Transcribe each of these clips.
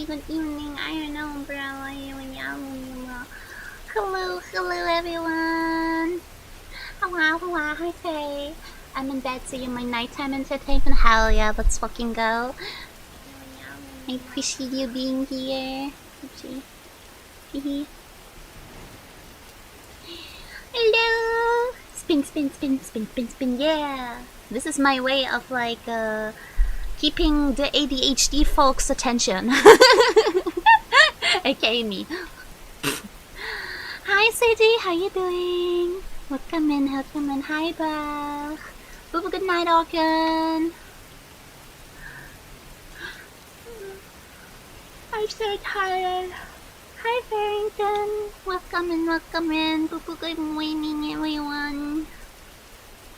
good evening. I don't know, bro. Hello, everyone. Hi, Faye. I'm in bed, so you're my nighttime entertainment. Hell yeah, let's fucking go. I appreciate you being here. Hello. Spin, yeah. This is my way of like keeping the ADHD folks' attention. Okay, me. Hi, Sadie. How you doing? Welcome in. Hi, Bach. Boo, good night, Orkan. I'm so tired. Hi, Farrington. Welcome in. Boo, good morning, everyone.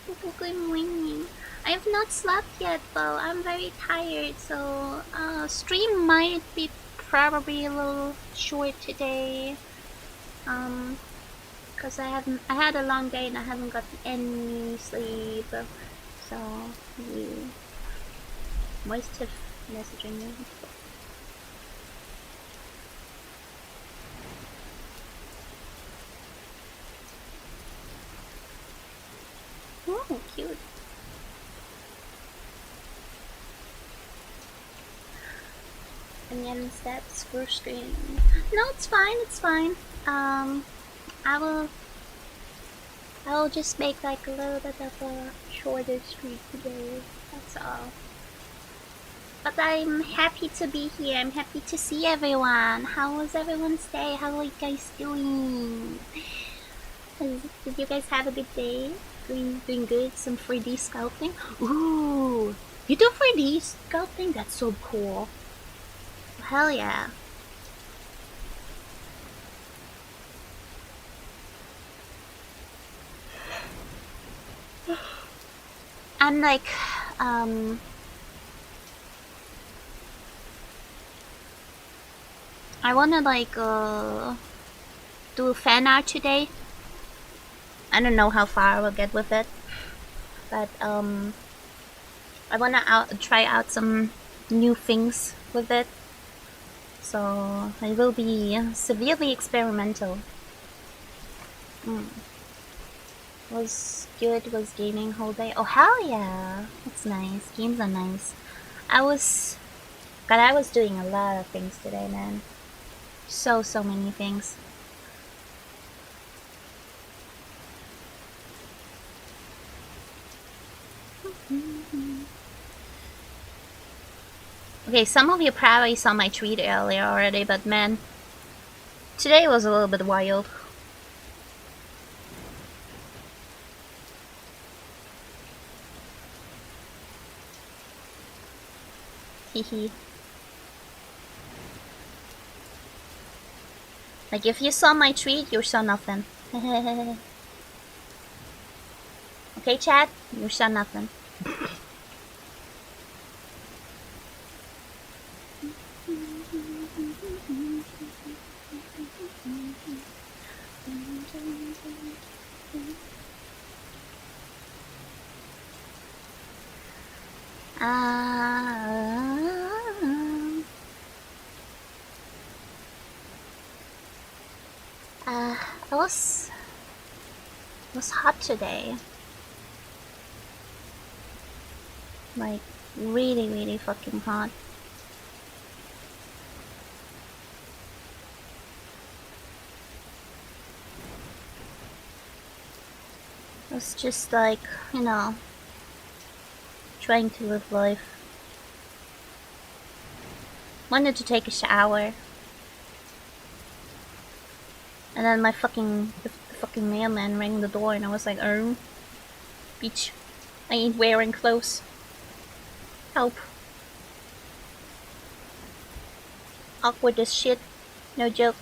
Boo, good morning. I have not slept yet, though. I'm very tired, so stream might be probably a little short today. Cause I had a long day and I haven't got any sleep. So you moist messaging me. Oh, cute. Onion steps for screen. No, it's fine. I will just make like a little bit of a shorter stream today. That's all. But I'm happy to be here. I'm happy to see everyone. How was everyone's day? How are you guys doing? Did you guys have a good day? Doing good? Some 3D sculpting? Ooh! You do 3D sculpting? That's so cool. Hell yeah. I'm like, I wanna like, do fan art today. I don't know how far I will get with it. But, I wanna try out some new things with it. So, it will be severely experimental. Was good, was gaming whole day. Oh, hell yeah! That's nice. Games are nice. I was doing a lot of things today, man. So many things. Okay, some of you probably saw my tweet earlier already, but man, today was a little bit wild. Hehe. Like, if you saw my tweet, you saw nothing. Okay, chat? You saw nothing. It was hot today. Like, really fucking hot. It was just like, you know, trying to live life. Wanted to take a shower. And then the fucking mailman rang the door and I was like, oh, bitch, I ain't wearing clothes. Help. Awkward as shit. No joke.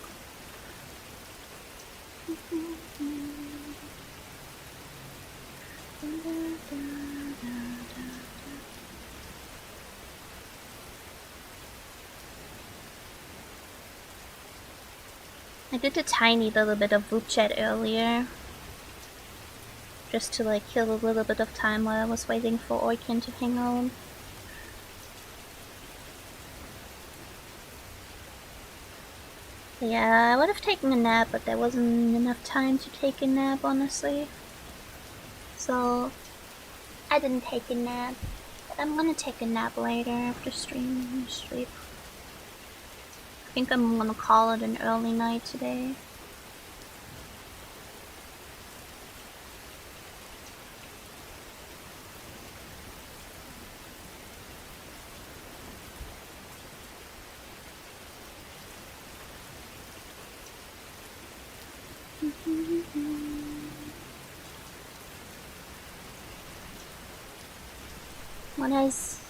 I did a tiny little bit of group chat earlier. Just to like kill a little bit of time while I was waiting for Orkin to hang on. But yeah, I would have taken a nap, but there wasn't enough time to take a nap, honestly. So I didn't take a nap. But I'm gonna take a nap later after streaming sleep. I think I'm gonna call it an early night today.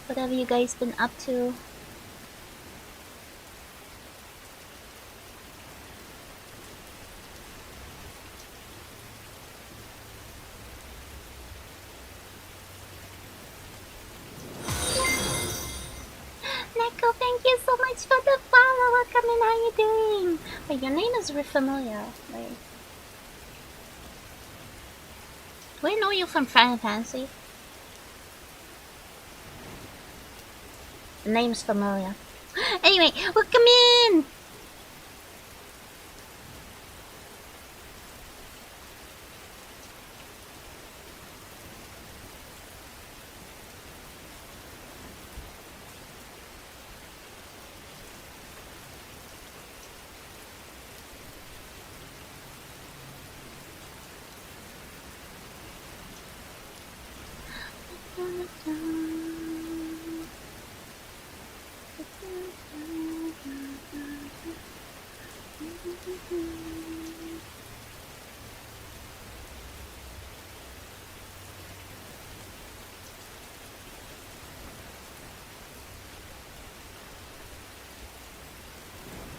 What have you guys been up to? Neko, thank you so much for the follow. Welcome in, how you doing? Wait, your name is very familiar. Wait. Do I know you from Final Fantasy? The name's familiar. Anyway, welcome in!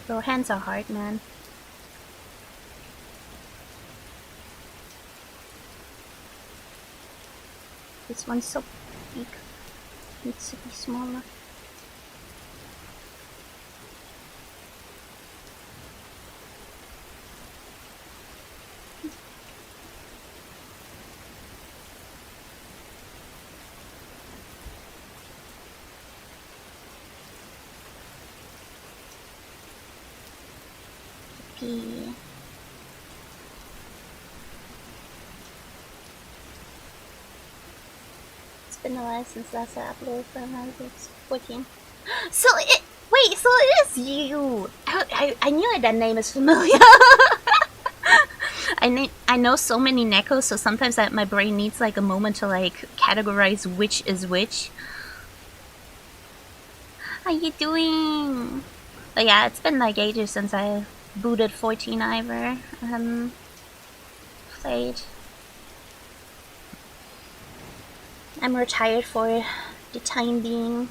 Your hands are hard, man. This one's so big. Needs to be smaller. Pee. It's been a while since last I uploaded for it's 14. So it wait, so it is you. I knew that name is familiar. I know so many Nekos, so sometimes my brain needs like a moment to like categorize which is which. How you doing? But yeah, it's been like ages since I booted 14 Ivor. Played. I'm retired for the time being.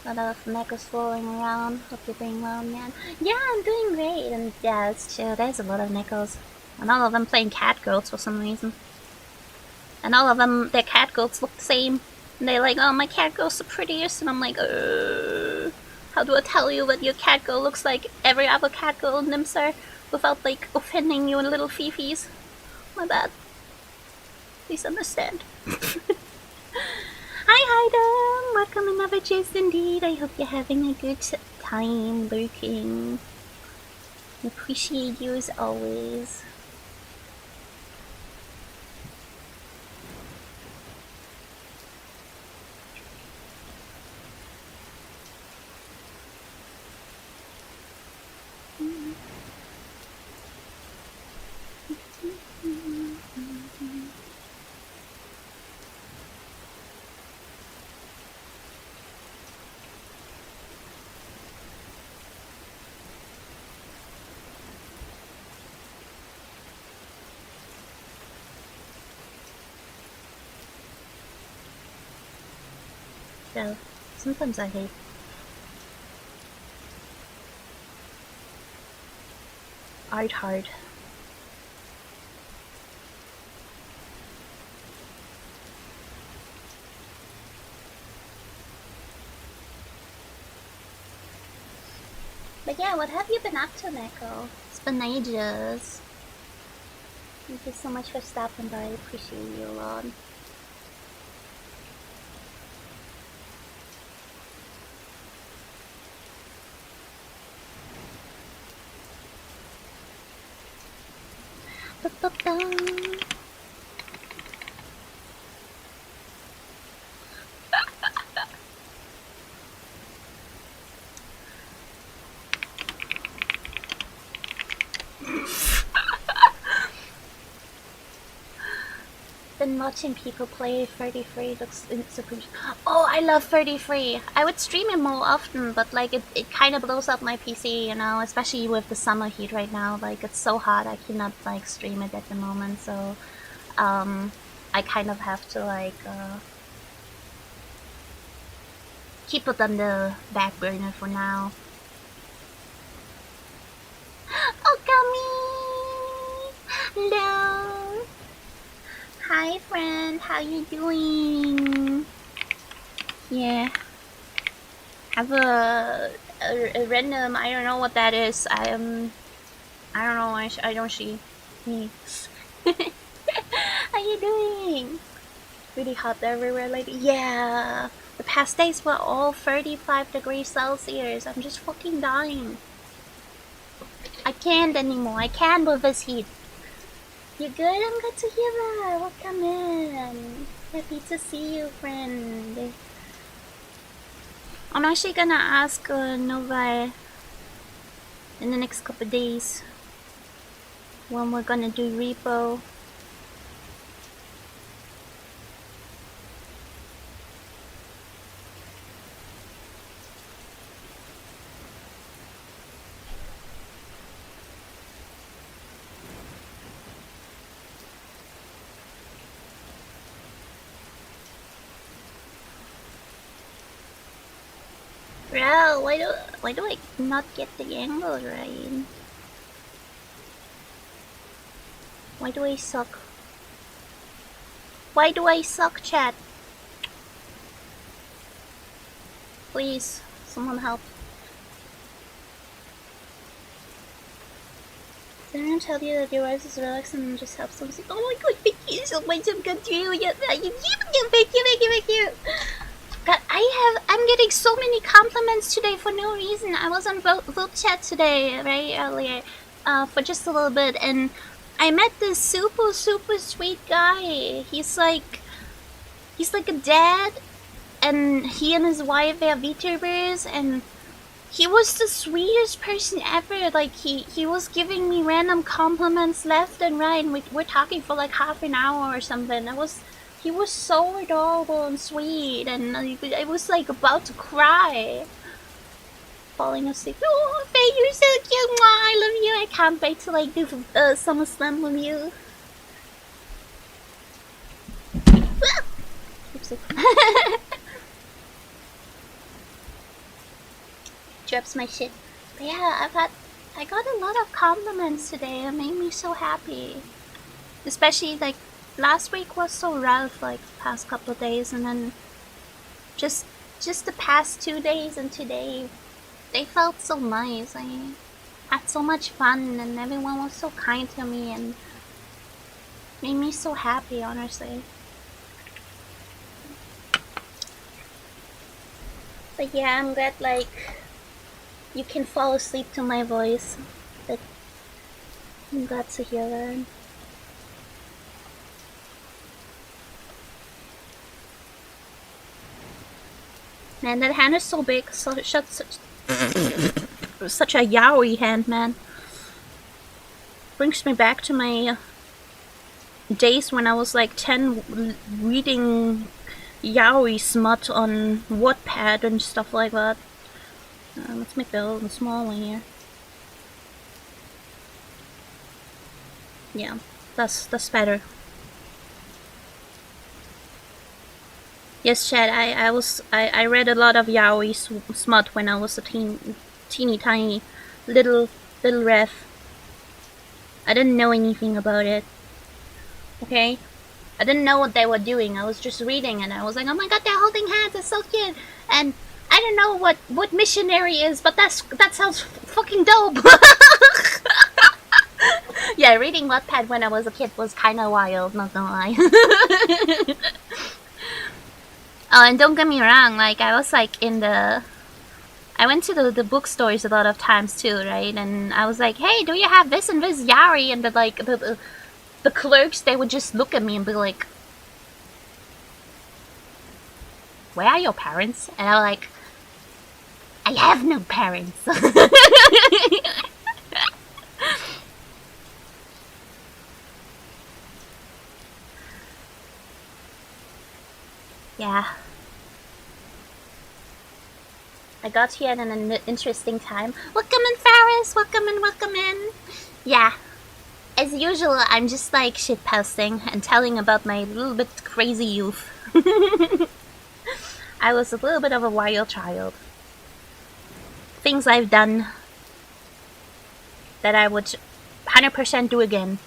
A lot of Nekos rolling around. Hope you're doing well, man. Yeah, I'm doing great. And yeah, it's chill. There's a lot of Nekos. And all of them playing cat girls for some reason. And all of them, their cat girls look the same. And they're like, oh, my cat girl's the prettiest. And I'm like, how do I tell you that your cat girl looks like every other cat girl in Nimsar without, like, offending you little fifis? My bad. Please understand. Hi, Haidam! Welcome another Jizz indeed. I hope you're having a good time lurking. Appreciate you as always. So, sometimes I hate art hard. But yeah, what have you been up to, Neko? It's been ages. Thank you so much for stopping by. I appreciate you a lot. Been watching people play 33. Looks super. Oh, I love 33. I would stream it more often, but like it kind of blows up my PC, you know, especially with the summer heat right now. Like it's so hot, I cannot like stream it at the moment. So, I kind of have to like keep it on the back burner for now. Okami! Hello! Hi friend, how you doing? Yeah. Have a random, I don't know what that is. I don't know, I don't see me. How you doing? Really hot everywhere lately. Yeah. The past days were all 35 degrees Celsius. I'm just fucking dying. I can't anymore. I can't with this heat. You good? I'm glad to hear that. Welcome in. Happy to see you, friend. I'm actually gonna ask Nova in the next couple days when we're gonna do repo. Bro, why do I not get the angle right? Why do I suck? Why do I suck, chat? Please, someone help. Did anyone tell you that your voice is relaxing and just helps them? Oh my god, thank you so much, I'm good to you. Yeah, thank you. God, I'm getting so many compliments today for no reason. I was on vote chat today, right, earlier, for just a little bit, and I met this super sweet guy. He's like a dad, and he and his wife are VTubers, and he was the sweetest person ever. Like he was giving me random compliments left and right, and we're talking for like half an hour or something. He was so adorable and sweet, and I was like about to cry. Falling asleep. Oh, Faye, you're so cute. Mwah, I love you. I can't wait to like do SummerSlam with you. Drops my shit. But yeah, I got a lot of compliments today. It made me so happy. Especially like last week was so rough, like the past couple of days, and then just the past 2 days and today, they felt so nice. I had so much fun, and everyone was so kind to me, and made me so happy, honestly. But yeah, I'm glad like you can fall asleep to my voice. But I'm glad to hear that. Man, that hand is so big. Such a yaoi hand, man. Brings me back to my days when I was like 10, reading yaoi smut on Wattpad and stuff like that. Let's make the little small one here. Yeah, that's better. Yes, Chad. I read a lot of yaoi smut when I was a teeny tiny little ref. I didn't know anything about it. Okay, I didn't know what they were doing. I was just reading, and I was like, "Oh my god, they're holding hands. It's so cute." And I don't know what missionary is, but that sounds fucking dope. Yeah, reading Wattpad when I was a kid was kind of wild. Not gonna lie. Oh, and don't get me wrong, like, I was, like, I went to the bookstores a lot of times, too, right? And I was like, hey, do you have this and this yaoi? And, like, the clerks, they would just look at me and be like, where are your parents? And I'm like, I have no parents. Yeah. I got here at an interesting time. Welcome in, Faris. Welcome in, welcome in. Yeah. As usual, I'm just like shitposting and telling about my little bit crazy youth. I was a little bit of a wild child. Things I've done that I would 100% do again.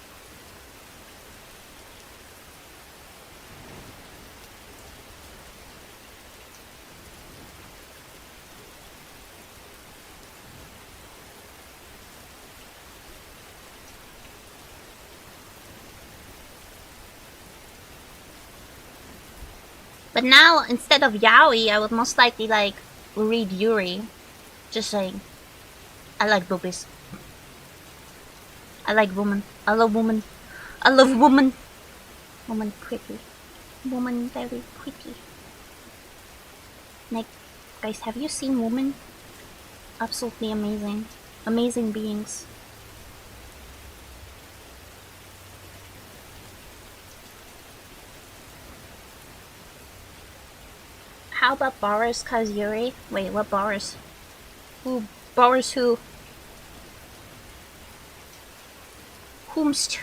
But now, instead of yaoi, I would most likely, like, read Yuri. Just saying. I like boobies. I like woman. I love woman. I love woman. Woman pretty. Woman very pretty. Like, guys, have you seen women? Absolutely amazing. Amazing beings. How about Boris Kazuri? Wait, what Boris? Who? Boris who? Whomst?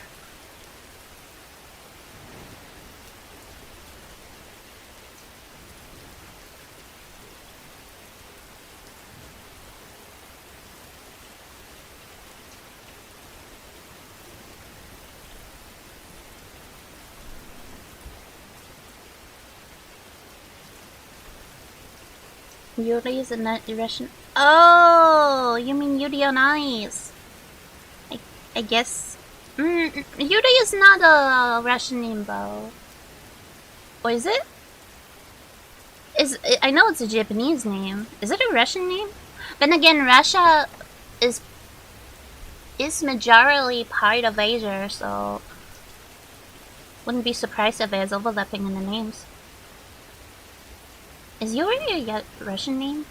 Yuri is a Russian. Oh, you mean Yuri on Ice? I guess. Yuri is not a Russian name, though. Or is it? I know it's a Japanese name. Is it a Russian name? Then again, Russia is majorly part of Asia, so wouldn't be surprised if there's overlapping in the names. Is Yuri a Russian name?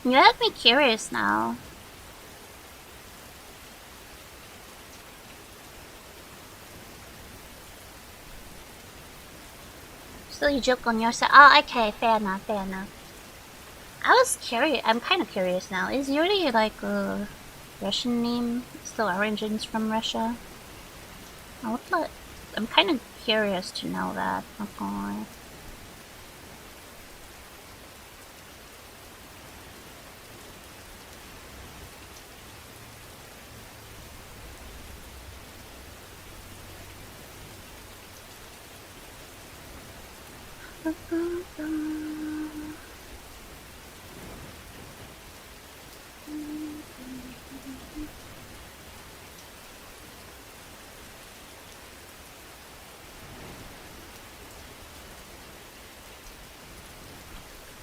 You have me curious now. So you joke on your side. Oh, okay, fair enough, fair enough. I was curious. I'm kind of curious now. Is Yuri like a Russian name? Still origins from Russia? I'm kind of curious to know that. Okay.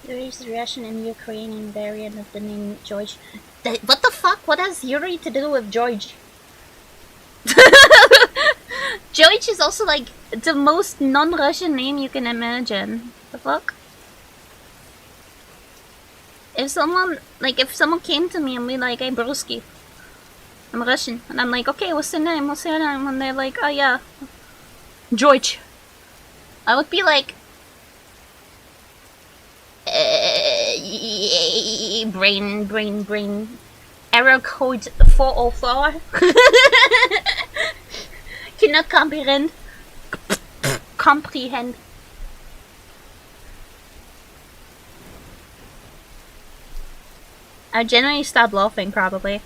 There is the Russian and Ukrainian variant of the name George. What the fuck? What has Yuri to do with George? George is also like the most non-Russian name you can imagine. The fuck? If someone came to me and be like, hey broski, I'm Russian, and I'm like, okay, what's your name? What's your name? And they're like, oh yeah, George. I would be like, brain. Error code 404. Cannot comprehend. Comprehend. I generally stop laughing, probably.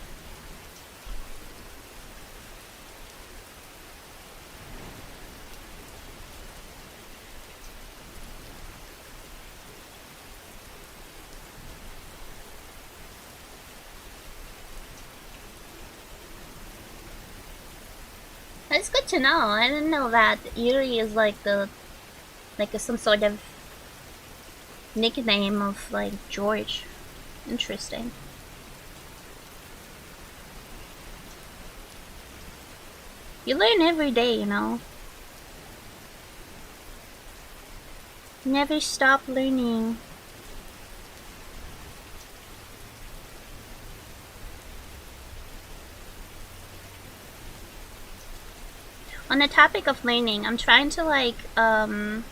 That's good to know. I didn't know that Yuri is like the Like some sort of nickname of like George. Interesting. You learn every day, you know. Never stop learning. On the topic of learning, I'm trying to like I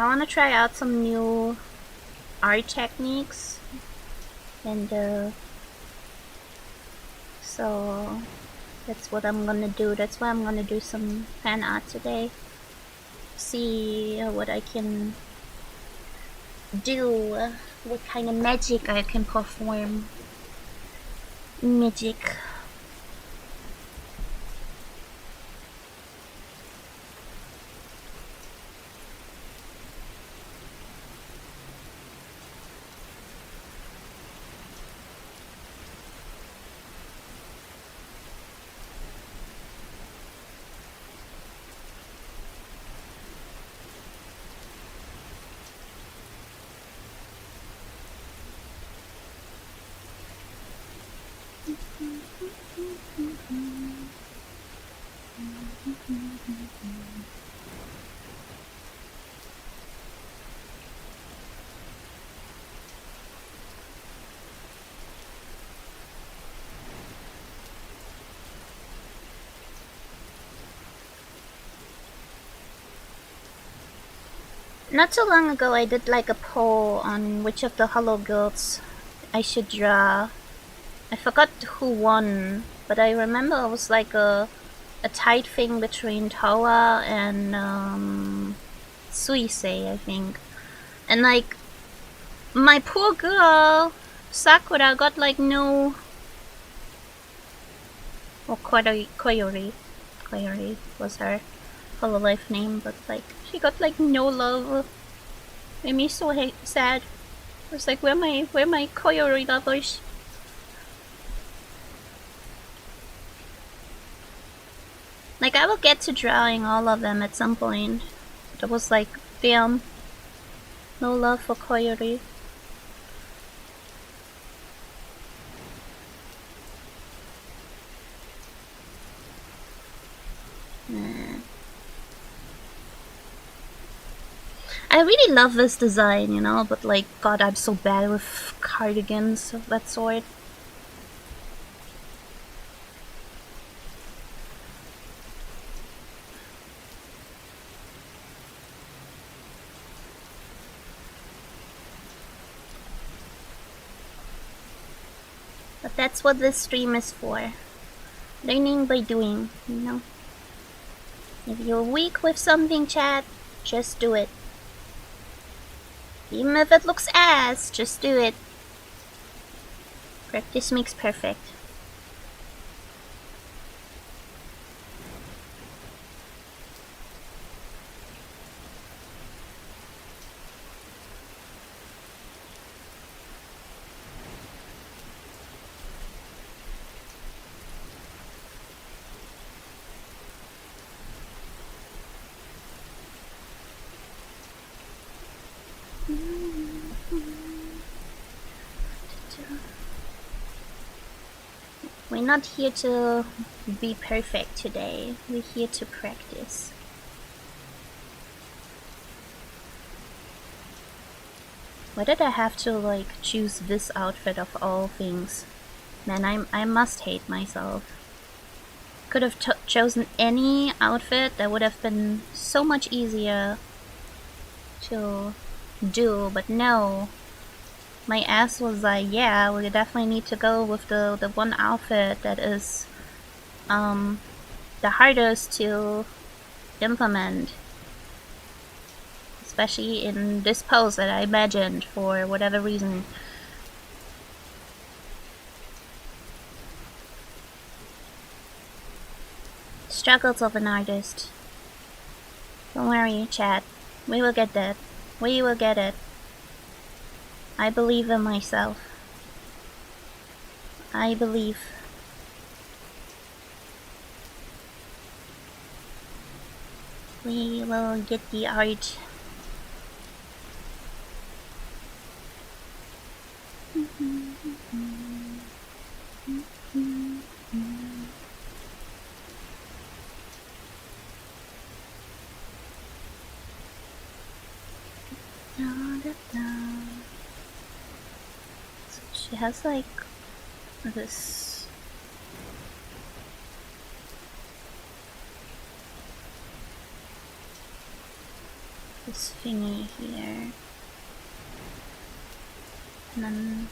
want to try out some new art techniques, and so that's what I'm gonna do. That's why I'm gonna do some fan art today. See what I can do, what kind of magic I can perform. Magic. Not too long ago, I did like a poll on which of the Hollow Guilds I should draw. I forgot who won, but I remember it was like a tight thing between Tawa and Suisei, I think. And like, my poor girl, Sakura, got like no. Or Koyori. Koyori was her Hololive name, but like, she got like no love. Made me so sad. I was like, where my Koyori lovers? Like, I will get to drawing all of them at some point. But it was like, damn, no love for Koyori. I really love this design, you know, but like, god, I'm so bad with cardigans of that sort. But that's what this stream is for. Learning by doing, you know. If you're weak with something, chat, just do it. Even if it looks ass, just do it. Practice makes perfect. We're not here to be perfect today. We're here to practice. Why did I have to like choose this outfit of all things? Man, I must hate myself. Could have chosen any outfit that would have been so much easier to do, but no. My ass was like, yeah, we definitely need to go with the one outfit that is the hardest to implement. Especially in this pose that I imagined for whatever reason. Struggles of an artist. Don't worry, chat. We will get that. We will get it. I believe in myself. I believe. We will get the art. So she has like this thingy here, and then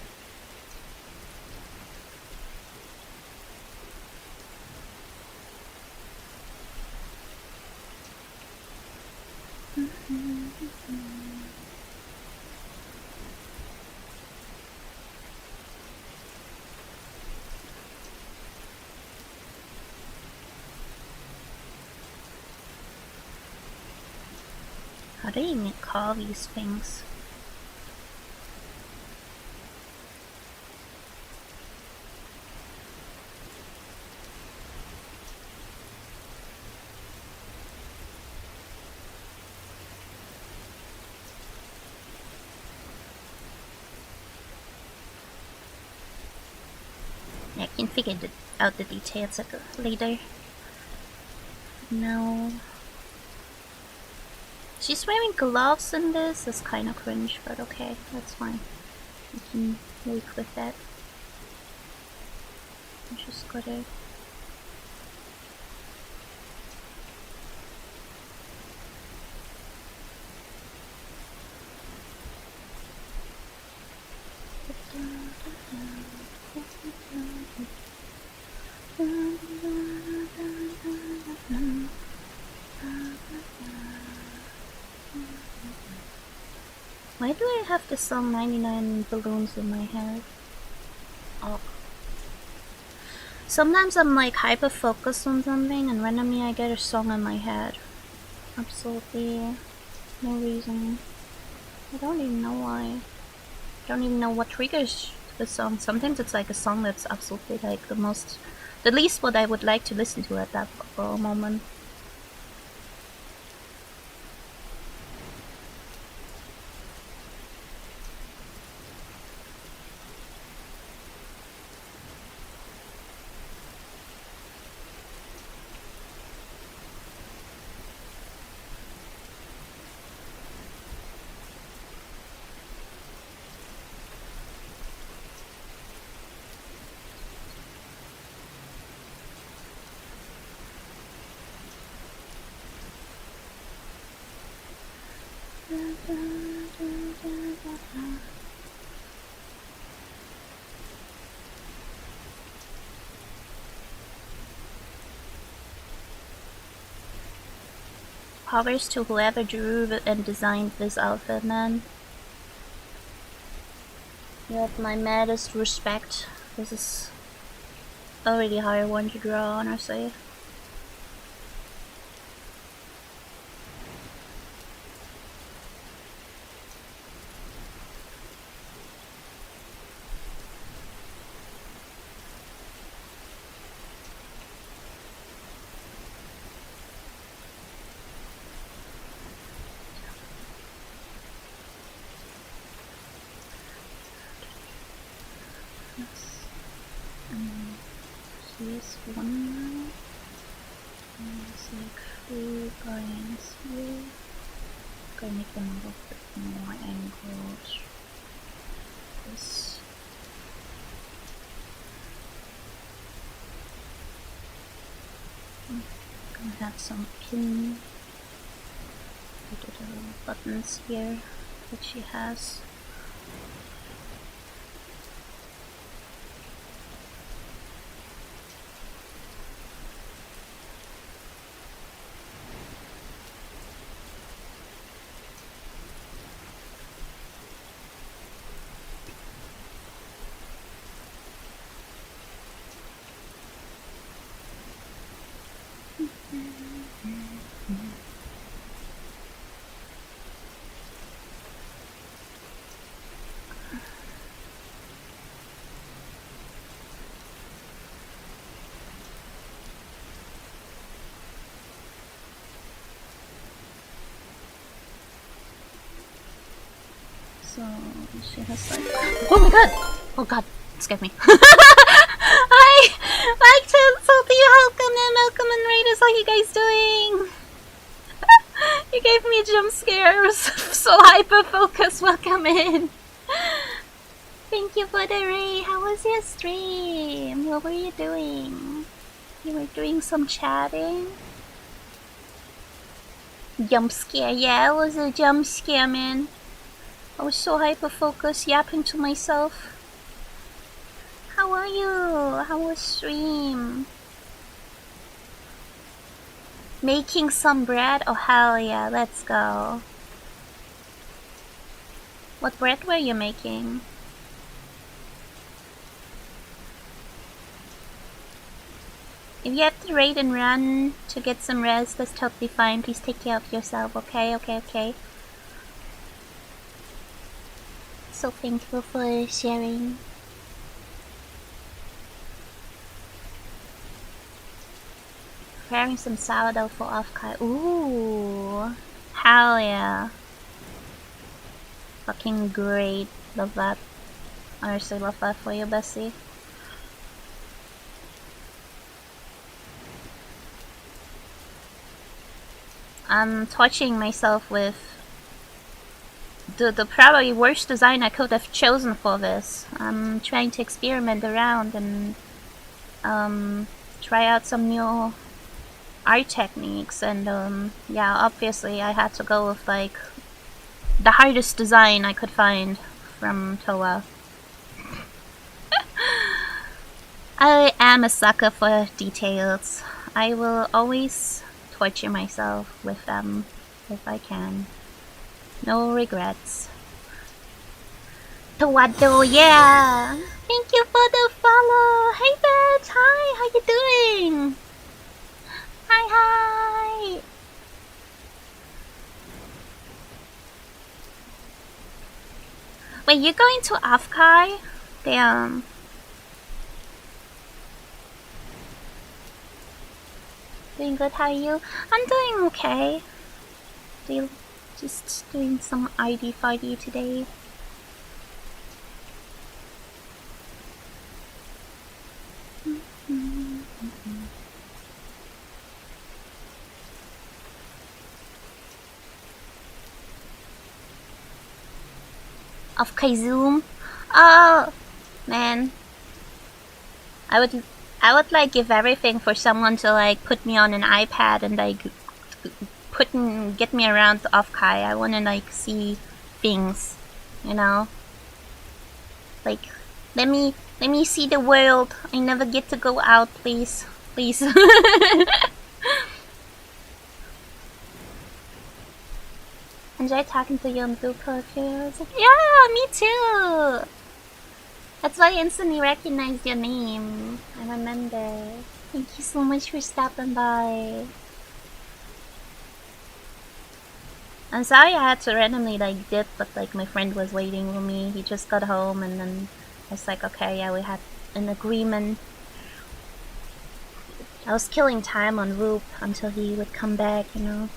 how do you even call these things? I can figure out the details later. No. She's wearing gloves in this. That's kind of cringe, but okay, that's fine. We can work with that. I just gotta. Why do I have the song 99 Balloons in my head? Oh. Sometimes I'm like hyper focused on something and randomly I get a song in my head. Absolutely no reason. I don't even know why. I don't even know what triggers the song. Sometimes it's like a song that's absolutely like the least what I would like to listen to at that moment. Powers to whoever drew and designed this outfit, man. You have my maddest respect. This is a really hard one to draw, honestly. Here's one now. And it's like 3 lines here. Gonna make them a little bit more angled. This. Gonna have some pin little buttons here that she has. So she has like. Oh my god! Oh god, it scared me. Hi! Like to Salty, welcome and Raiders, how you guys doing? You gave me a jump scare. So hyper focus, welcome in. Thank you for the raid. How was your stream? What were you doing? You were doing some chatting? Jump scare, yeah, it was a jump scare, man. I was so hyper focused, yapping to myself. How are you? How was stream? Making some bread? Oh hell yeah, let's go. What bread were you making? If you have to raid and run to get some rest, that's totally fine. Please take care of yourself, okay? Okay. So thankful for sharing. Preparing some sourdough for off-kai. Ooh. Hell yeah. Fucking great. Love that. Honestly love that for you, Bessie. I'm torturing myself with the probably worst design I could have chosen for this. I'm trying to experiment around and try out some new art techniques, and yeah, obviously I had to go with like the hardest design I could find from Toa. I am a sucker for details. I will always torture myself with them if I can. No regrets. Tawado, yeah! Thank you for the follow! Hey Beth! Hi! How you doing? Hi! Wait, you're going to Afkai? Damn. Doing good, how are you? I'm doing okay. Just doing some ID fighty today. Of Kaizoom? Oh man. I would like give everything for someone to like put me on an iPad and like get me around off Kai. I wanna like see things, you know? Like let me see the world. I never get to go out, please. Please. Enjoy talking to you on Blue Profile. Like, yeah, me too. That's why I instantly recognized your name. I remember. Thank you so much for stopping by. I'm sorry I had to randomly like dip, but like my friend was waiting for me. He just got home and then I was like, okay, yeah, we had an agreement. I was killing time on Roop until he would come back, you know.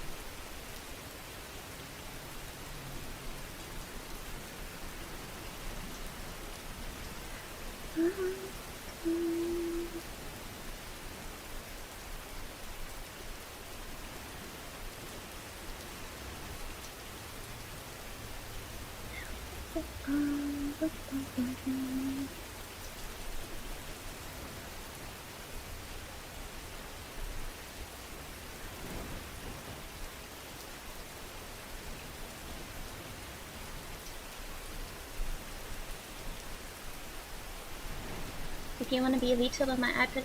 If you want to be a VTuber on my iPad,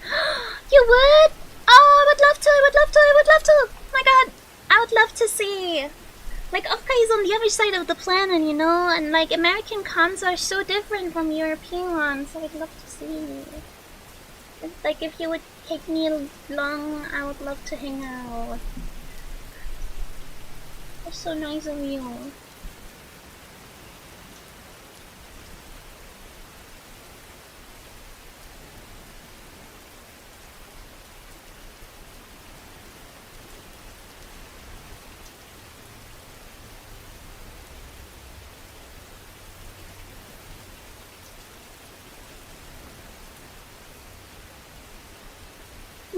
you would? Oh, I would love to! I would love to! I would love to! Oh my god, I would love to see. Like, Offkai is on the other side of the planet, you know, and like American cons are so different from European ones. So I'd love to see. Like, if you would take me along, I would love to hang out. That's so nice of you.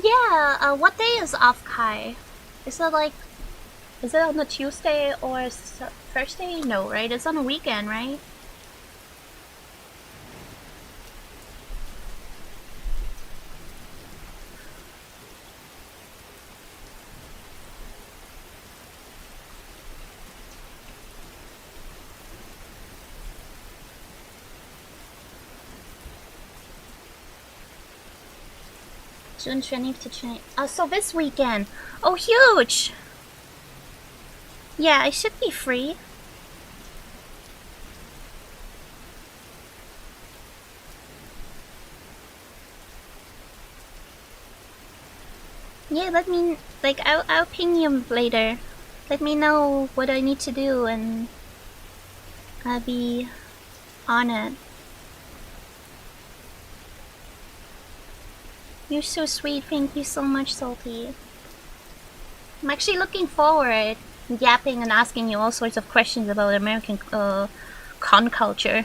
Yeah, what day is off Kai? Is it like, is it on a Tuesday or Thursday? No, right? It's on a weekend, right? June 20th to 20th. Oh, so this weekend. Oh, huge! Yeah, I should be free. Yeah, let me, like, I'll ping you later. Let me know what I need to do and I'll be on it. You're so sweet, thank you so much, Salty. I'm actually looking forward yapping and asking you all sorts of questions about American con culture.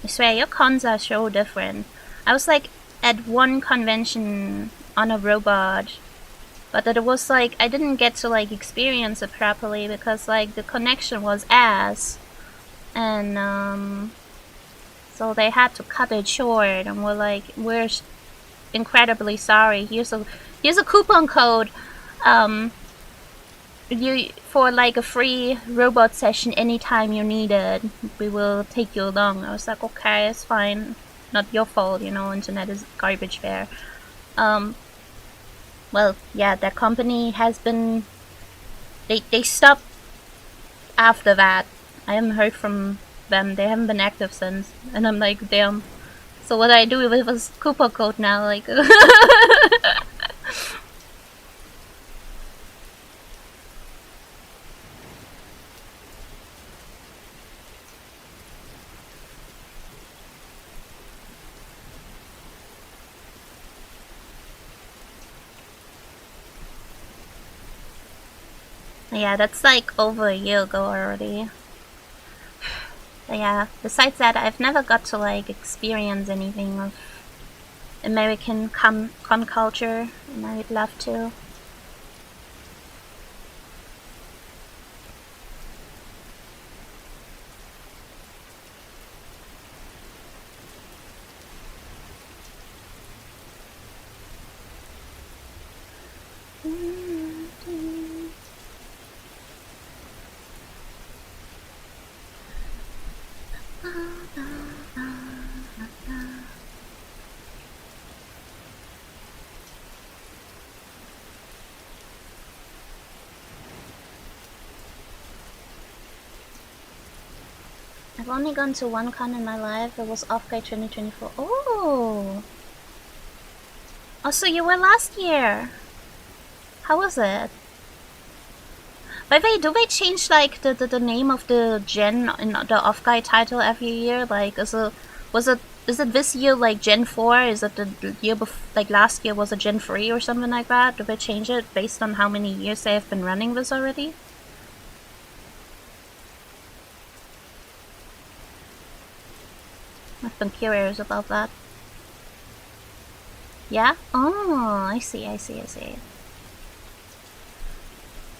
I swear, your cons are so different. I was like at one convention on a robot, but it was like I didn't get to like experience it properly because like the connection was ass, and so they had to cut it short and we're like, we're incredibly sorry. Here's a coupon code. You for like a free robot session anytime you need it. We will take you along. I was like, okay, it's fine. Not your fault, you know, internet is garbage there. Well, yeah, that company has been they stopped after that. I haven't heard from them. They haven't been active since. And I'm like, damn. So what I do with this coupon code now, like yeah, that's like over a year ago already. But yeah, besides that, I've never got to like experience anything of American con culture, and I would love to. I've only gone to one con in my life. It was Offguide 2024. Oh! Also, you were last year. How was it? By the way, do they change like the name of the gen in the Offguide title every year? Like, is it this year like Gen 4? Is it the year like last year was it Gen 3 or something like that? Do they change it based on how many years they have been running this already? I've been curious about that. Yeah? Oh, I see.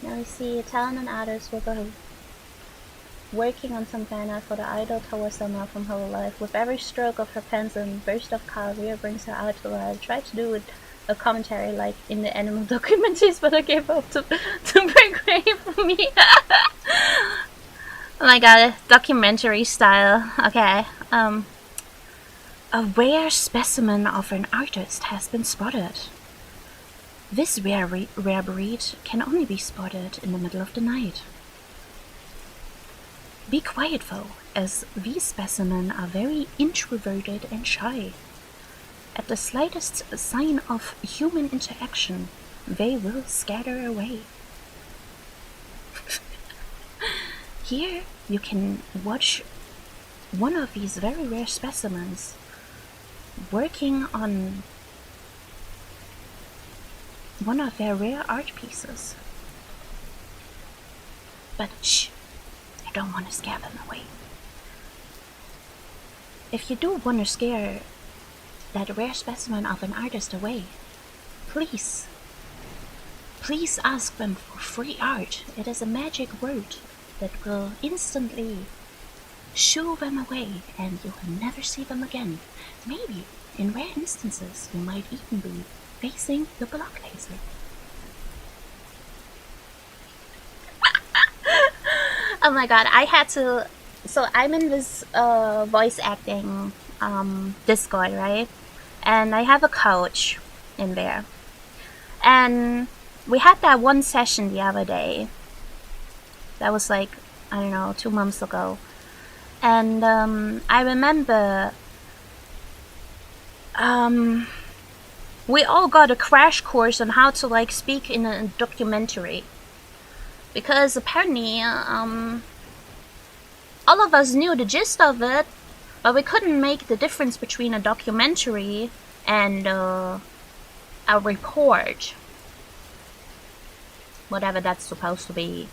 Now I see Talon and others were working on some banner for the idol towards Selma from her life. With every stroke of her pen and burst of career brings her out to life. Try to do it a commentary like in the animal documentaries, but I gave up to break away from me. Oh my god, documentary style. Okay. A rare specimen of an artist has been spotted. This rare breed can only be spotted in the middle of the night. Be quiet though, as these specimens are very introverted and shy. At the slightest sign of human interaction, they will scatter away. Here you can watch one of these very rare specimens working on one of their rare art pieces. But shh, I don't want to scare them away. If you do want to scare that rare specimen of an artist away. Please ask them for free art. It is a magic word that will instantly shoo them away, and you will never see them again. Maybe, in rare instances, you might even be facing the block laser. Oh my god, I had to. So I'm in this voice acting Discord, right? And I have a coach in there. And we had that one session the other day. That was like, I don't know, 2 months ago. And I remember we all got a crash course on how to like speak in a documentary. Because apparently all of us knew the gist of it, but we couldn't make the difference between a documentary and a report. Whatever that's supposed to be.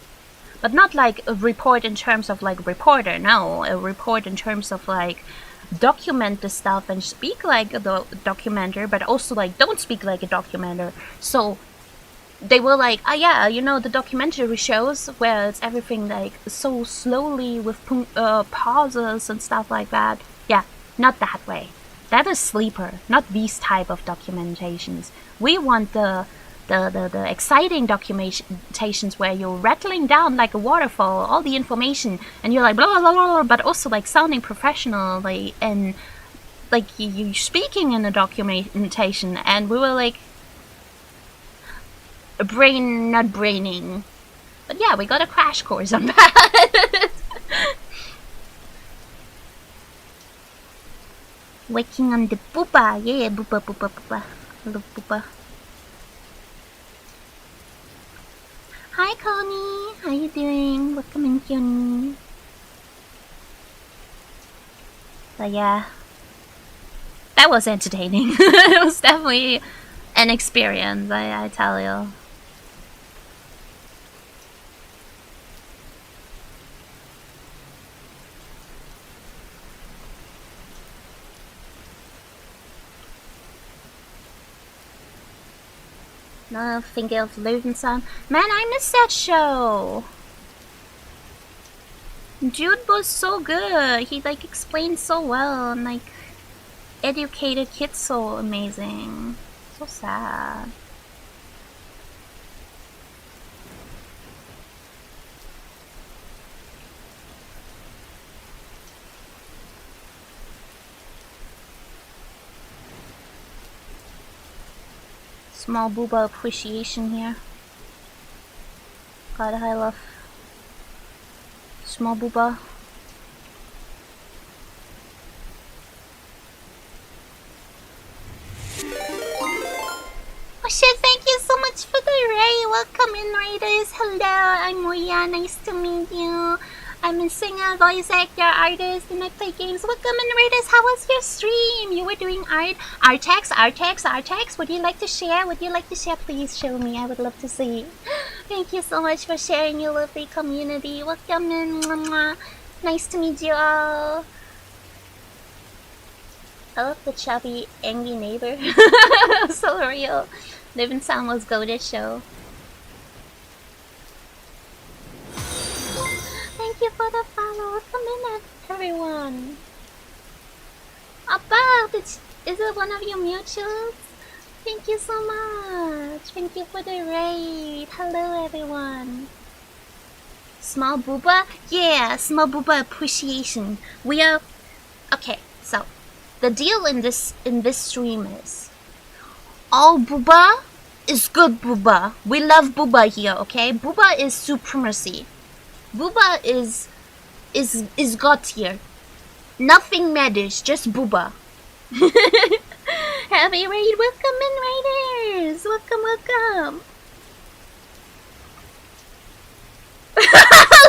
But not like a report in terms of like reporter, no. A report in terms of like document the stuff and speak like a documenter, but also like don't speak like a documenter. So they were like, oh yeah, you know, the documentary shows where it's everything like so slowly with pauses and stuff like that. Yeah, not that way. That is sleeper, not these type of documentations. We want the exciting documentations where you're rattling down like a waterfall all the information and you're like blah blah blah, blah but also like sounding professional, like, and like you speaking in a documentation. And we were like not braining, but yeah, we got a crash course on that. Working on the booba, yeah, booba. I love booba. Hi Connie, how you doing? Welcome in, Connie. But yeah, that was entertaining. It was definitely an experience, I tell you. No, thinking of Löwenzahn. Man, I missed that show. Jude was so good. He like explained so well and like educated kids so amazing. So sad. Small booba appreciation here. God, I love small booba. Oh shit, thank you so much for the raid. Welcome in, raiders. Hello, I'm Moya. Nice to meet you. I'm a singer, voice actor, artist, and I play games. Welcome in, raiders. How was your stream? You were doing art text. Would you like to share? Please show me. I would love to see. Thank you so much for sharing your lovely community. Welcome in. Mwah. Nice to meet you all. I love the chubby, angry neighbor. So real. Löwenzahn was goated show. Thank you for the follow. Come in, everyone. Above, is it one of your mutuals? Thank you so much. Thank you for the raid. Hello, everyone. Small booba? Yeah, small booba appreciation. We are... Okay, so the deal in this stream is all booba is good booba. We love booba here, okay? Booba is supremacy. Booba is God tier. Nothing matters, just booba. Happy raid, welcome in, raiders. Welcome.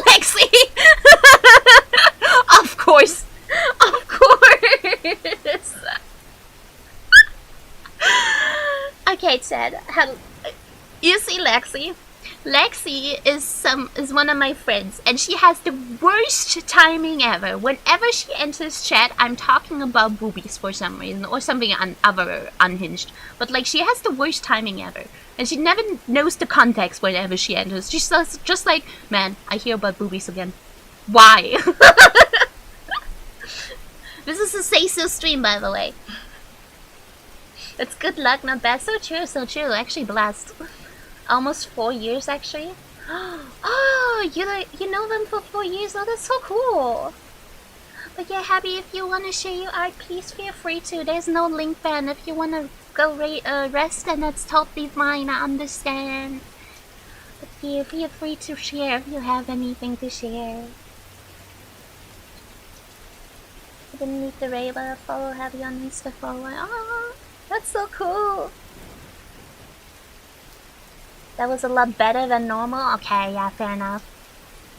Lexi. Of course. Okay, Chad. You see, Lexi, Lexi is one of my friends, and she has the worst timing ever. Whenever she enters chat, I'm talking about boobies for some reason, or something other unhinged. But like, she has the worst timing ever, and she never knows the context whenever she enters. She's just like, man, I hear about boobies again. Why? This is a Say So stream, by the way. It's good luck, not bad. So true, so true. Actually blessed. Almost 4 years, actually. Oh, you know them for 4 years? Oh, that's so cool. But yeah, Happy, if you want to share your art, please feel free to. There's no link ban. If you want to go rest, then that's totally fine. I understand. But yeah, feel free to share if you have anything to share. I didn't need the raid, but I'll follow Happy on Insta follow. Oh, that's so cool. That was a lot better than normal? Okay, yeah, fair enough.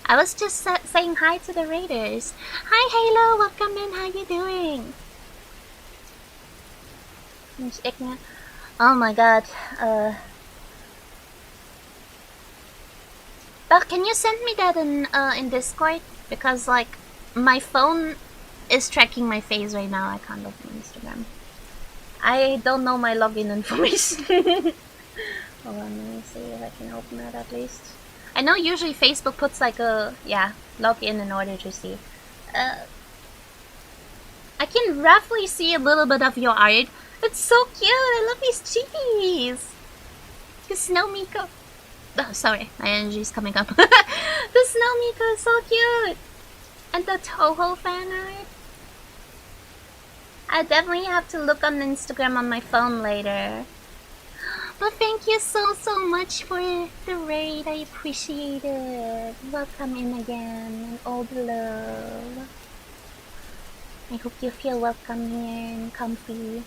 I was just saying hi to the raiders. Hi, Halo, welcome in, how you doing? Oh my god, Belle, can you send me that in Discord? Because, like, my phone is tracking my face right now. I can't open Instagram. I don't know my login information. Hold on, let me see if I can open that at least. I know usually Facebook puts like a, login in order to see. I can roughly see a little bit of your art. It's so cute! I love these cheekies! The Snow Miko. Oh, sorry, my energy is coming up. The Snow Miko is so cute! And the Toho fan art. I definitely have to look on Instagram on my phone later. But thank you so much for the raid. I appreciate it. Welcome in again, and all the love. I hope you feel welcome here and comfy.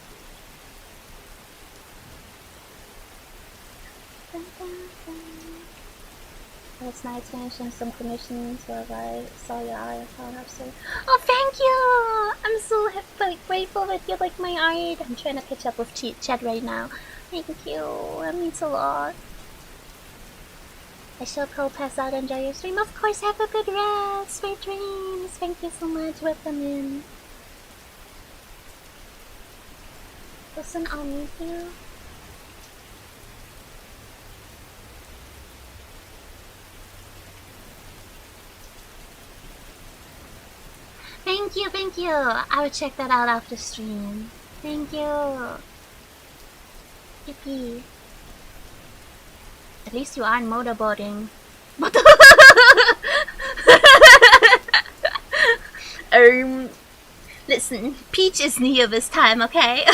Last night I mentioned some commissions, so I saw your art. Oh, thank you! I'm so grateful that you like my art. I'm trying to catch up with chat right now. Thank you, that means a lot. I shall go pass out and enjoy your stream. Of course, have a good rest, sweet dreams. Thank you so much, welcome in. Listen, I'll meet you. Thank you. I will check that out after stream. Thank you. Yippee. At least you aren't motorboating. What the listen, Peach isn't here this time, okay?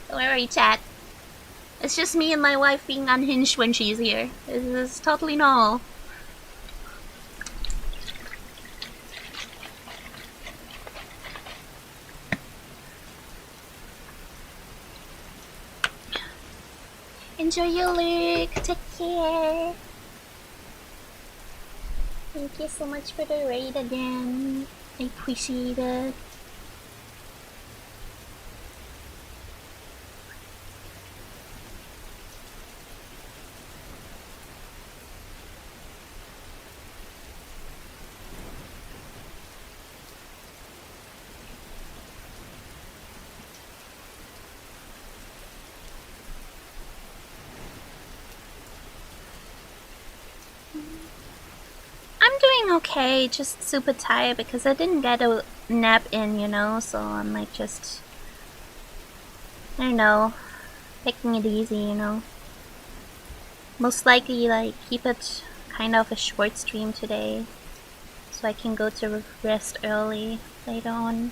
Don't worry, chat. It's just me and my wife being unhinged when she's here. This is totally normal. Enjoy your look. Take care. Thank you so much for the raid again. I appreciate it. Okay, just super tired because I didn't get a nap in, you know, so I'm like just, I don't know, taking it easy, you know. Most likely like keep it kind of a short stream today so I can go to rest early later on.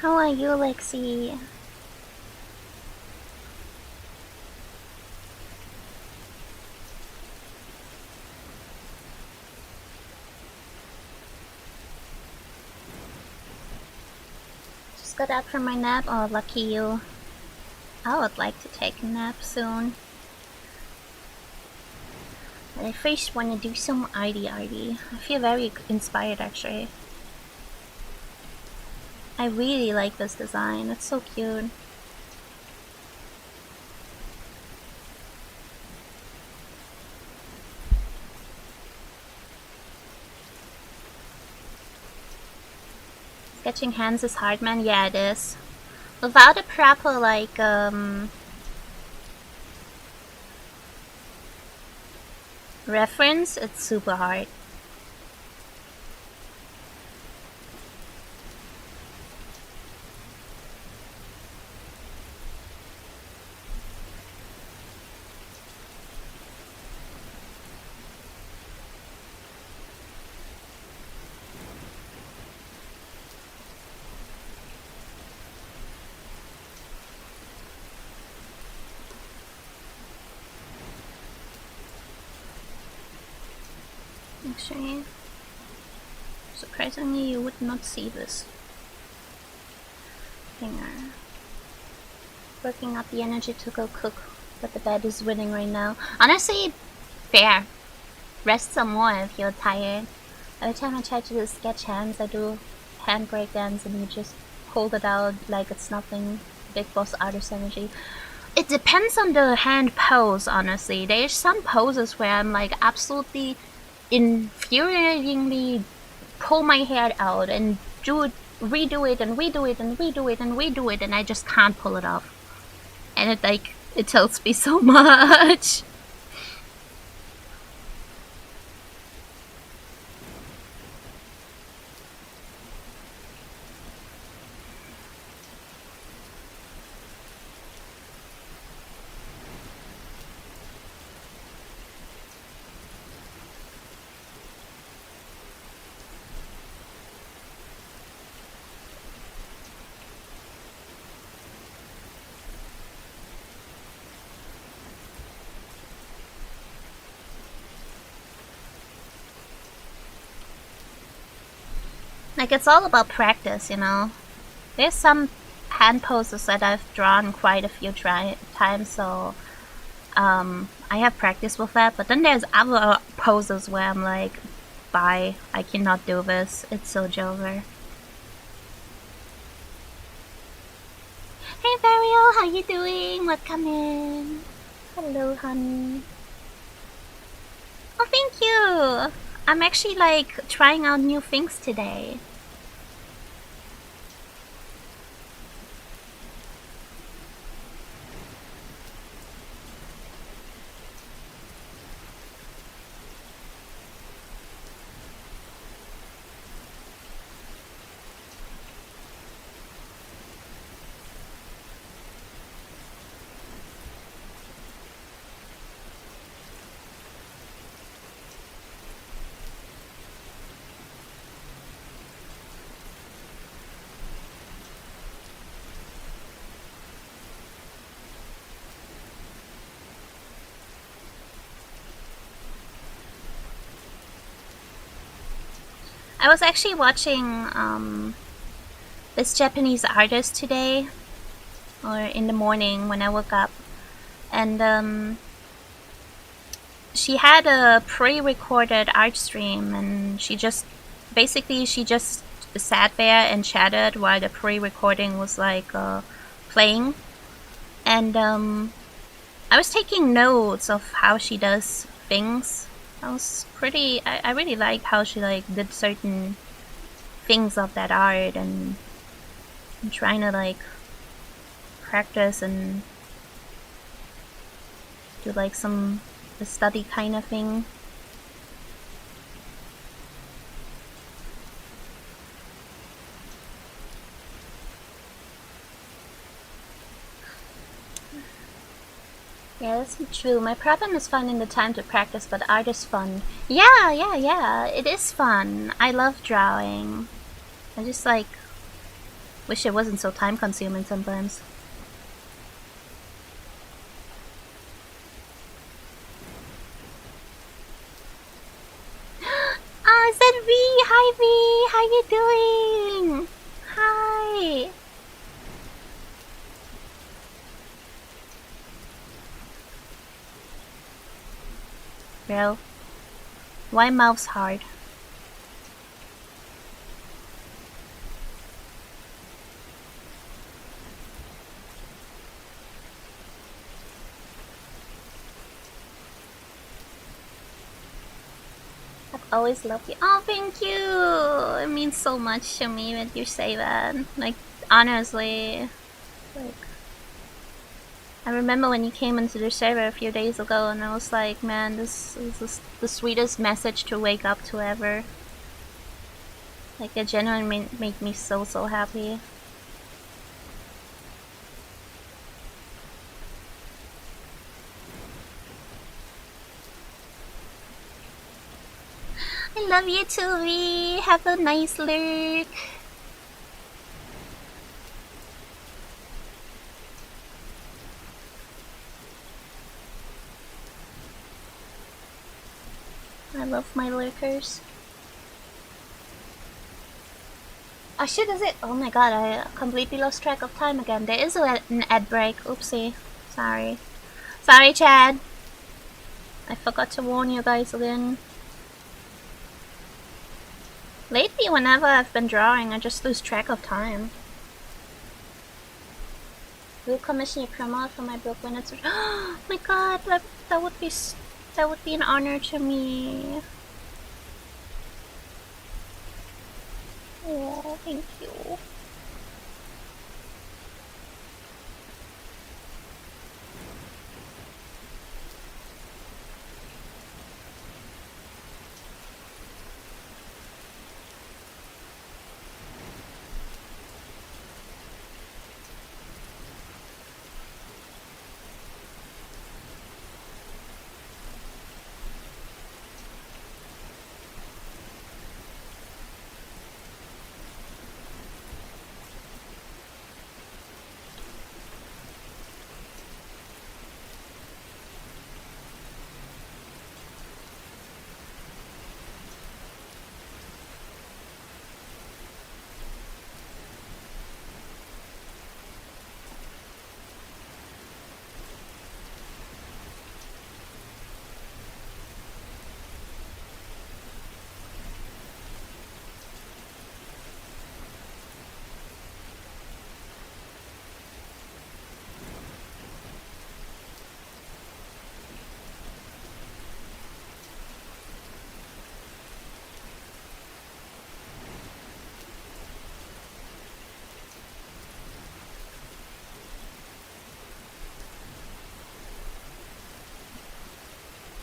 How are you, Lexi? Just got up from my nap. Oh, lucky you. I would like to take a nap soon. But I first want to do some arty. I feel very inspired actually. I really like this design. It's so cute. Sketching hands is hard, man. Yeah, it is. Without a proper like reference, it's super hard. Actually, surprisingly, you would not see this finger. Working up the energy to go cook, but the bed is winning right now. Honestly, fair. Rest some more if you're tired. Every time I try to do sketch hands, I do hand breakdance and you just hold it out like it's nothing. Big boss artist energy. It depends on the hand pose, honestly. There's some poses where I'm like absolutely infuriatingly pull my hair out and do it, redo it and redo it and redo it and redo it, and I just can't pull it off. And it tilts me so much. Like, it's all about practice, you know? There's some hand poses that I've drawn quite a few times, so I have practice with that. But then there's other poses where I'm like, bye, I cannot do this. It's so Jover. Hey, Vario, how you doing? Welcome in. Hello, honey. Oh, thank you. I'm actually like trying out new things today. I was actually watching this Japanese artist today, or in the morning when I woke up, and she had a pre-recorded art stream, and she just sat there and chatted while the pre-recording was like playing, and I was taking notes of how she does things. I really liked how she like did certain things of that art, and I'm trying to like practice and do like some study kind of thing. Yeah, that's true. My problem is finding the time to practice, but art is fun. Yeah. It is fun. I love drawing. I just like wish it wasn't so time consuming sometimes. Oh, is that V? Hi V, how you doing? Hi. girl. Why mouth's hard? I've always loved you. Oh, thank you! It means so much to me when you say that. Like, honestly. Like, I remember when you came into the server a few days ago and I was like, man, this is the sweetest message to wake up to ever. Like, it genuinely made me so happy. I love you too, V. Have a nice lurk. I love my lurkers. Oh shit, is it? Oh my god, I completely lost track of time again. There is an ad break. Oopsie. Sorry. Sorry, Chad. I forgot to warn you guys again. Lately, whenever I've been drawing, I just lose track of time. Will commission your promo for my book when it's... Oh my god, that would be an honor to me. Oh, thank you.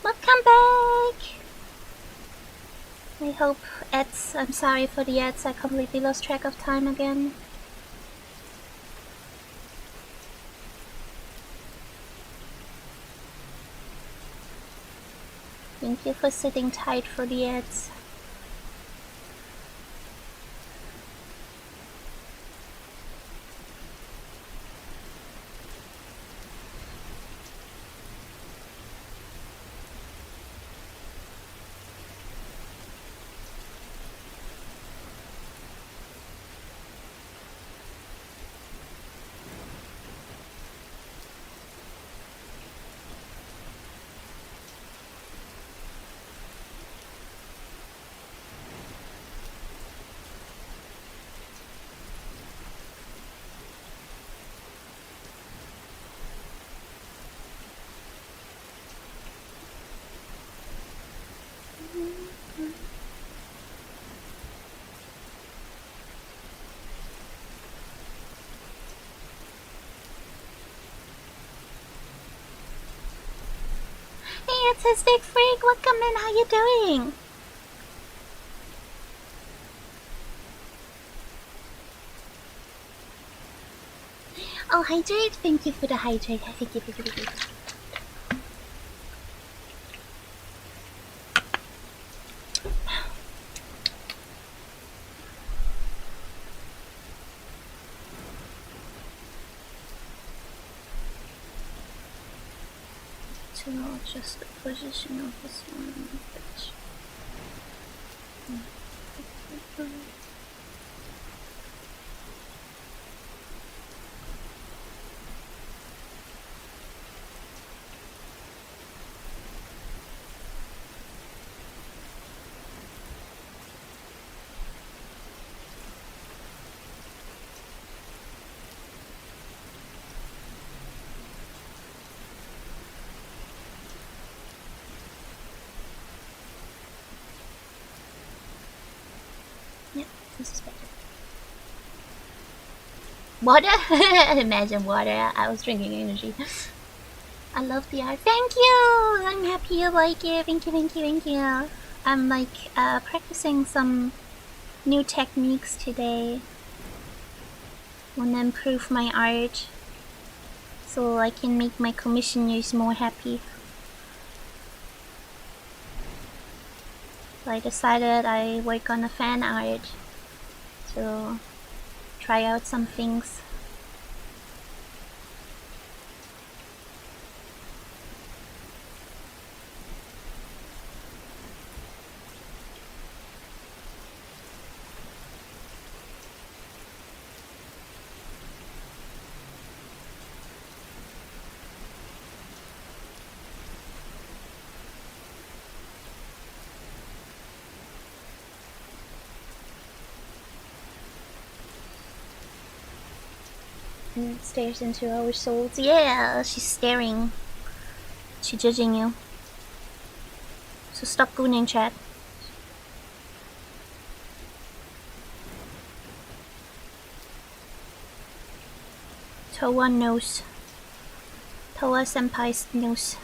Welcome back! I hope ads... I'm sorry for the ads, I completely lost track of time again. Thank you for sitting tight for the ads. Hey, it's his big freak. Welcome in. How you doing? Oh, hydrate. Thank you for the hydrate. Thank you. To adjust the position of this one. Yep, I suspected. Water? Imagine water. I was drinking energy. I love the art. Thank you! I'm happy you like it. Thank you, thank you, thank you. I'm like practicing some new techniques today. Want to improve my art so I can make my commissioners more happy. So I decided I work on a fan art to try out some things. And it stares into our souls. Yeah, she's staring. She's judging you. So stop gooning, chat. Towa knows. Towa senpai knows.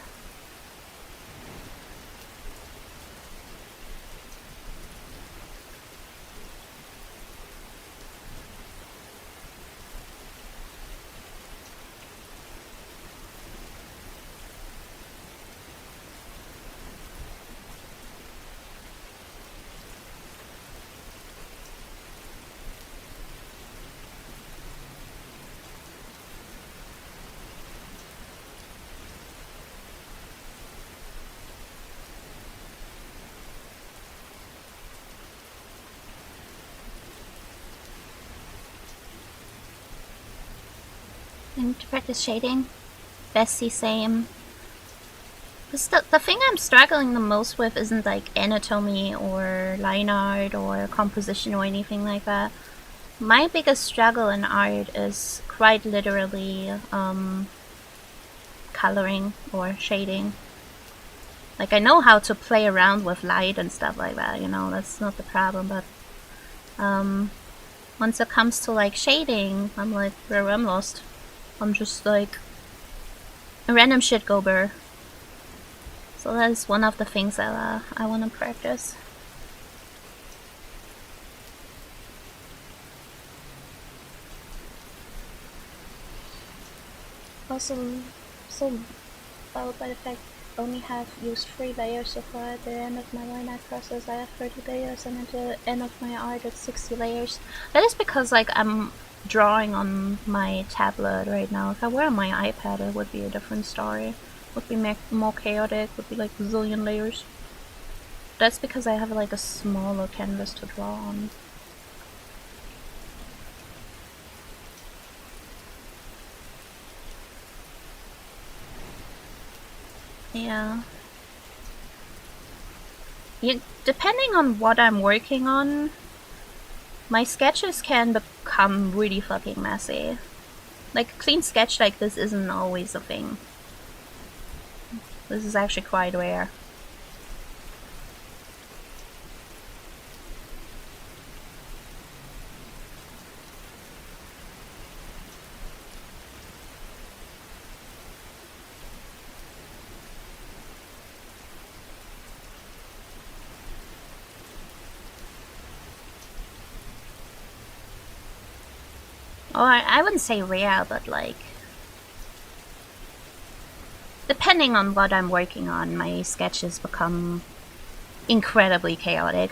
And to practice shading. Bessie, same. Because the thing I'm struggling the most with isn't like anatomy or line art or composition or anything like that. My biggest struggle in art is quite literally coloring or shading. Like, I know how to play around with light and stuff like that, that's not the problem, but once it comes to like shading, I'm like, bro, I'm lost. I'm just like a random shit gober. So that's one of the things that I want to practice. Also, so bowed by the fact I only have used 3 layers so far. At the end of my line art process I have 30 layers, and at the end of my art it's 60 layers. That is because like I'm drawing on my tablet right now. If I were on my iPad it would be a different story. Would be more chaotic, would be like a zillion layers. That's because I have like a smaller canvas to draw on. Yeah. Depending on what I'm working on, my sketches can become really fucking messy. Like, a clean sketch like this isn't always a thing. This is actually quite rare. Or I wouldn't say rare, but like, depending on what I'm working on, my sketches become incredibly chaotic.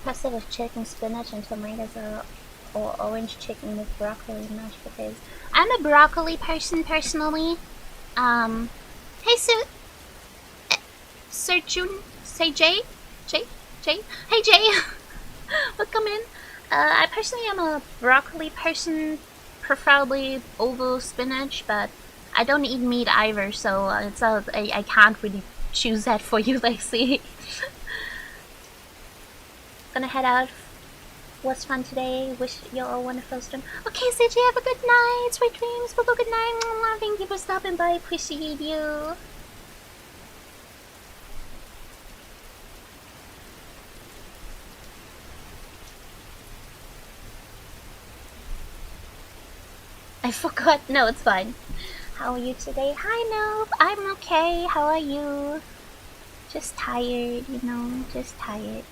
Pasta with chicken, spinach, and tomatoes, or orange chicken with broccoli and mashed potatoes. I'm a broccoli person personally. Hey Sir June, say Jay, Jay, Jay. Hey Jay, welcome in. I personally am a broccoli person, preferably over spinach, but I don't eat meat either, so I can't really choose that for you, Lexi. Gonna head out. Was fun today. Wish you all a wonderful stream. Okay, CJ, have a good night. Sweet dreams. Bye. Good night. Thank you for stopping by. Appreciate you. I forgot. No, it's fine. How are you today? Hi, Nope. I'm okay. How are you? Just tired, you know. Just tired.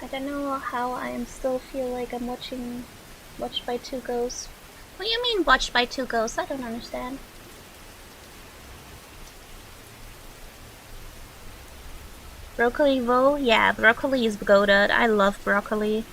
I don't know how I still feel like I'm Watched by Two Ghosts. What do you mean Watched by Two Ghosts? I don't understand. Broccoli roll? Yeah, broccoli is goated. I love broccoli.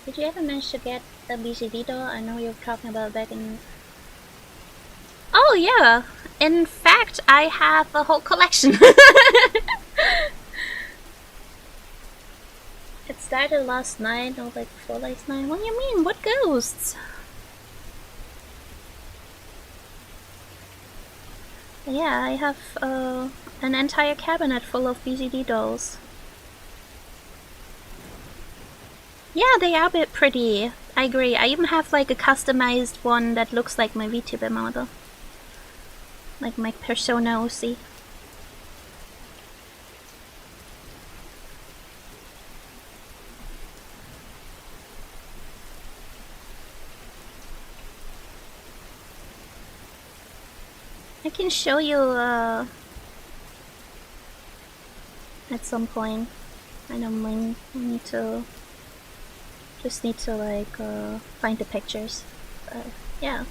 Did you ever manage to get the BCD doll? I know you were talking about back in... Oh yeah! In fact, I have a whole collection. It started last night, or like before last night. What do you mean? What ghosts? Yeah, I have an entire cabinet full of BCD dolls. Yeah, they are a bit pretty. I agree. I even have like a customized one that looks like my vtuber model. Like my Persona OC. I can show you at some point. I don't mind. I need to just need to like find the pictures. Yeah.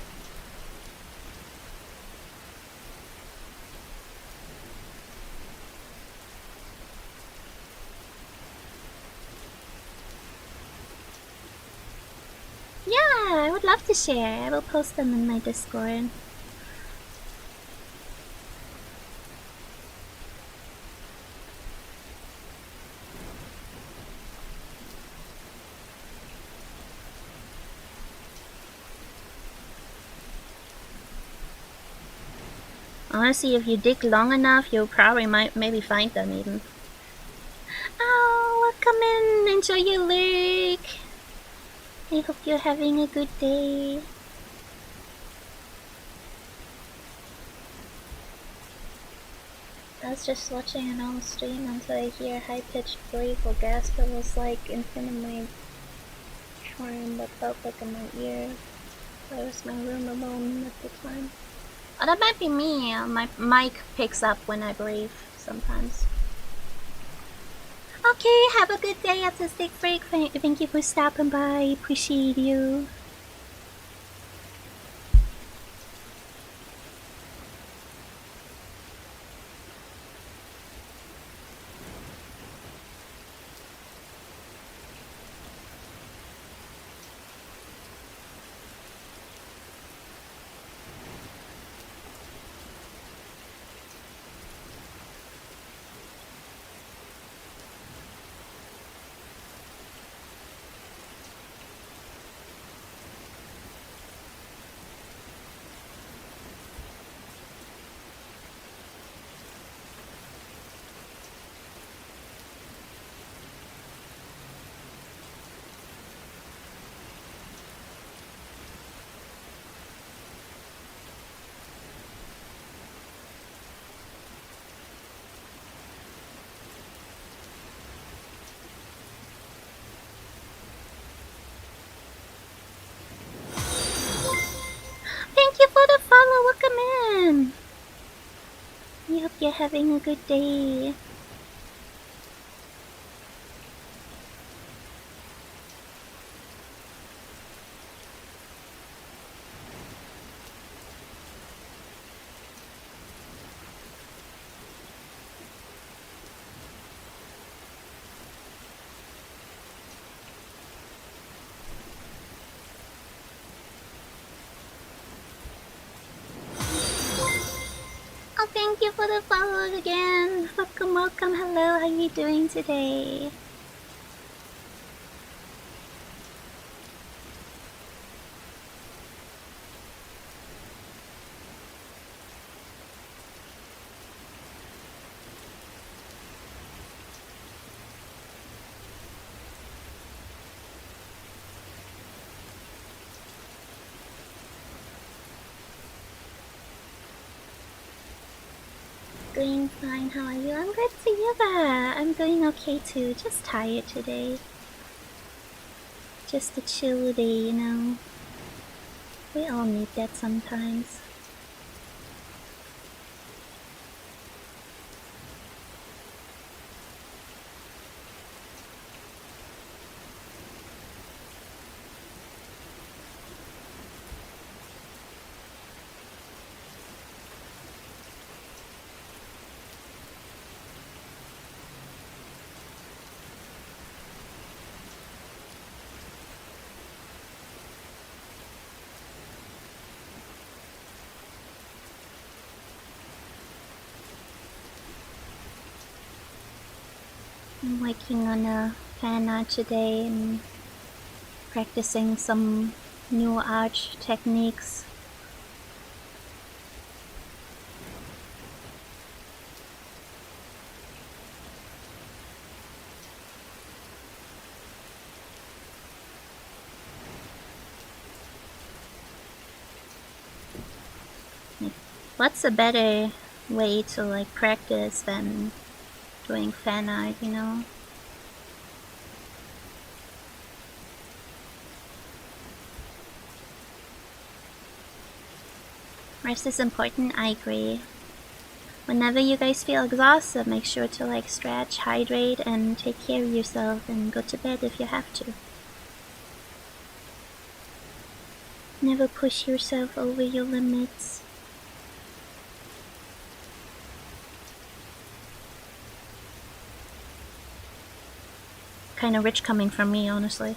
Yeah, I would love to share. I will post them in my Discord. Honestly, if you dig long enough, you'll probably maybe find them even. Oh, welcome in. Enjoy your lurk. I hope you're having a good day. I was just watching an old stream until I hear a high-pitched breathe or gasp that was like in front of my charm but felt like in my ear. I was my room alone at the time. Oh, that might be me. My mic picks up when I breathe sometimes. Okay, have a good day, Autistic Freak. Thank you for stopping by. Appreciate you. Thank you for the follow. Welcome in. I hope you're having a good day. Oh, thank you for the follow again. Welcome, welcome. Hello, how are you doing today? Doing fine, how are you? I'm glad to hear that. I'm doing okay too. Just tired today. Just a chill day, you know. We all need that sometimes. I'm working on a fan art today and practicing some new art techniques. What's a better way to like practice than doing fan art, you know? Rest is important, I agree. Whenever you guys feel exhausted, make sure to like stretch, hydrate, and take care of yourself and go to bed if you have to. Never push yourself over your limits. Kinda rich coming from me, honestly.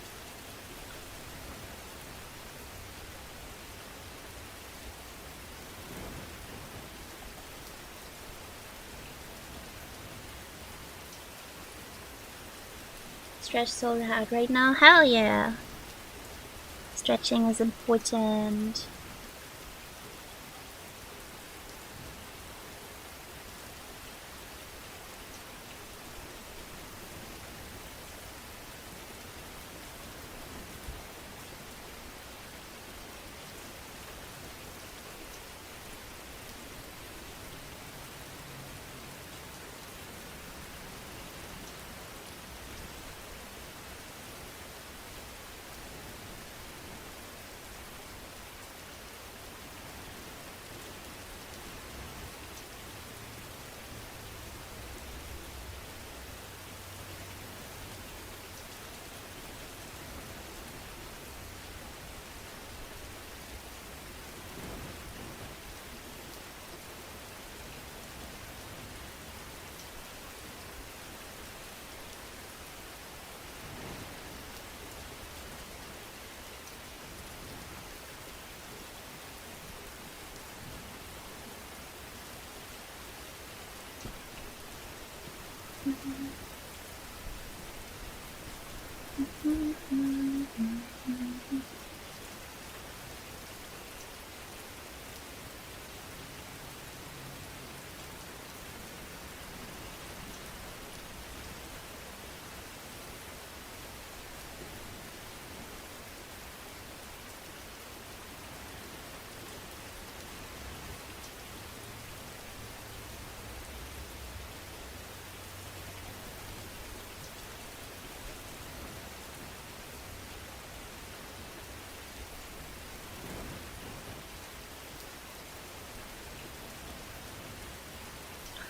Stretch so hard right now? Hell yeah! Stretching is important.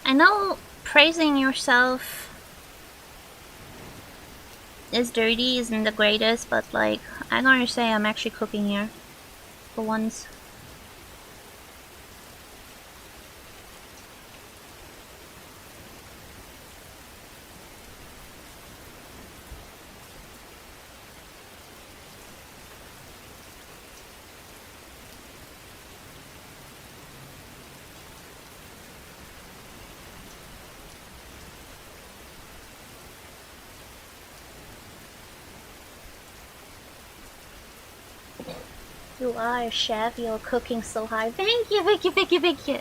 I know praising yourself is dirty, isn't the greatest, but like, I gotta say I'm actually cooking here. For once. You are a chef, you're cooking so hard. Thank you, thank you, thank you, thank you.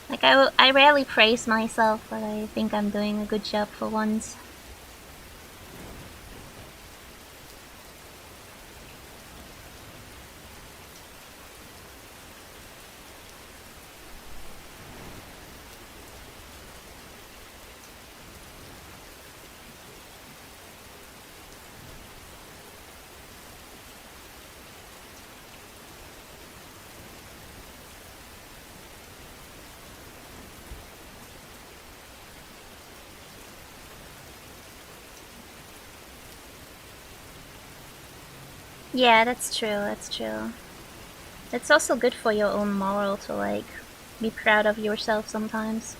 Like, I rarely praise myself, but I think I'm doing a good job for once. Yeah, that's true, that's true. It's also good for your own moral to, like, be proud of yourself sometimes.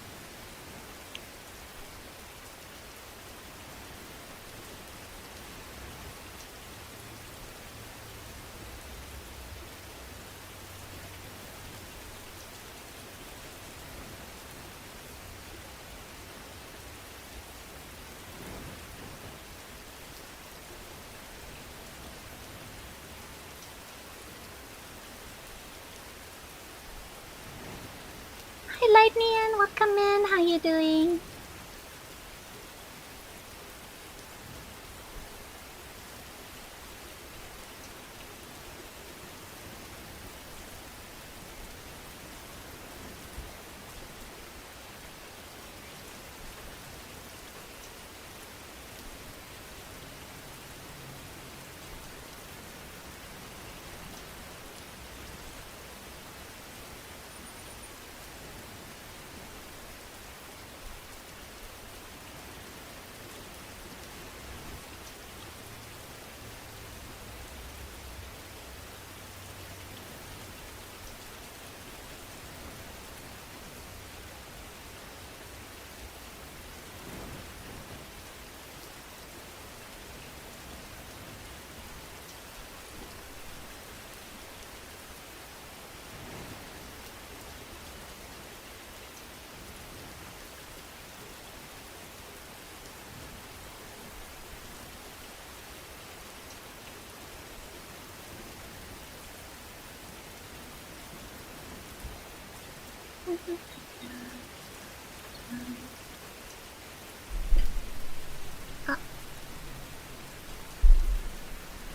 Hi, Lightning, welcome in, how you doing?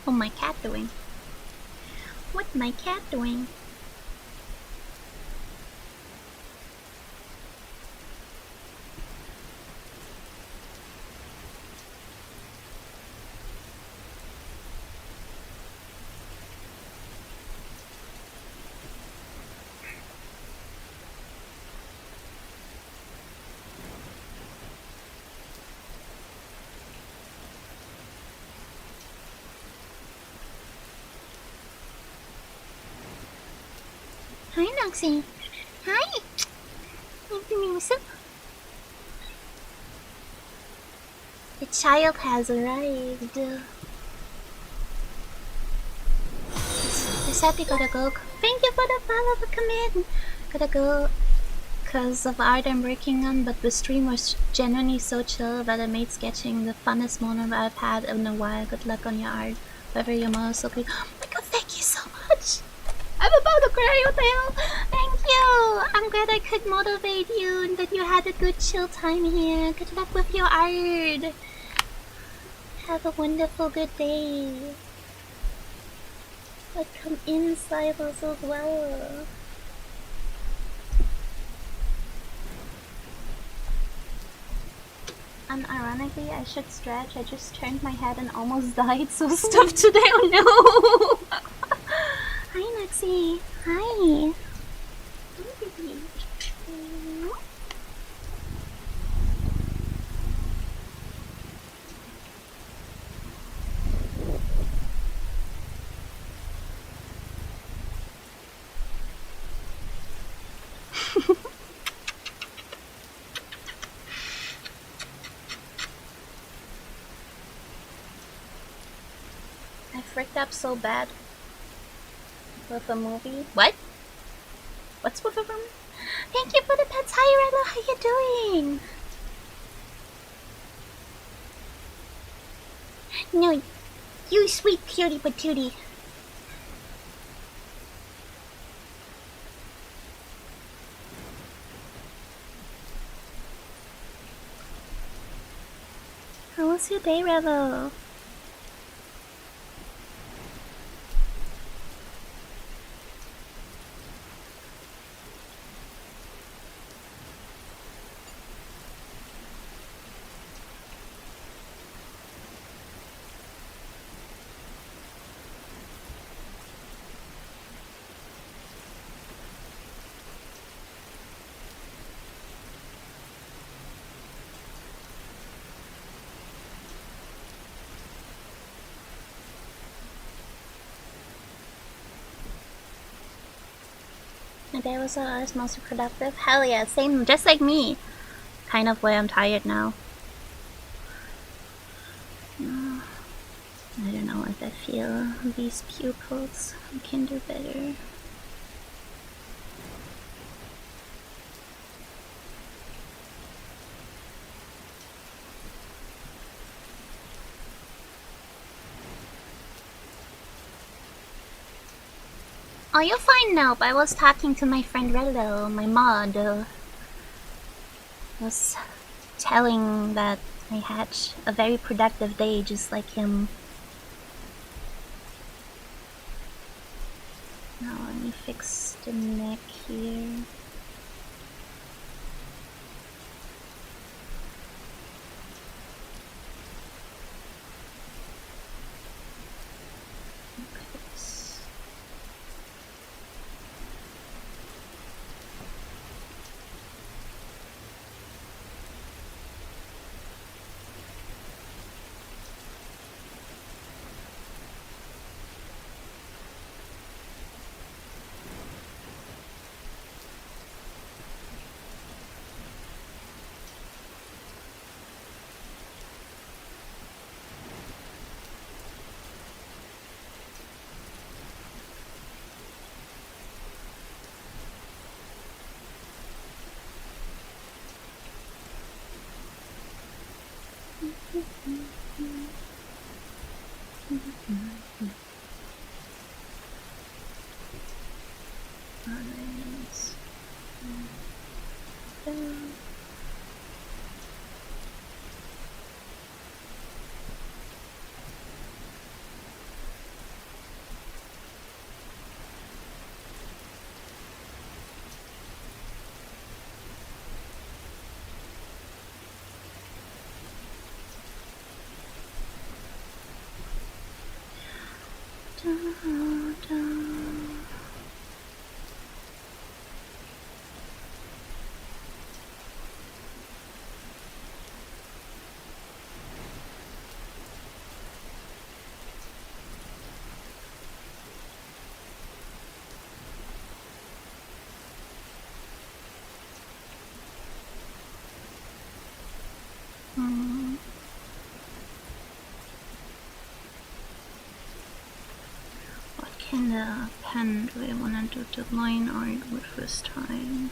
Oh, my cat doing? What my cat doing? Hi, Noxie. Hi. The child has arrived. This happy gotta go. Thank you for the follow, for come in. Gotta go because of art I'm working on, but the stream was genuinely so chill that it made sketching the funnest moment I've had in a while. Good luck on your art. Whatever your mom is so good. Oh my god, thank you so much! I'm about to cry, what the hell? Thank you! I'm glad I could motivate you and that you had a good chill time here. Good luck with your art. Have a wonderful good day. But come inside us as well. Unironically, I should stretch. I just turned my head and almost died, so stuff today. Oh no! Hi, Noxie. Hi. I freaked up so bad with a movie. What? What's with a room? Thank you for the pets. Hi, Rella. How you doing? No, you sweet cutie patootie. How was your day, Revo? My day was mostly productive. Hell yeah, same, just like me. Kind of way I'm tired now. I don't know if I feel these pupils. I can do better. Oh, you're fine now, but I was talking to my friend Rello, my mod. Was telling that I had a very productive day just like him. Now let me fix the neck here. What kind of pen do I want to do the line art with this time?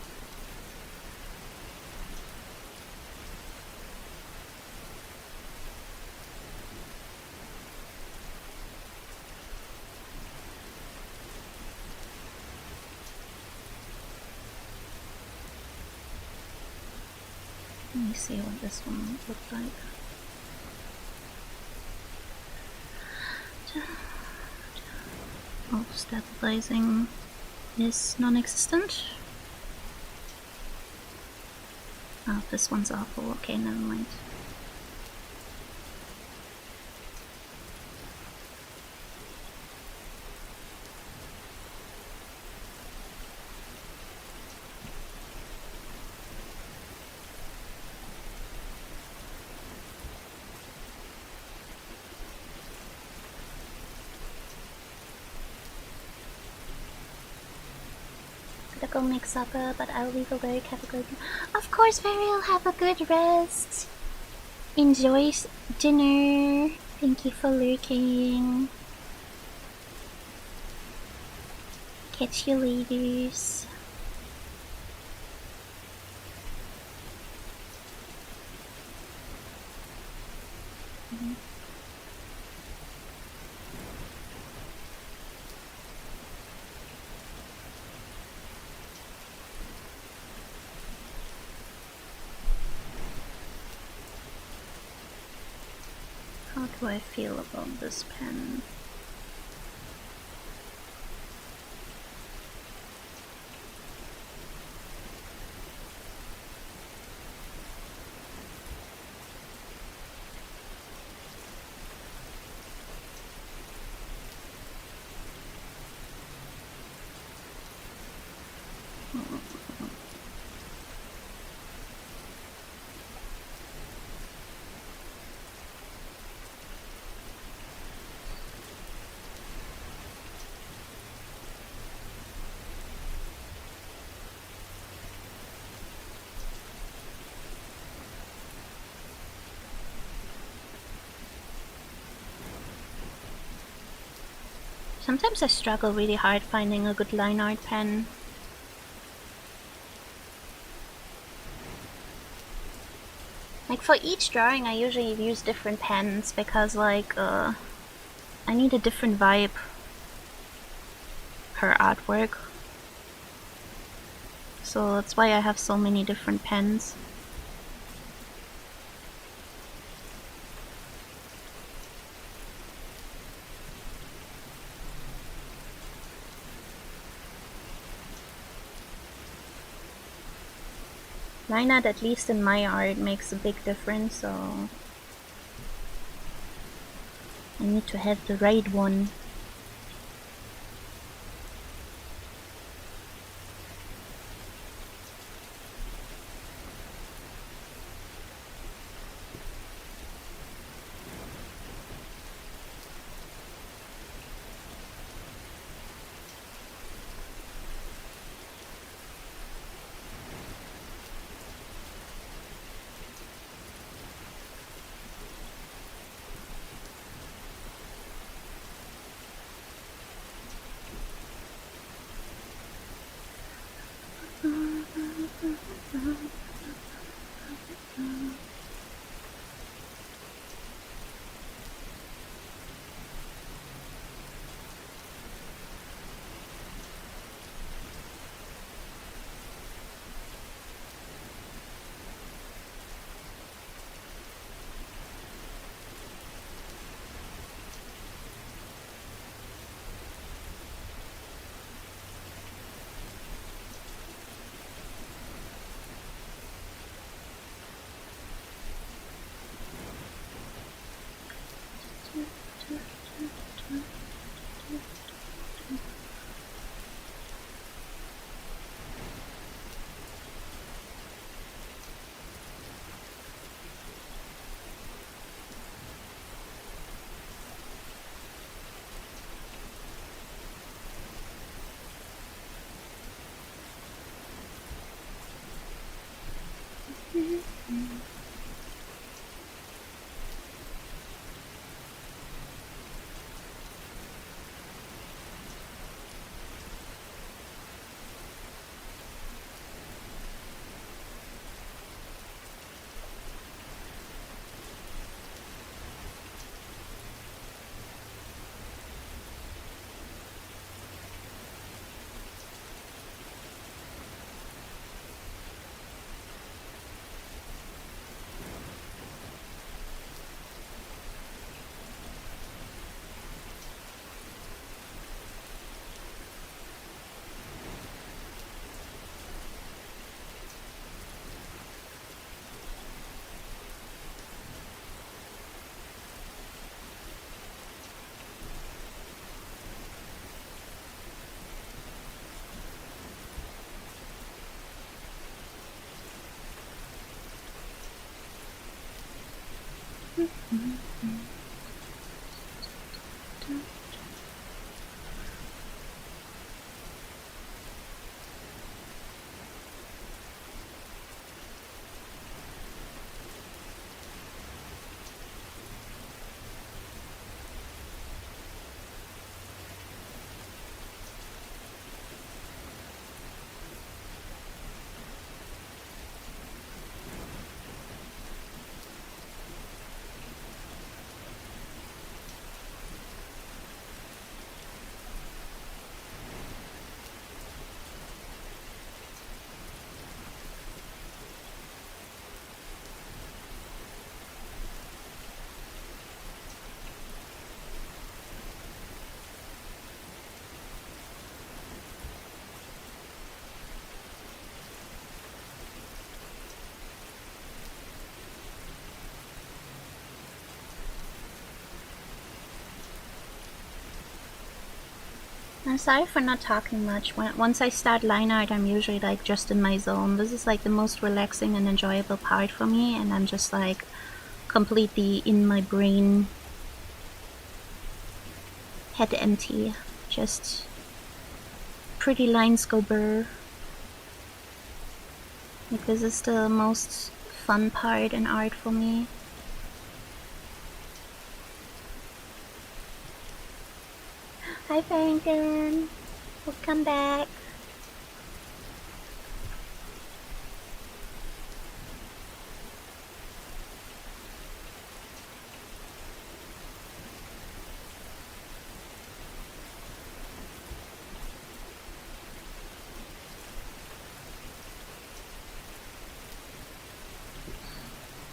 Let me see what this one looked like. Oh, stabilizing is non-existent. Oh, this one's awful. Okay, never mind. Gotta go make supper, but I'll leave a work. Have a good. Of course, Varial. Have a good rest. Enjoy dinner. Thank you for lurking. Catch you later. How do I feel about this pen? Sometimes I struggle really hard finding a good line art pen. Like for each drawing I usually use different pens because like I need a different vibe per artwork. So that's why I have so many different pens. Line art, at least in my art, makes a big difference, so I need to have the right one. I'm sorry for not talking much. Once I start line art, I'm usually like just in my zone. This is like the most relaxing and enjoyable part for me, and I'm just like completely in my brain, head empty, just pretty lines go burr. Like this is the most fun part in art for me. Hi Farrington, welcome back.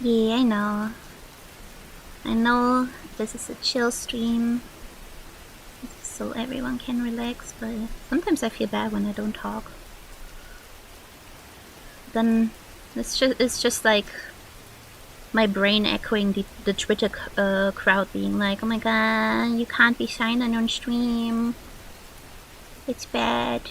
Yeah, I know. I know this is a chill stream, so everyone can relax, but sometimes I feel bad when I don't talk. Then it's just like my brain echoing the Twitter crowd being like, oh my god, you can't be silent on stream. It's bad.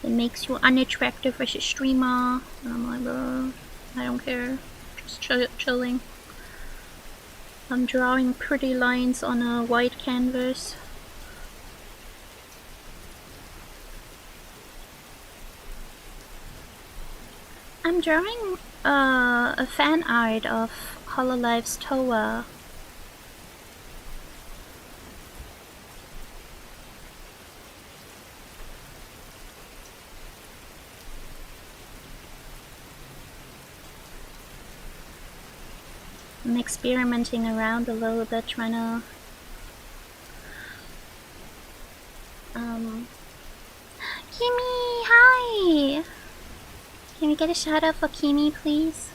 It makes you unattractive as a streamer. And I'm like, I don't care. Just chilling. I'm drawing pretty lines on a white canvas. I'm drawing a fan art of Hololife's Toa. I'm experimenting around a little bit, trying to Kimi, hi! Can we get a shout out for Kimi, please?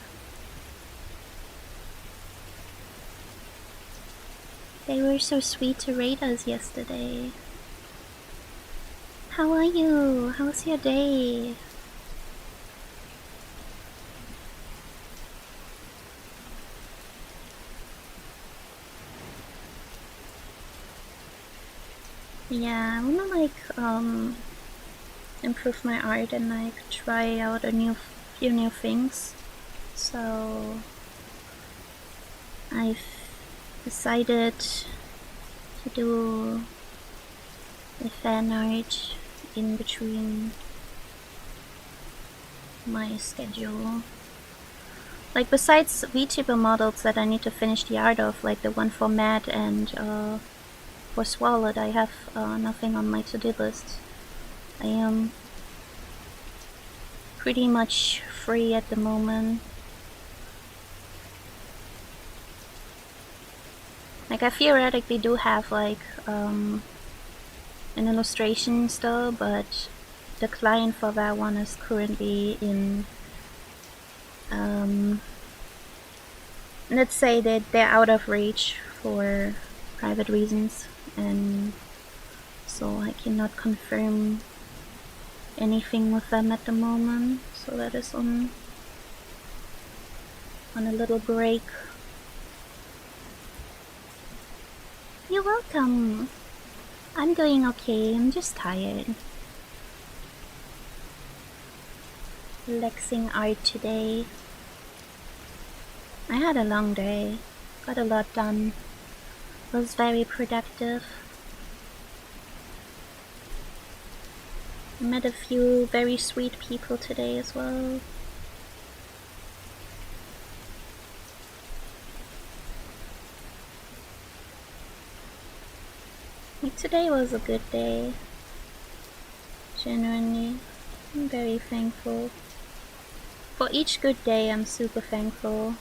They were so sweet to rate us yesterday. How are you? How's your day? Yeah, I wanna like improve my art and like try out few new things. So I've decided to do the fan art in between my schedule. Like besides VTuber models that I need to finish the art of, like the one for Matt and for Swallowed, I have nothing on my to-do list. I am pretty much free at the moment. Like I theoretically do have like an illustration still, but the client for that one is currently in let's say that they're out of reach for private reasons, and so I cannot confirm anything with them at the moment. So that is on a little break. You're welcome. I'm doing okay. I'm just tired. Relaxing art today. I had a long day. Got a lot done. Was very productive. I met a few very sweet people today as well. Like today was a good day. Genuinely, I'm very thankful. For each good day, I'm super thankful.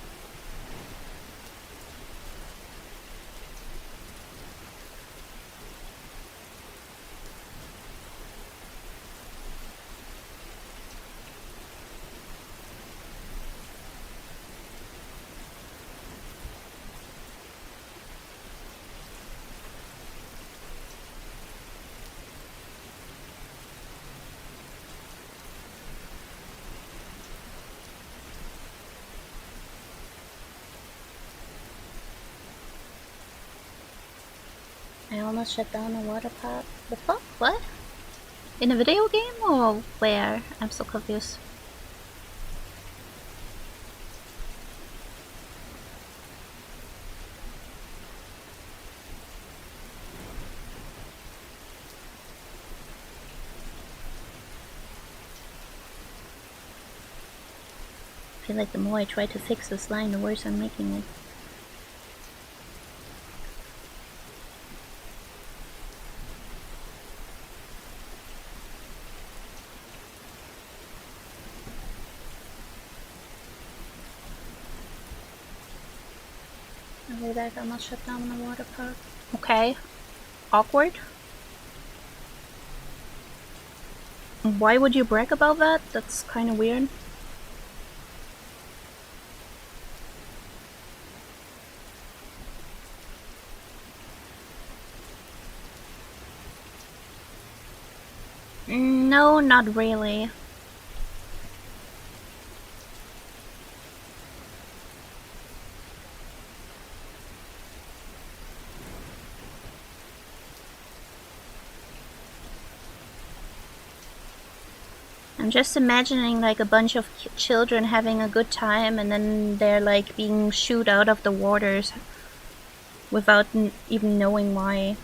I almost shut down a water park. The fuck? What? In a video game or where? I'm so confused. I feel like the more I try to fix this line, the worse I'm making it. I'll be back, almost shut down the water park. Okay. Awkward? Why would you brag about that? That's kinda weird. No, not really. I'm just imagining like a bunch of children having a good time and then they're like being shooed out of the waters without even knowing why.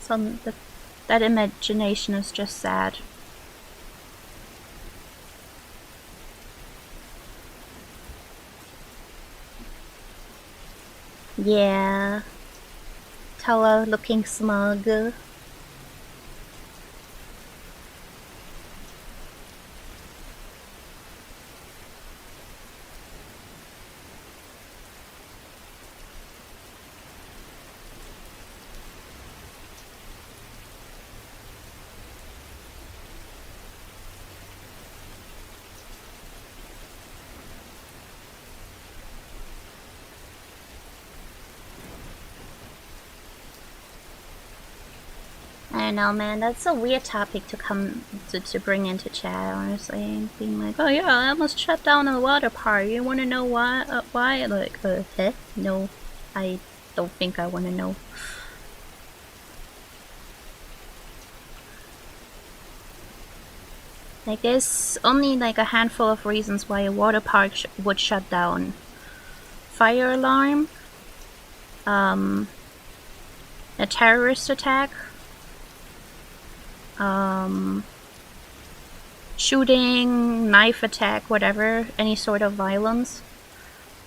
That imagination is just sad. Yeah. Tower looking smug. I don't know, man. That's a weird topic to bring into chat. Honestly, being like, "Oh yeah, I almost shut down a water park. You want to know why? Why?" Like, no, I don't think I want to know. Like, there's only like a handful of reasons why a water park would shut down. Fire alarm, a terrorist attack, shooting, knife attack, whatever, any sort of violence.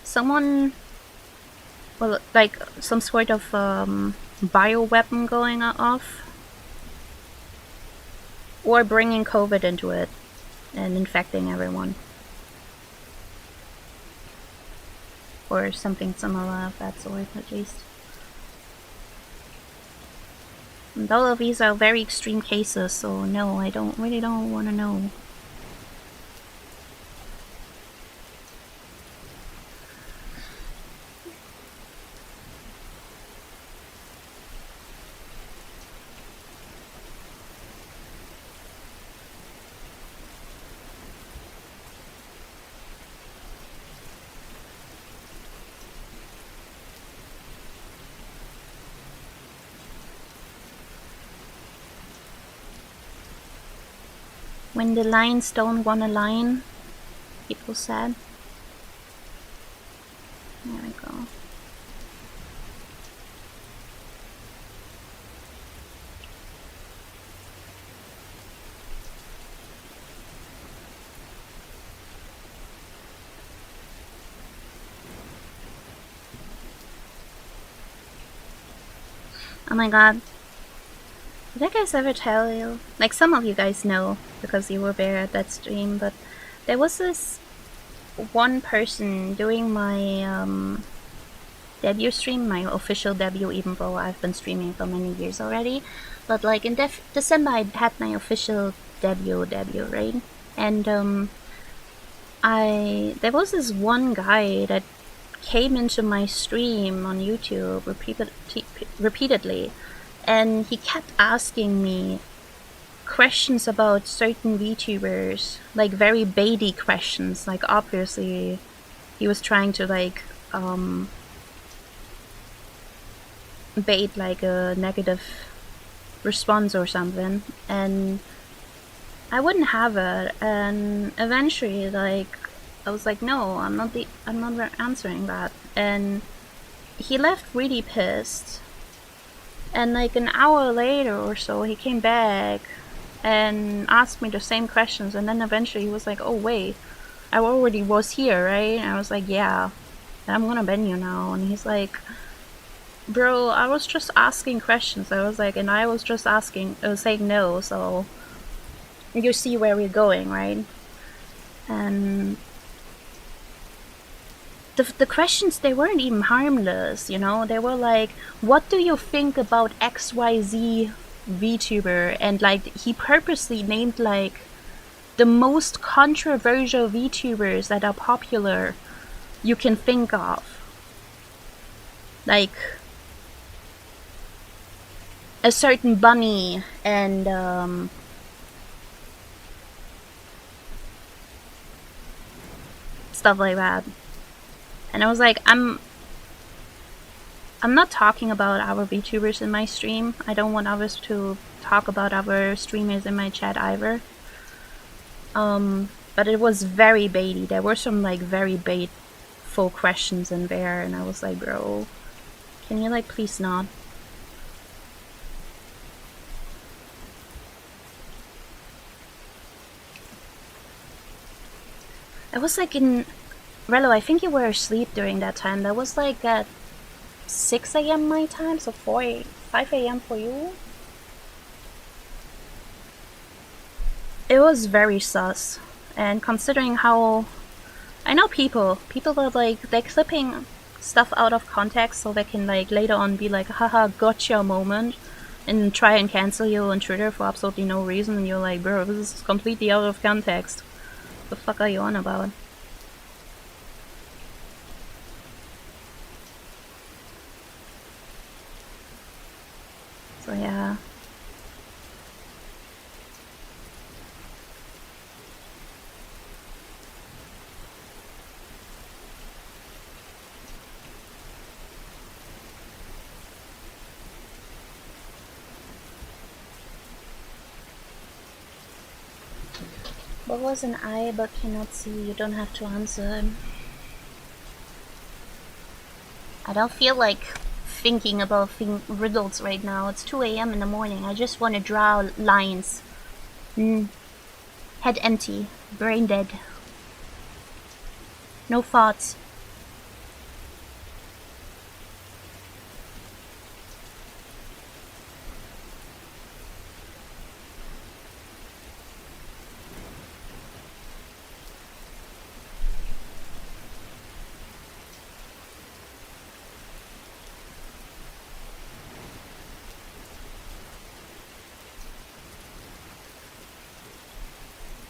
Someone, well, like some sort of bioweapon going off, or bringing COVID into it and infecting everyone, or something similar of that sort, at least. And all of these are very extreme cases, so no, I really don't want to know. When the lines don't want to line, people said. There we go. Oh my god. Did I guys ever tell you? Like, some of you guys know because you were there at that stream, but there was this one person doing my debut stream, my official debut, even though I've been streaming for many years already. But like in December, I had my official debut, right? And there was this one guy that came into my stream on YouTube repeatedly, and he kept asking me questions about certain VTubers, like very baity questions. Like obviously, he was trying to like bait like a negative response or something, and I wouldn't have it. And eventually, like, I was like, no, I'm not answering that. And he left really pissed. And like an hour later or so, he came back and asked me the same questions. And then eventually he was like, oh wait, I already was here, right? And I was like, yeah, and I'm gonna ban you now. And he's like, bro, I was just asking questions. I was like, and I was just saying no, so you see where we're going, right? And the questions, they weren't even harmless, you know? They were like, what do you think about XYZ VTuber? And like, he purposely named like the most controversial VTubers that are popular you can think of. Like a certain bunny and stuff like that. And I was like, I'm not talking about our VTubers in my stream. I don't want others to talk about our streamers in my chat either. But it was very baity. There were some like very baitful questions in there, and I was like, bro, can you like please not? I was like in Relo, I think you were asleep during that time. That was like at 6 a.m. my time, so 5 a.m. for you. It was very sus, and considering how I know people are like, they're clipping stuff out of context so they can like later on be like, haha, gotcha moment, and try and cancel you on Twitter for absolutely no reason, and you're like, bro, this is completely out of context. What the fuck are you on about? So yeah. What was an I but cannot see? You don't have to answer. I don't feel like thinking about riddles right now. It's 2 a.m. in the morning. I just want to draw lines. Head empty. Brain dead. No thoughts.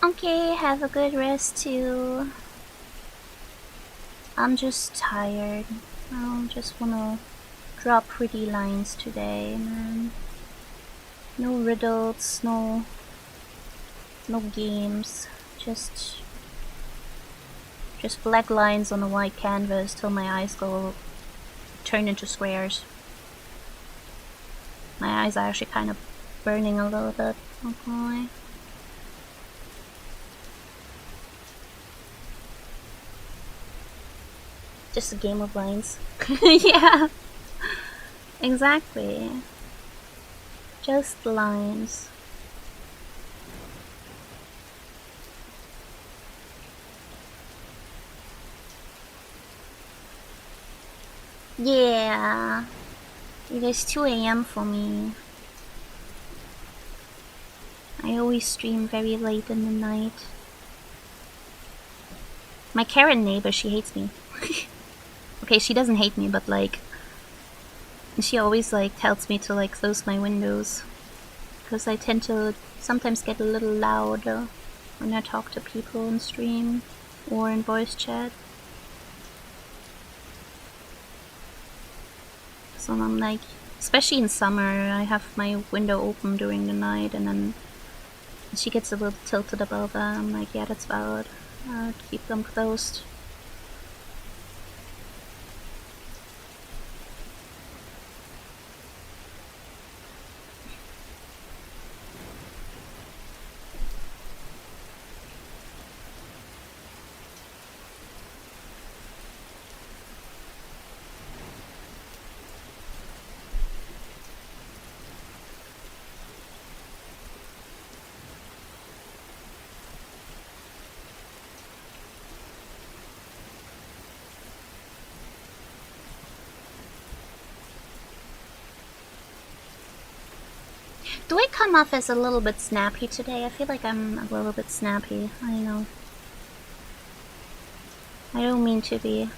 Okay, have a good rest too. I'm just tired. I just wanna draw pretty lines today, man. No riddles, no games. Just black lines on a white canvas till my eyes turn into squares. My eyes are actually kind of burning a little bit. Okay. just a game of lines. Yeah, exactly. Just lines. Yeah, it is 2 a.m. for me. I always stream very late in the night. My Karen neighbor, she hates me. Okay, she doesn't hate me, but like, she always like tells me to like close my windows. Because I tend to sometimes get a little louder when I talk to people on stream or in voice chat. So I'm like, especially in summer, I have my window open during the night, and then she gets a little tilted about that. I'm like, yeah, that's valid. I'd keep them closed. Do I come off as a little bit snappy today? I feel like I'm a little bit snappy. I know. I don't mean to be.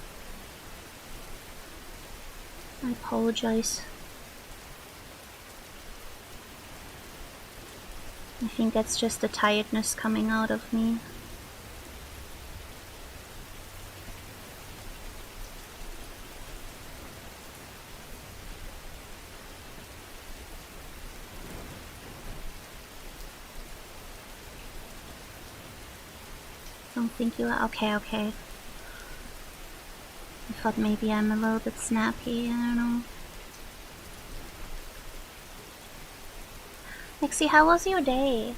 I apologize. I think that's just the tiredness coming out of me. Don't think you are. Okay, okay. I thought maybe I'm a little bit snappy. I don't know. Lexi, how was your day?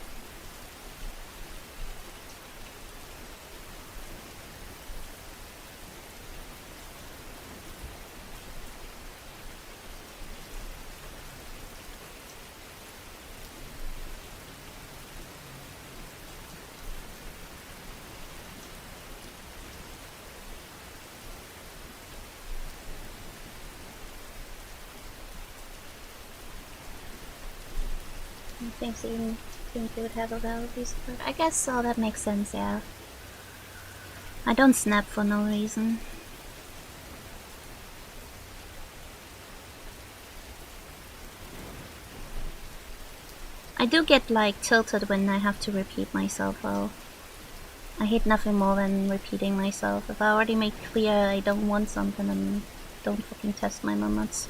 Thanks, you didn't think you would have a valid reason for it. I guess so, that makes sense, yeah. I don't snap for no reason. I do get like tilted when I have to repeat myself though. I hate nothing more than repeating myself. If I already make clear I don't want something, then don't fucking test my limits.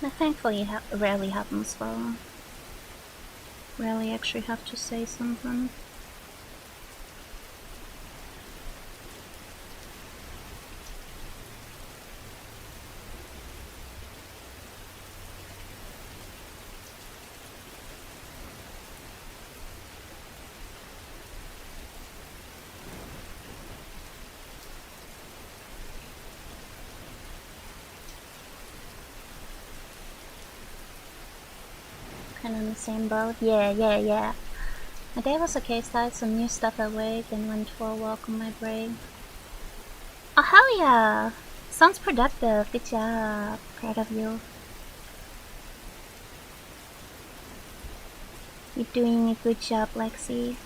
That thankfully rarely happens though. Rarely actually have to say something. Kind of in the same boat. Yeah. My day was okay, started some new stuff at work and went for a walk on my break. Oh, hell yeah! Sounds productive. Good job. Proud of you. You're doing a good job, Lexi.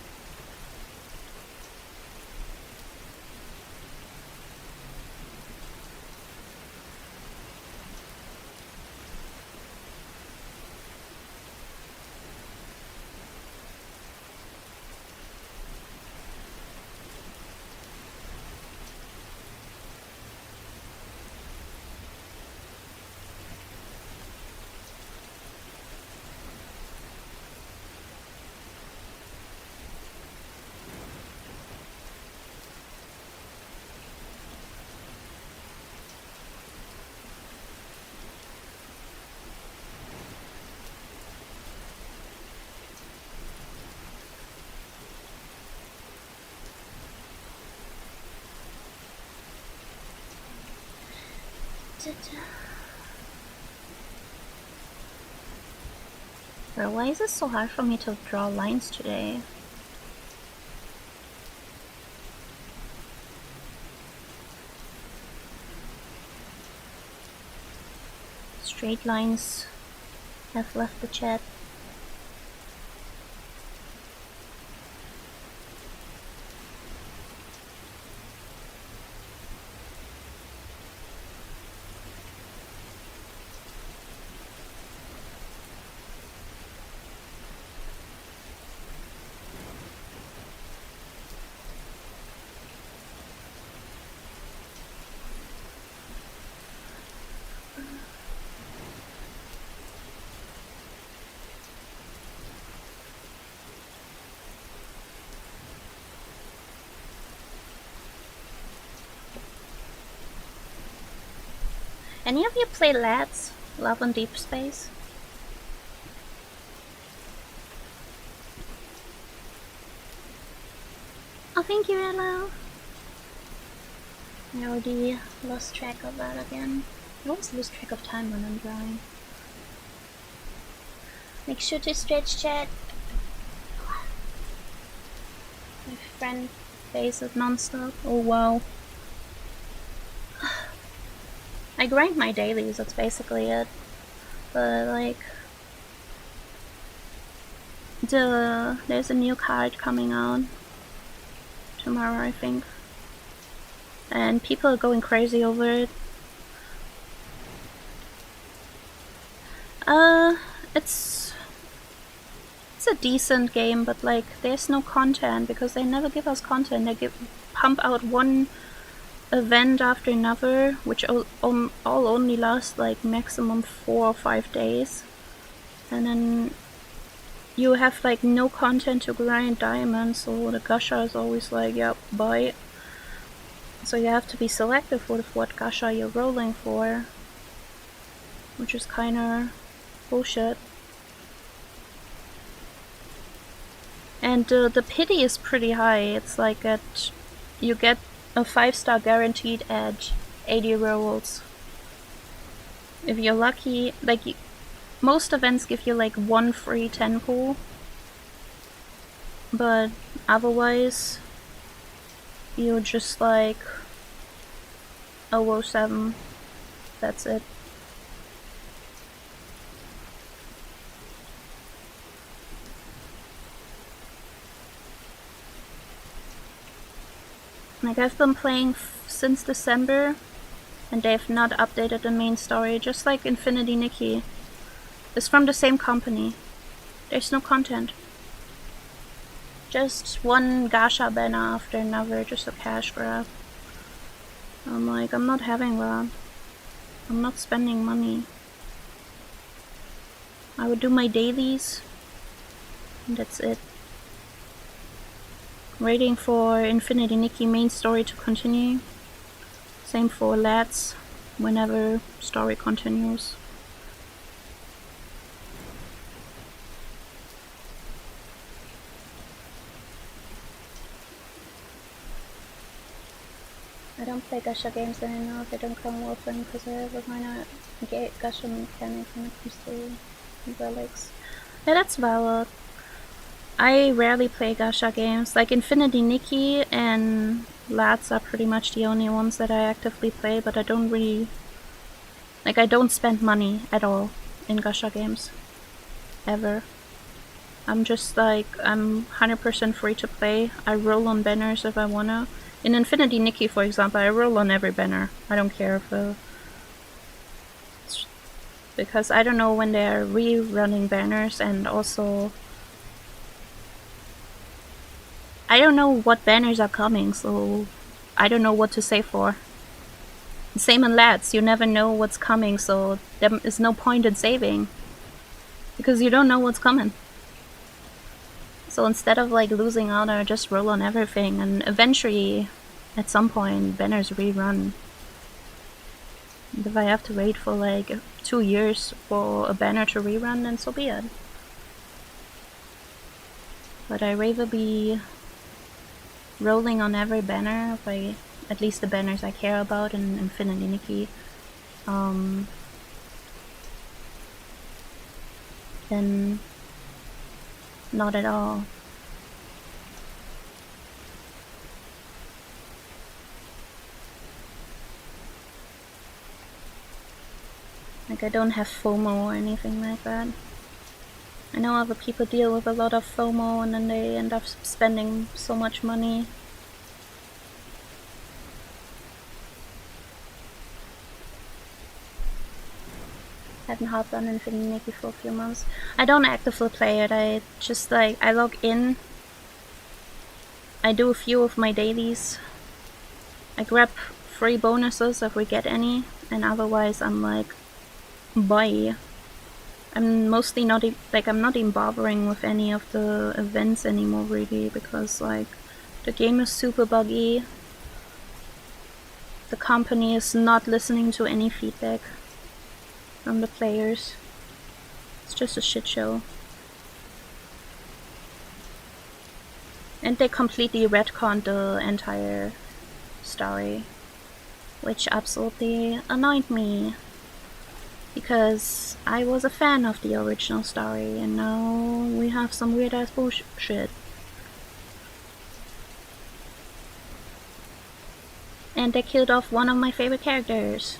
Bro, why is it so hard for me to draw lines today? Straight lines have left the chat. Any of you play LADs? Love on Deep Space? Oh, thank you, hello. I already lost track of that again. I always lose track of time when I'm drawing. Make sure to stretch, chat. My friend plays it non-stop. Oh wow. I grind my dailies, that's basically it. But like, there's a new card coming out tomorrow, I think, and people are going crazy over it. It's a decent game, but like, there's no content because they never give us content. They pump out one event after another, which all only last like maximum 4 or 5 days, and then you have like no content to grind diamonds, so the gacha is always like, yep, buy. So you have to be selective with what gacha you're rolling for, which is kinda bullshit. And the pity is pretty high. It's like you get a 5-star guaranteed at 80 rolls. If you're lucky, like most events give you like 1 free 10 pool, but otherwise you just like 007. That's it. Like, I've been playing since December, and they've not updated the main story, just like Infinity Nikki. It's from the same company. There's no content. Just one gacha banner after another, just a cash grab. I'm like, I'm not having that. I'm not spending money. I would do my dailies, and that's it. Waiting for Infinity Nikki main story to continue. Same for LADs, whenever story continues. I don't play gacha games anymore if they don't come with them, because I have a minor gacha mechanic when it comes to relics. Yeah, that's valid. I rarely play gacha games. Like Infinity Nikki and LADs are pretty much the only ones that I actively play, but I don't really... Like, I don't spend money at all in gacha games. Ever. I'm just like, I'm 100% free to play. I roll on banners if I wanna. In Infinity Nikki, for example, I roll on every banner. I don't care if... because I don't know when they're rerunning banners, and also... I don't know what banners are coming, so I don't know what to say for. Same in LADs, you never know what's coming, so there is no point in saving. Because you don't know what's coming. So instead of like losing out, I just roll on everything, and eventually, at some point, banners rerun. And if I have to wait for like 2 years for a banner to rerun, then so be it. But I'd rather be rolling on every banner, at least the banners I care about in Infinity Nikki, then not at all. Like, I don't have FOMO or anything like that. I know other people deal with a lot of FOMO and then they end up spending so much money. Haven't hopped on anything maybe for a few months. I don't actively play it, I just like, I log in, I do a few of my dailies, I grab free bonuses if we get any, and otherwise I'm like, bye. I'm mostly not I'm not even bothering with any of the events anymore really, because like the game is super buggy. The company is not listening to any feedback from the players. It's just a shit show. And they completely retconned the entire story, which absolutely annoyed me. Because I was a fan of the original story, and now we have some weird ass bullshit. And they killed off one of my favorite characters.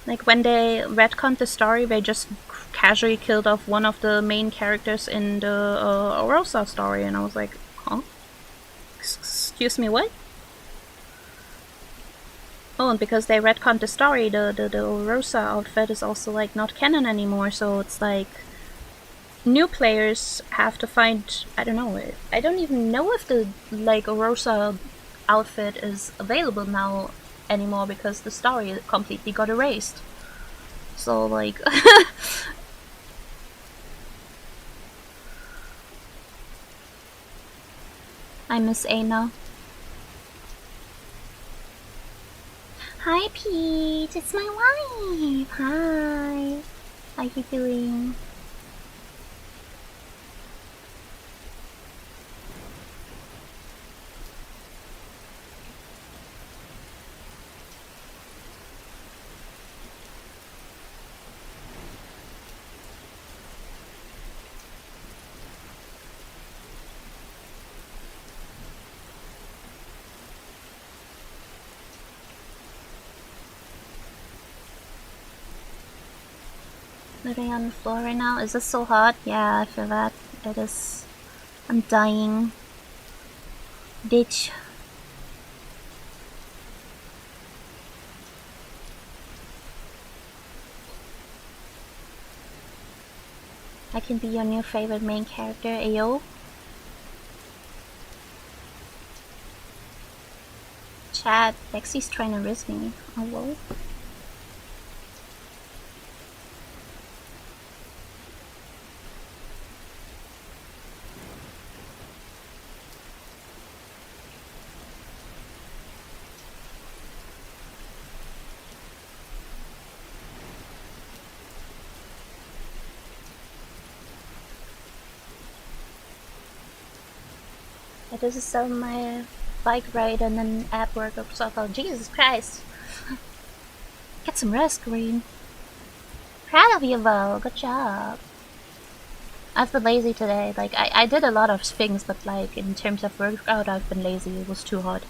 Like, when they retconned the story, they just casually killed off one of the main characters in the Orosa story, and I was like, huh? Excuse me, what? Oh, and because they retconned the story, the Orosa outfit is also like not canon anymore, so it's like new players have to find, I don't know, I don't even know if the like Orosa outfit is available now anymore because the story completely got erased. So like I miss Aina. Hi Pete, it's my wife. Hi. How you doing? Living on the floor right now. Is this so hot? Yeah, I feel that. It is. I'm dying. Bitch. I can be your new favorite main character, Ayo. Chat, Lexi's trying to risk me. Oh, whoa. This is my bike ride and then app work or something. Jesus Christ. Get some rest, Green. Proud of you, Vo. Good job. I've been lazy today. Like, I did a lot of things, but like, in terms of workout, I've been lazy. It was too hot.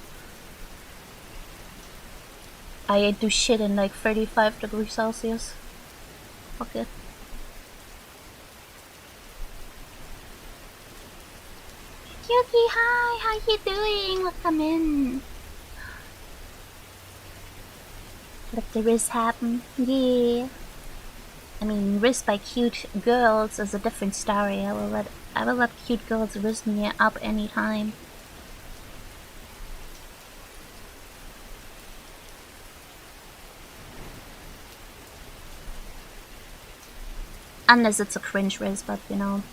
I do shit in like 35 degrees Celsius. Okay. Yuki, hi! How you doing? Welcome in. Let the riz happen. Yeah. I mean, riz by cute girls is a different story. I will let cute girls riz me up anytime. Unless it's a cringe riz, but you know.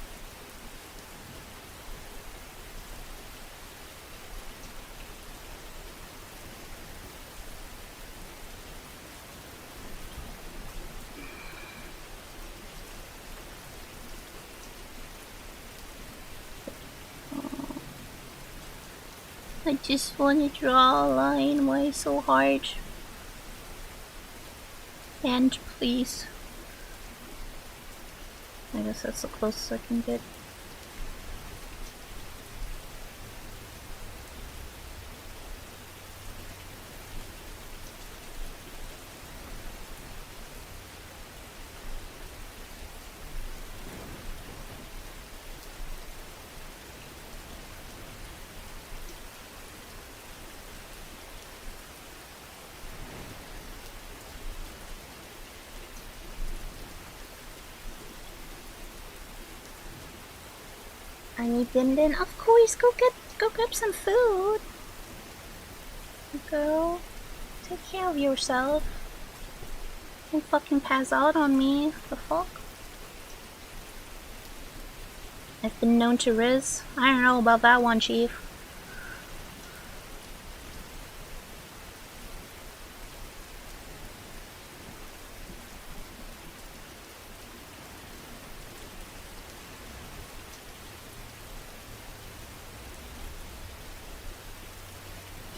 I just want to draw a line. Why so hard? And please. I guess that's the closest I can get. I need Din Din. Of course, go grab some food. Girl, take care of yourself. Don't fucking pass out on me. The fuck? I've been known to Riz. I don't know about that one, Chief.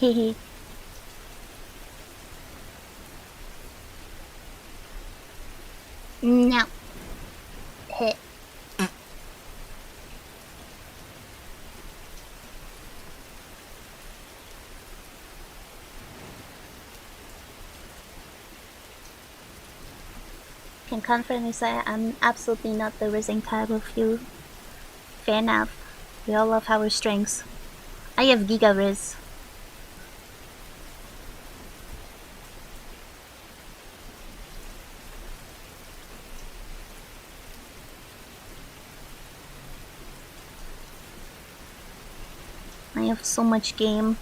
Hehe. No. Hit. Can confidently say I'm absolutely not the rizzing type of you. Fair enough. We all love our strengths. I have Giga Riz. I have so much game.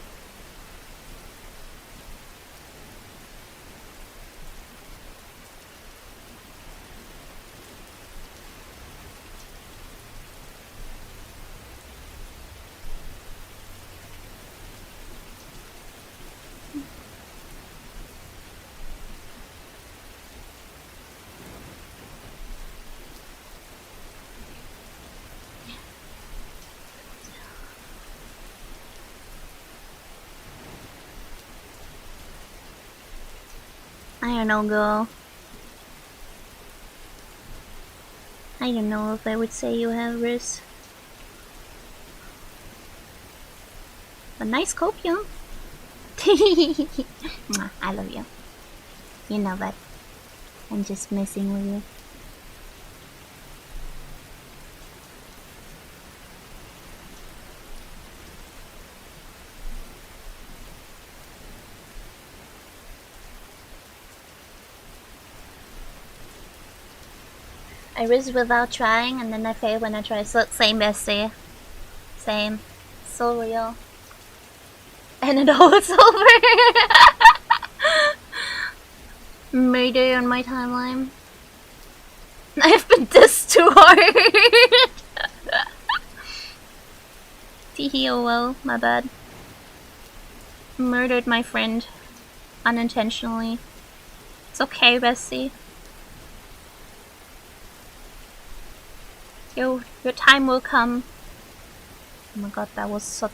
I don't know, girl. I don't know if I would say you have Riz. A nice copium. I love you. You know that. I'm just messing with you. I riz without trying and then I fail when I try. So same, bestie. Same. So real. And it all is over. Mayday on my timeline. I've been dissed too hard. Teehee, oh well, my bad. Murdered my friend. Unintentionally. It's okay, bestie. Your time will come. Oh my god, that was so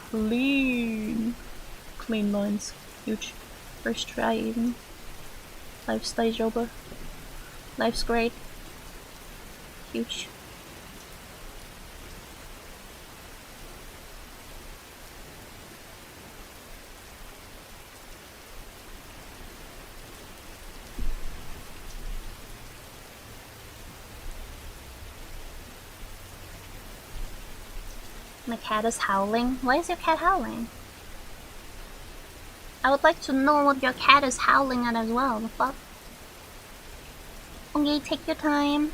clean. Clean lines. Huge. First try even. Life's stage over. Life's great. Huge. My cat is howling. Why is your cat howling? I would like to know what your cat is howling at as well. The fuck? Okay, take your time.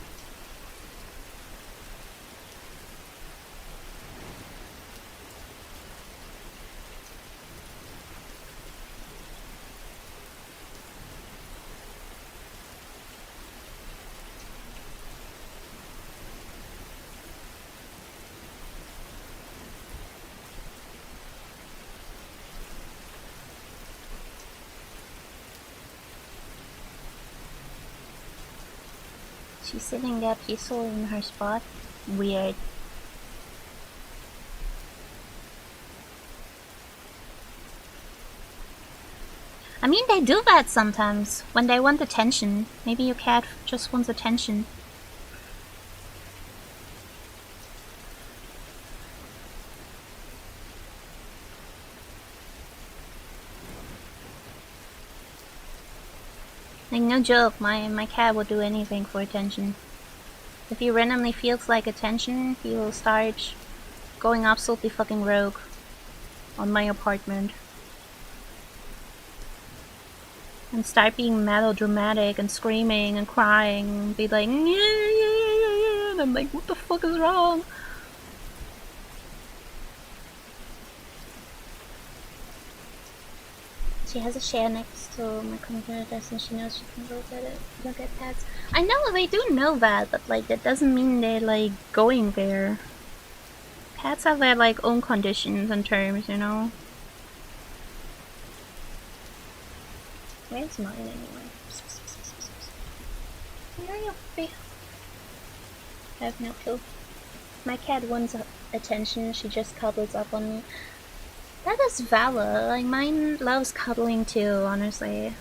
She's sitting there peacefully in her spot. Weird. I mean, they do that sometimes when they want attention. Maybe your cat just wants attention. Like, no joke, my cat will do anything for attention. If he randomly feels like attention, he will start going absolutely fucking rogue on my apartment. And start being melodramatic and screaming and crying and be like, yeah, yeah, yeah, yeah, yeah. And I'm like, what the fuck is wrong? She has a chair next to my computer desk and she knows she can look at pets. I know they do know that, but like that doesn't mean they're like going there. Pets have their like own conditions and terms, you know? Where's mine anyway? Where are you? I have no clue. My cat wants attention, she just cuddles up on me. That is valid. Like, mine loves cuddling too, honestly.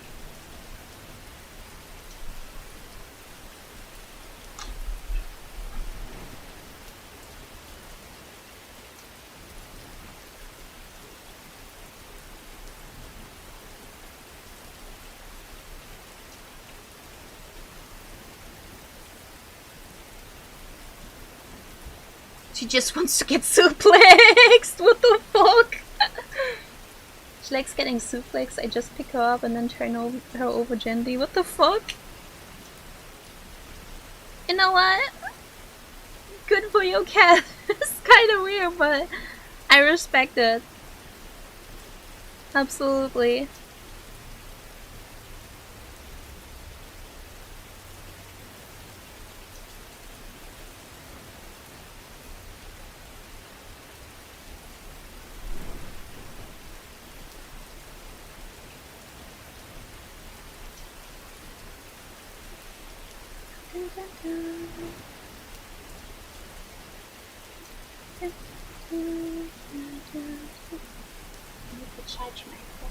She just wants to get suplexed! What the fuck? She likes getting suplexed. I just pick her up and then turn her over gently. What the fuck? You know what? Good for your cat. It's kinda weird, but I respect it. Absolutely. Charge my phone.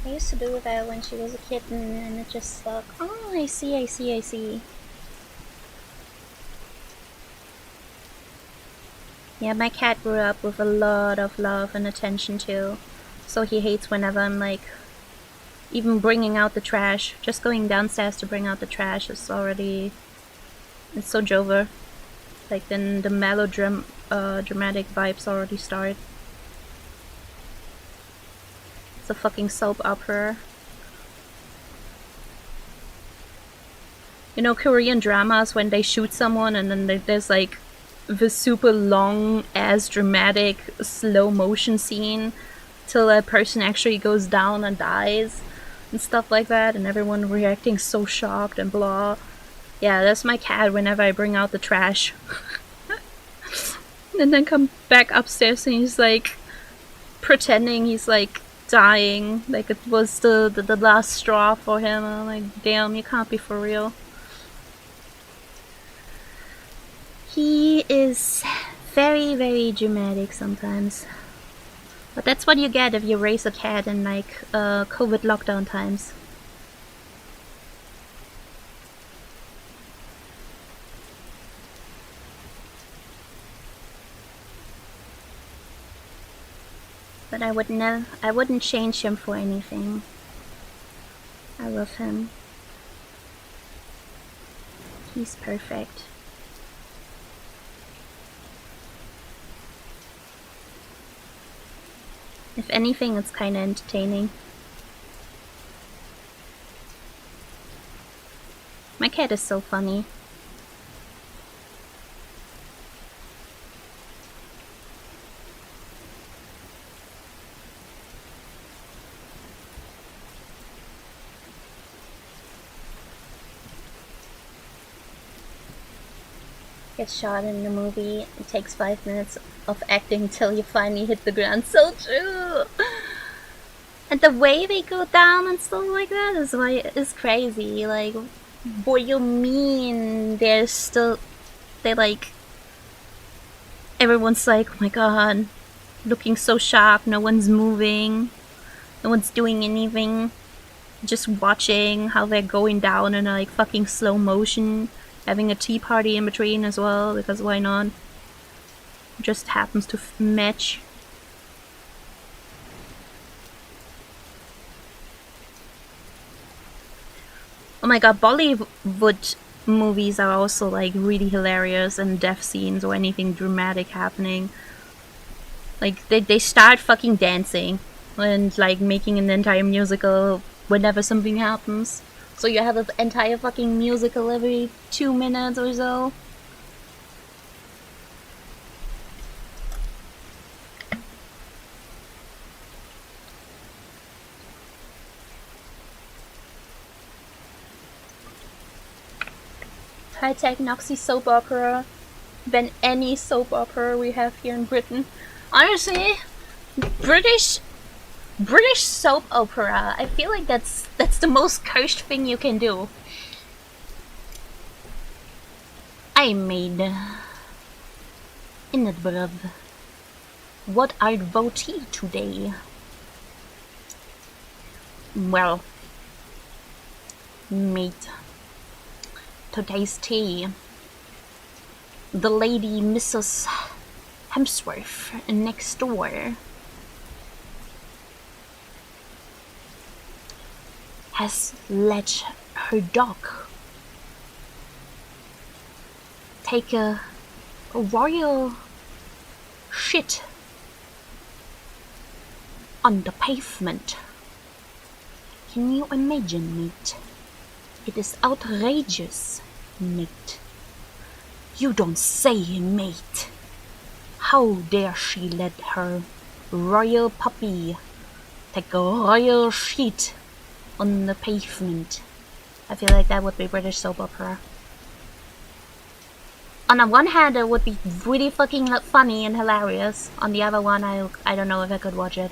I used to do that when she was a kitten and it just stuck. Oh, I see, I see, I see. Yeah, my cat grew up with a lot of love and attention too. So he hates whenever I'm like, even bringing out the trash. Just going downstairs to bring out the trash is already... It's so Jover. Like, then the dramatic vibes already start. It's a fucking soap opera. You know Korean dramas when they shoot someone and then there's like the super long ass dramatic slow motion scene till that person actually goes down and dies and stuff like that and everyone reacting so shocked and blah. Yeah, that's my cat whenever I bring out the trash. And then come back upstairs and he's like pretending he's like dying, like it was the last straw for him. I'm like, damn, you can't be for real. He is very, very dramatic sometimes. But that's what you get if you raise a cat in like COVID lockdown times. But I wouldn't change him for anything. I love him. He's perfect. If anything, it's kinda entertaining. My cat is so funny. Gets shot in the movie, it takes 5 minutes of acting till you finally hit the ground. So true! And the way they go down and stuff like that is crazy. Like, what you mean they're like, everyone's like, oh my god, looking so sharp, no one's moving, no one's doing anything, just watching how they're going down in like fucking slow motion, having a tea party in between as well, because why not? Just happens to match. Oh my god, Bollywood movies are also like really hilarious, and death scenes or anything dramatic happening. Like they start fucking dancing and like making an entire musical whenever something happens. So you have an entire fucking musical every 2 minutes or so. High-tech Noxy soap opera than any soap opera we have here in Britain. Honestly, British soap opera, I feel like that's the most cursed thing you can do. I made in it bread. What art votee today? Well, mate, today's tea. The lady Mrs. Hemsworth next door has let her dog take a royal shit on the pavement. Can you imagine, mate? It is outrageous, mate. You don't say, mate. How dare she let her royal puppy take a royal shit on the pavement? I feel like that would be British soap opera. On the one hand, it would be really fucking funny and hilarious. On the other one, I don't know if I could watch it.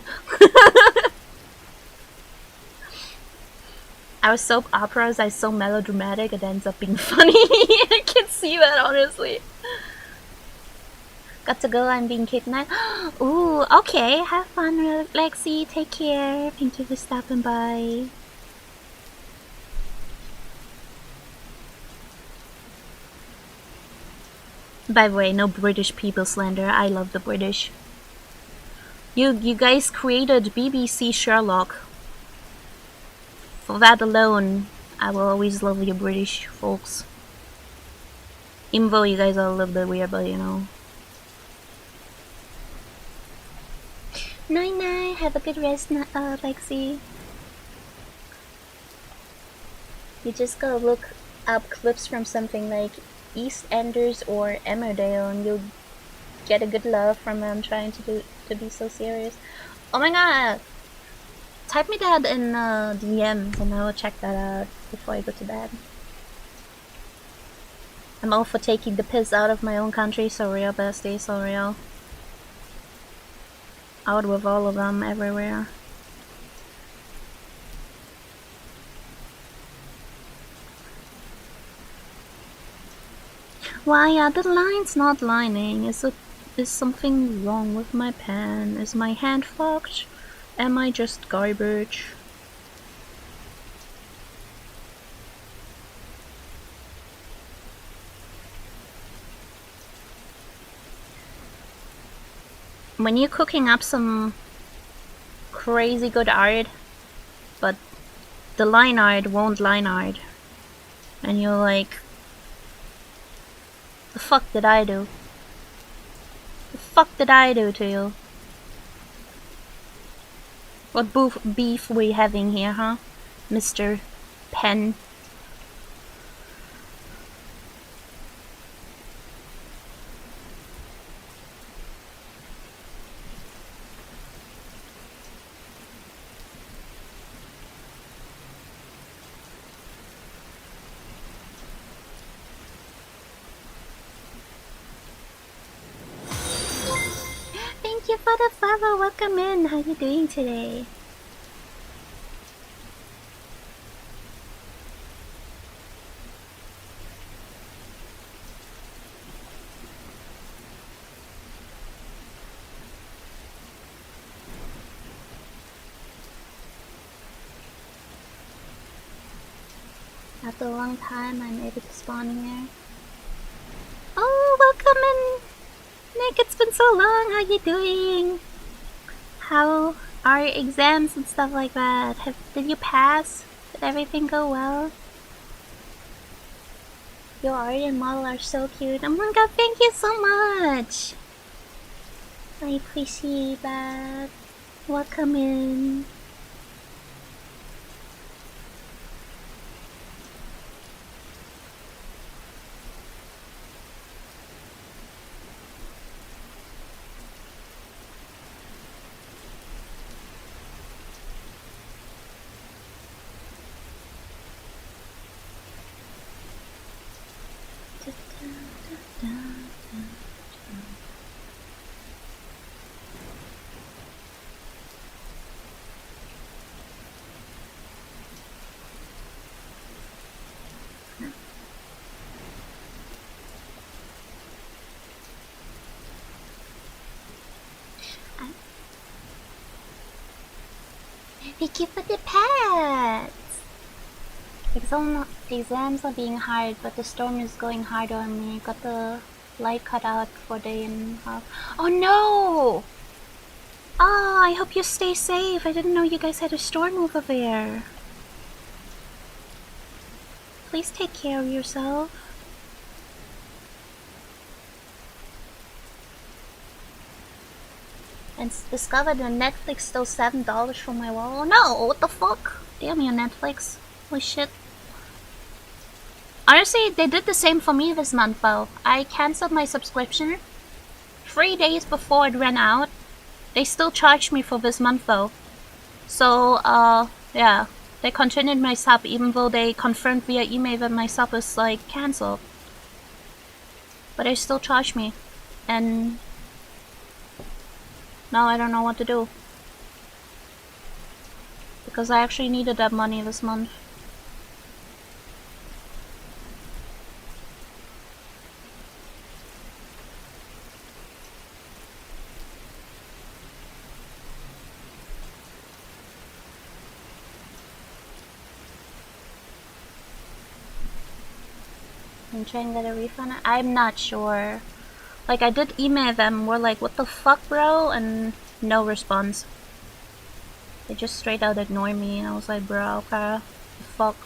Our soap operas are so melodramatic, it ends up being funny. I can see that, honestly. Got to go, I'm being kidnapped. Ooh, okay, have fun, Lexi, take care. Thank you for stopping by. By the way, no British people slander, I love the British. You guys created BBC Sherlock. For that alone, I will always love you British folks. Even though you guys are a little bit weird, but you know. Night night, have a good rest, Lexi. You just gotta look up clips from something like EastEnders or Emmerdale and you'll get a good love from them trying to be so serious. Oh my god! Type me that in DMs and I will check that out before I go to bed. I'm all for taking the piss out of my own country, so real bestie, so real. Out with all of them everywhere. Why are the lines not lining? Is something wrong with my pen? Is my hand fucked? Am I just garbage? When you're cooking up some crazy good art, but the line art won't line art, and you're like, the fuck did I do? The fuck did I do to you? What beef we having here, huh? Mr. Pen. Thank you for the follow. Welcome in. How you doing today? After a long time, I'm able to spawn here. Oh, welcome in, Nick. It's been so long. How you doing? How are your exams and stuff like that? Did you pass? Did everything go well? Your art and model are so cute. Oh my god, thank you so much. I appreciate that. Welcome in. Thank you for the pets! The exams are being hard, but the storm is going harder on me. Got the light cut out for a day and a half. Oh no! Oh, I hope you stay safe. I didn't know you guys had a storm over there. Please take care of yourself. And discovered that Netflix stole $7 from my wall. No, what the fuck? Damn you, Netflix. Holy shit. Honestly, they did the same for me this month though. I cancelled my subscription 3 days before it ran out. They still charged me for this month though. So, yeah. They continued my sub even though they confirmed via email that my sub is like cancelled. But they still charged me. And now I don't know what to do. Because I actually needed that money this month. I'm trying to get a refund. I'm not sure. Like, I did email them. We're like, what the fuck, bro? And no response. They just straight out ignored me. And I was like, bro, okay. The fuck.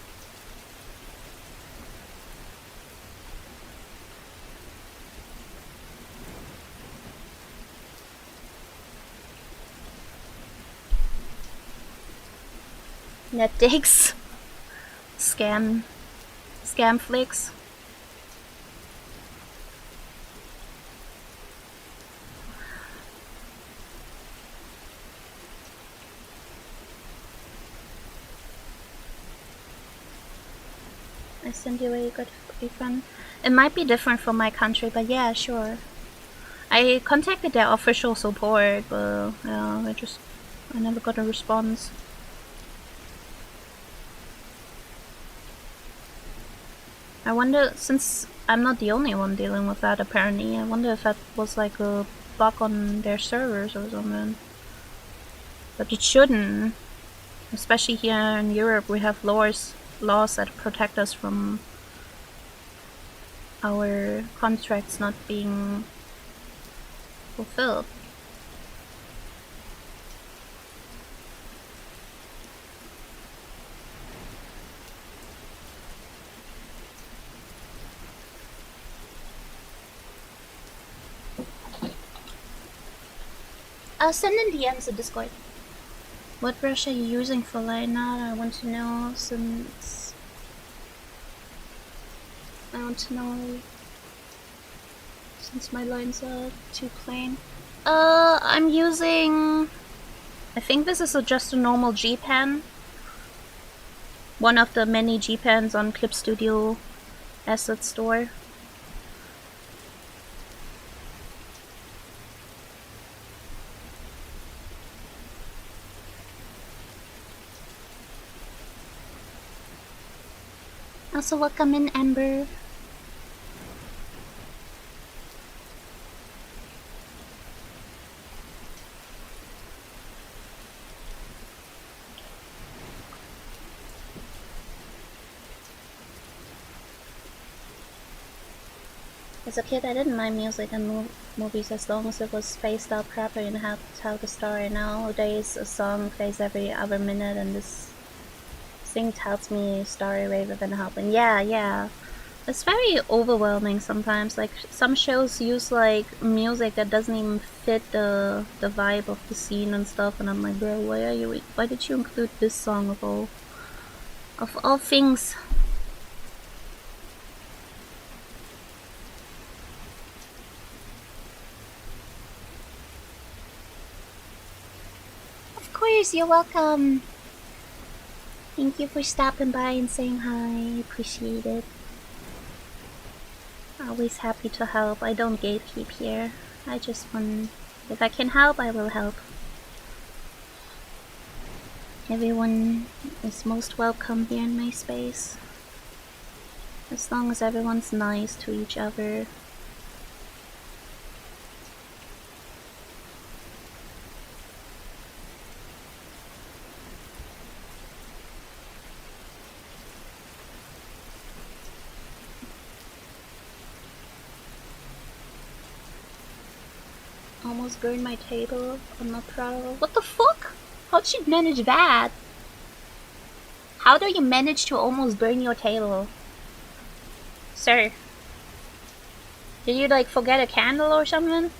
Netflix. Scam flicks. I send you a good refund. It might be different from my country, but yeah, sure. I contacted their official support, but yeah, I never got a response. I wonder, since I'm not the only one dealing with that apparently, I wonder if that was like a bug on their servers or something. But it shouldn't. Especially here in Europe, we have laws that protect us from our contracts not being fulfilled. I'll send in DMs in Discord. What brush are you using for line art? I want to know since my lines are too plain. I'm using, I think this is just a normal G pen. One of the many G pens on Clip Studio Asset Store. Also, welcome in, Amber. As a kid, I didn't mind music and movies as long as it was spaced out properly and had to tell the story. Nowadays, a song plays every other minute, and this thing tells me a story rather than helping. Yeah. It's very overwhelming sometimes. Like some shows use like music that doesn't even fit the vibe of the scene and stuff, and I'm like, bro, why did you include this song of all things? Of course, you're welcome. Thank you for stopping by and saying hi. Appreciate it. Always happy to help. I don't gatekeep here. I just want... If I can help, I will help. Everyone is most welcome here in my space. As long as everyone's nice to each other. Almost burned my table. I'm not proud of it. What the fuck? How'd you manage that? How do you manage to almost burn your table? Sir. Did you like forget a candle or something?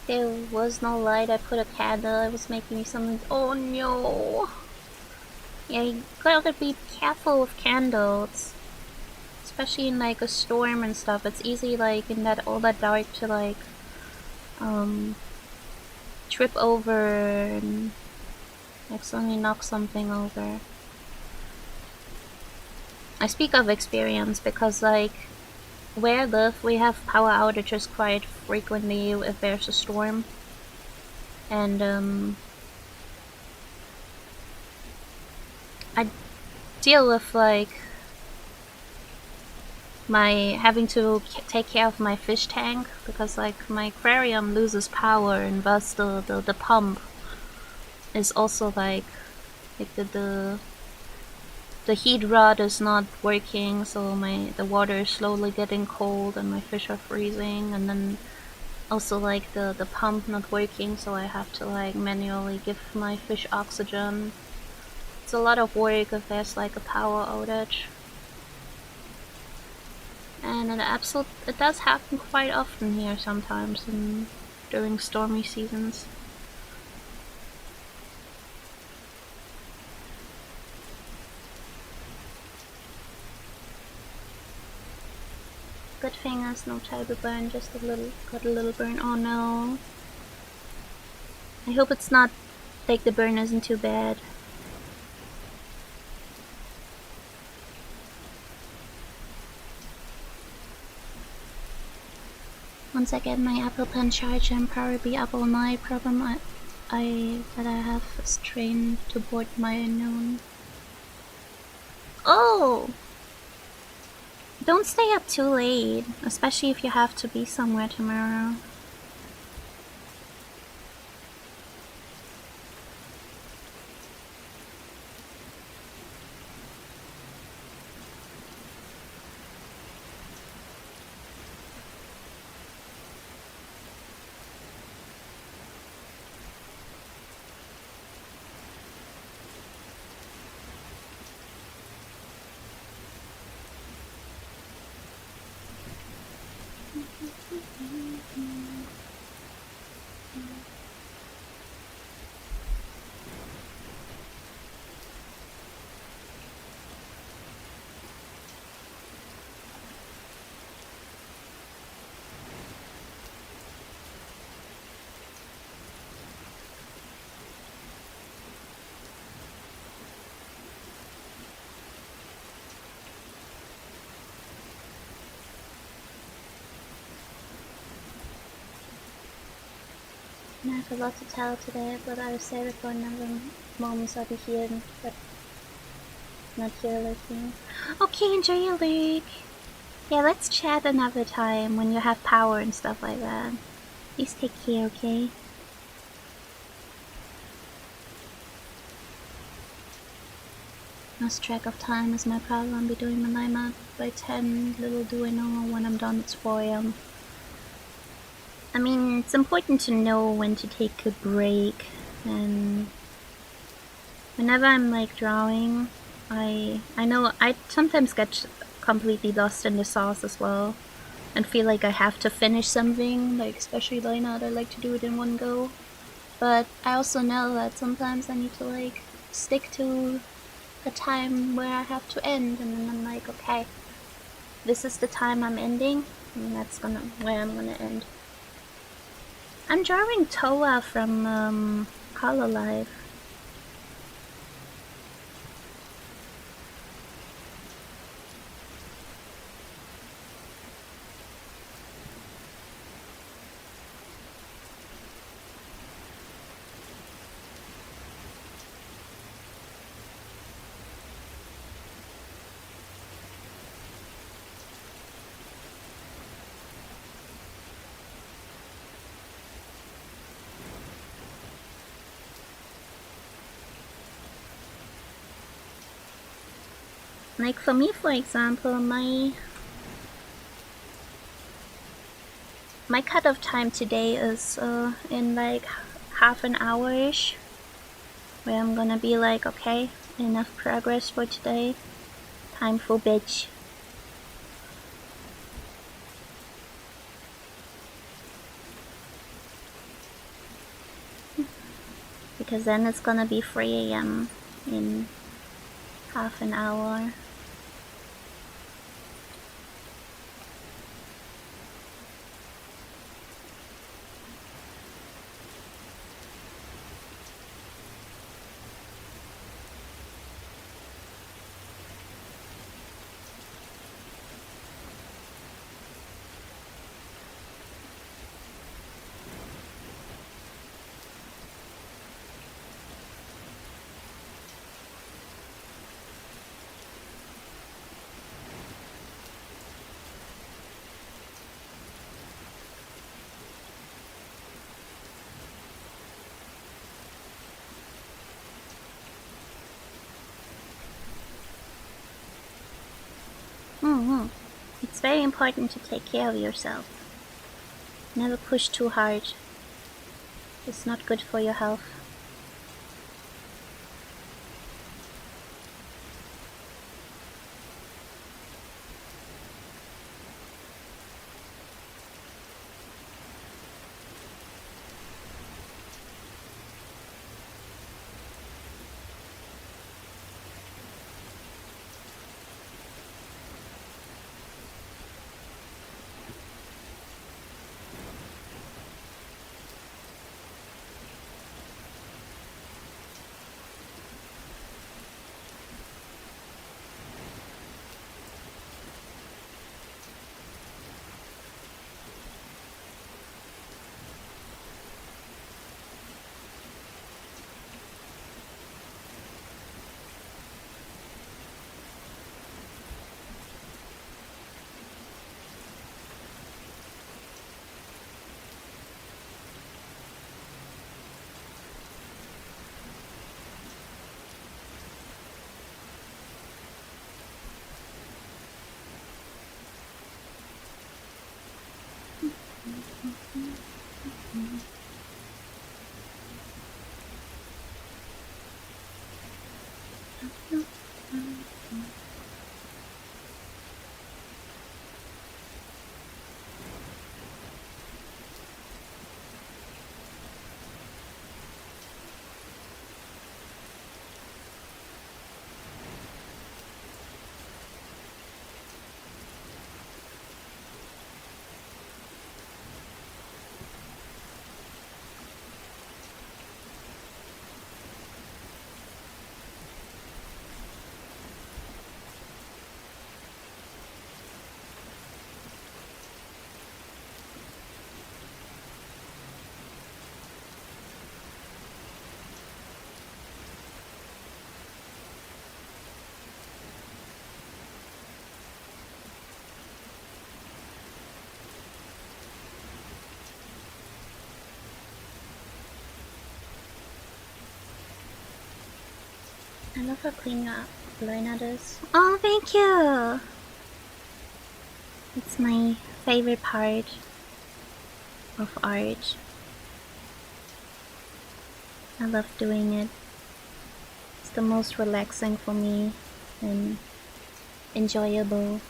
There was no light. I put a candle. It was making me something. Oh no. Yeah, you gotta be careful with candles. Especially in like a storm and stuff. It's easy like in that all that dark to like trip over and accidentally knock something over. I speak of experience because like where I live we have power outages quite frequently if there's a storm. And I deal with like my having to take care of my fish tank because like my aquarium loses power and thus the pump is also like the heat rod is not working, so the water is slowly getting cold and my fish are freezing, and then also like the pump not working, so I have to like manually give my fish oxygen. It's a lot of work if there's like a power outage. And it does happen quite often here sometimes during stormy seasons. Good thing there's no table burn, just got a little burn. Oh no. I hope it's not like the burn isn't too bad. Once I get my Apple Pen charged, I'm probably be up all night. Problem that I have a strain to board my unknown. Oh! Don't stay up too late, especially if you have to be somewhere tomorrow. I have a lot to tell today, but I'll save it for another moment. I'll be here, but not here lurking. Okay, enjoy your lurk. Yeah, let's chat another time when you have power and stuff like that. Please take care, okay? Lost track of time is my problem. I'll be doing my night by 10. Little do I know when I'm done it's 4 a.m. I mean, it's important to know when to take a break, and whenever I'm like drawing, I know I sometimes get completely lost in the sauce as well, and feel like I have to finish something, like especially right now I like to do it in one go. But I also know that sometimes I need to like stick to a time where I have to end, and then I'm like, okay, this is the time I'm ending, and that's where I'm gonna end. I'm drawing Toa from Color Life. Like for me, for example, my cutoff time today is in like half an hour-ish, where I'm gonna be like, okay, enough progress for today, time for bitch. Because then it's gonna be 3 a.m. in half an hour. It's very important to take care of yourself. Never push too hard. It's not good for your health. I love how clean your liner is. Oh, thank you. It's my favorite part of art. I love doing it. It's the most relaxing for me and enjoyable.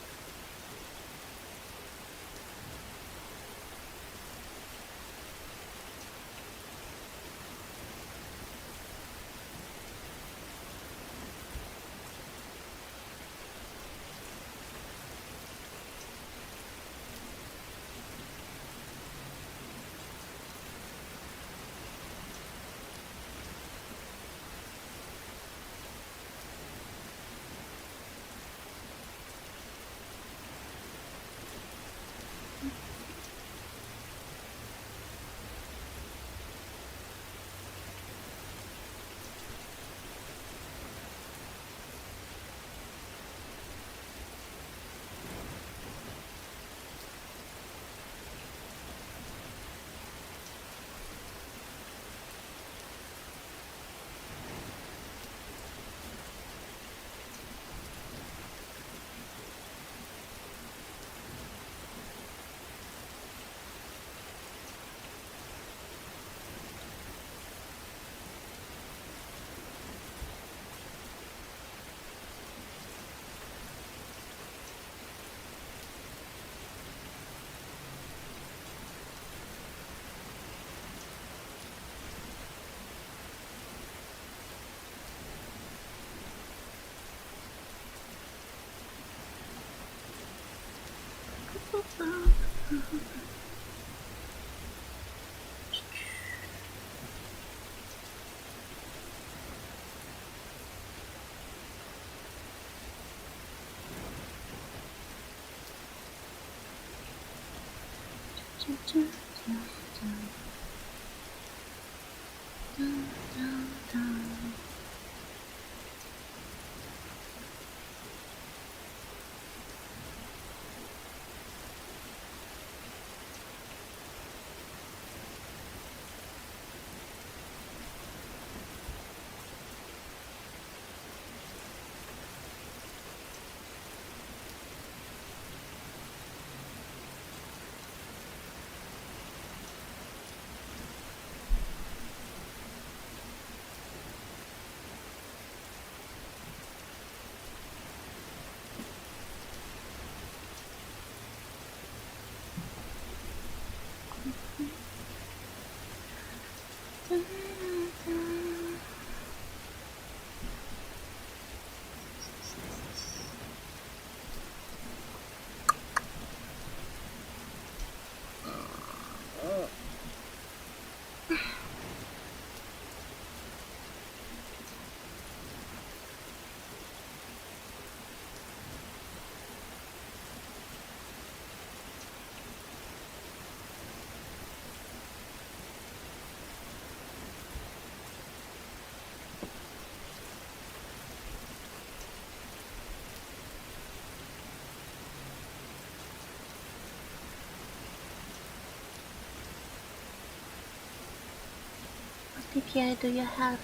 DPI do you have?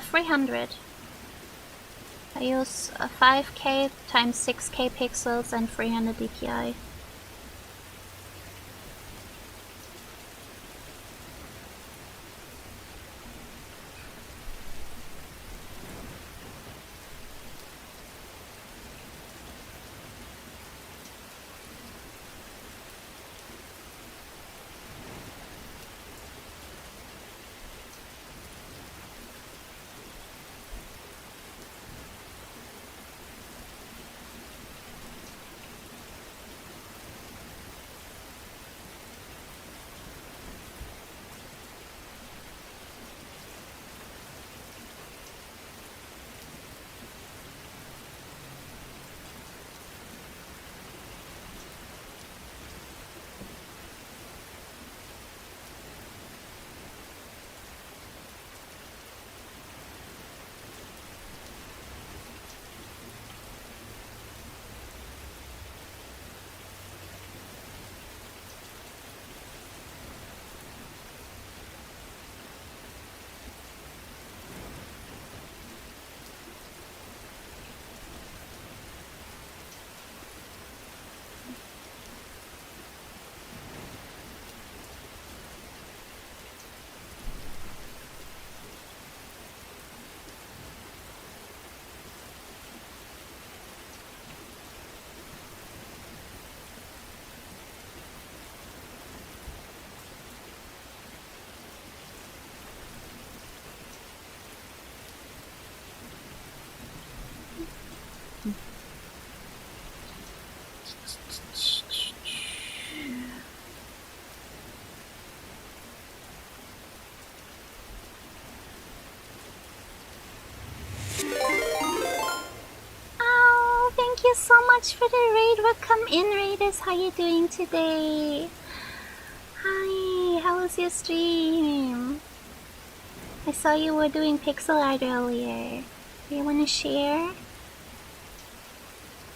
300. I use 5K times 6K pixels and 300 DPI. much for the raid. Welcome in, raiders. How you doing today? Hi, how was your stream? I saw you were doing pixel art earlier. Do you want to share?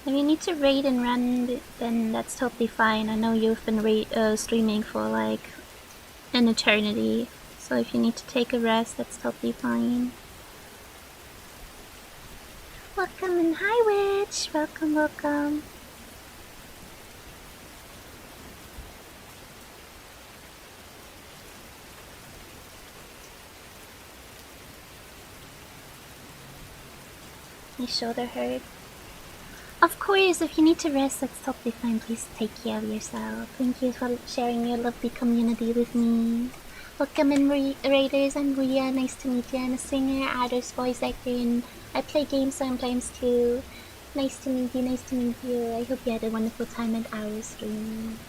If you need to raid and run, then that's totally fine. I know you've been streaming for like an eternity. So if you need to take a rest, that's totally fine. Welcome and hi, Witch. Welcome, welcome. My shoulder hurt. Of course, if you need to rest, that's totally fine. Please take care of yourself. Thank you for sharing your lovely community with me. Welcome in, Raiders. I'm Ria. Nice to meet you. I'm a singer, artist, voice actor, and I play games sometimes too. Nice to meet you. Nice to meet you. I hope you had a wonderful time at our stream.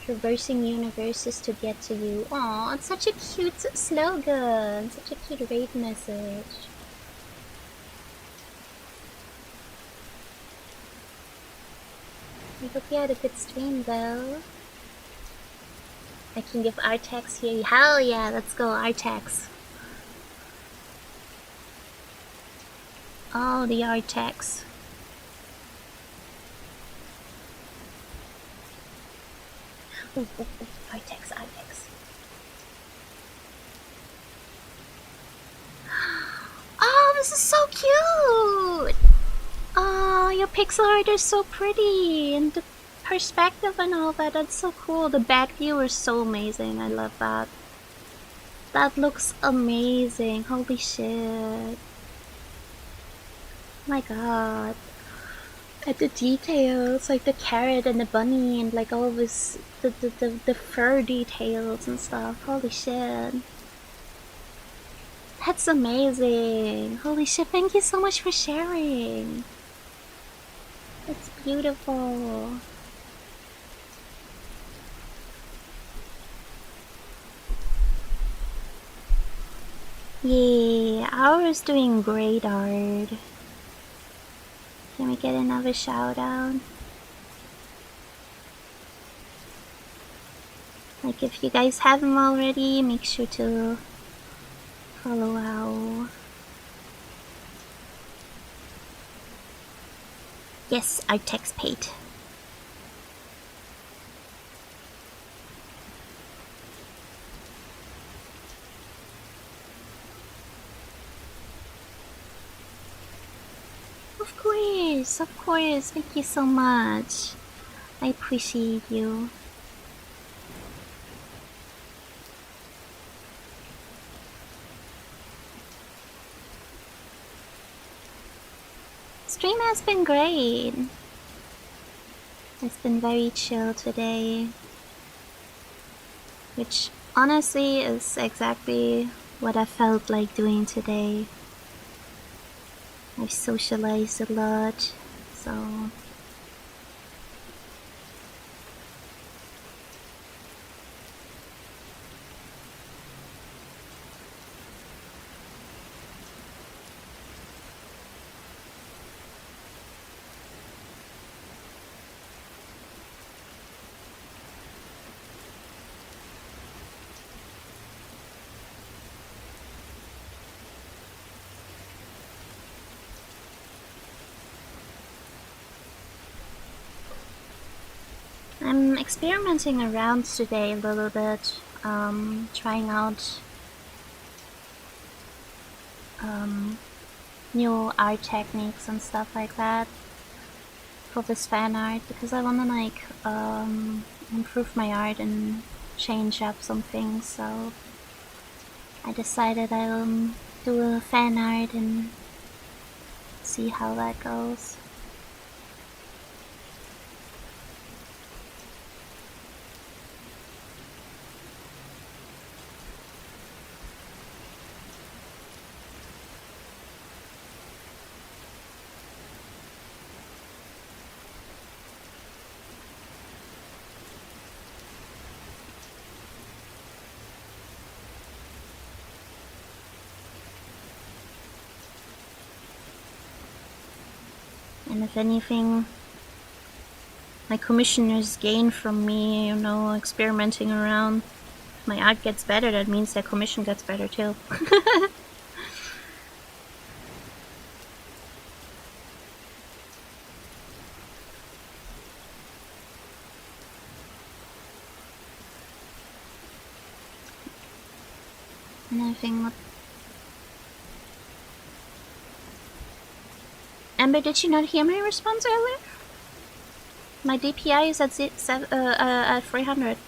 Traversing universes to get to you. Aw, it's such a cute slogan. Such a cute raid message. I hope you had a good stream though. I can give Artex here. Hell yeah, let's go Artex. Oh, the Artex. Ooh, Artex, Artex. Oh, this is so cute! Oh, your pixel art is so pretty, and the perspective and all that, that's so cool. The back view is so amazing, I love that. That looks amazing, holy shit. My god. And the details, like the carrot and the bunny and like all this, the fur details and stuff, holy shit. That's amazing. Holy shit, thank you so much for sharing. It's beautiful. Yeah, ours doing great art. Can we get another shout out? Like if you guys haven't already, make sure to follow out. Yes, our text paid. Of course, thank you so much. I appreciate you. Stream has been great. It's been very chill today. Which honestly is exactly what I felt like doing today. I've socialized a lot, so I'm experimenting around today a little bit, trying out new art techniques and stuff like that for this fan art because I wanna like improve my art and change up some things, so I decided I'll do a fan art and see how that goes. And if anything my commissioners gain from me, experimenting around. If my art gets better, that means their commission gets better too. Anything? Amber, did you not hear my response earlier? My DPI is at 300.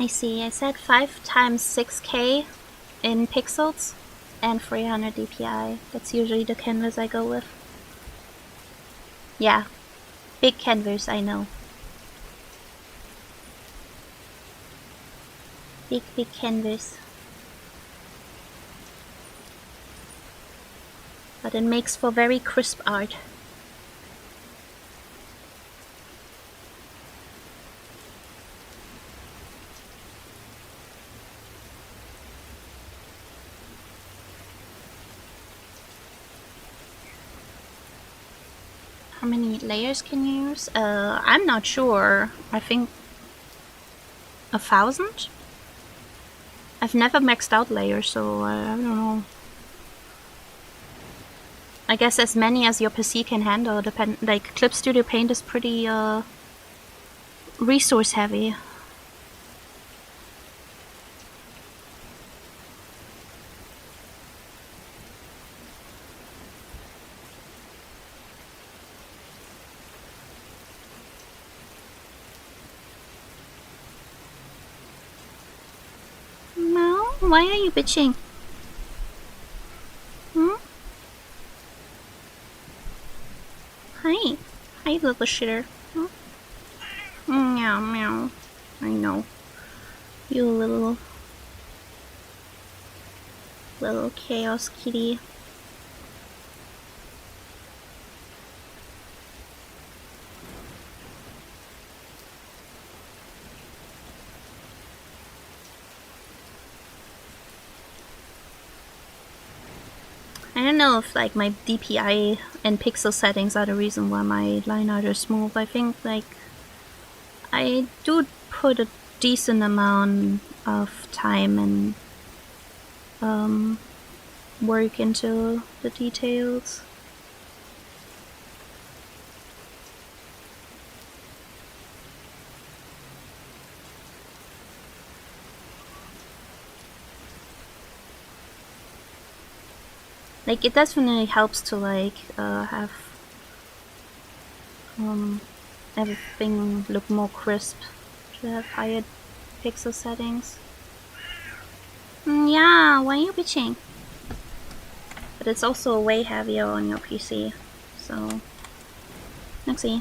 I see. I said 5 times 6K in pixels and 300 DPI. That's usually the canvas I go with. Yeah, big canvas, I know. Big canvas. But it makes for very crisp art. How many layers can you use? I'm not sure. I think 1,000? I've never maxed out layers, so I don't know. I guess as many as your PC can handle. Like Clip Studio Paint is pretty resource heavy. No, why are you bitching? Hi. Hi, little shitter. Meow, meow. I know. You little chaos kitty. I don't know if like my DPI and pixel settings are the reason why my line art is smooth. I think like I do put a decent amount of time and work into the details. Like it definitely helps to like have everything look more crisp, to have higher pixel settings. Yeah, why are you bitching? But it's also way heavier on your PC, so let's see.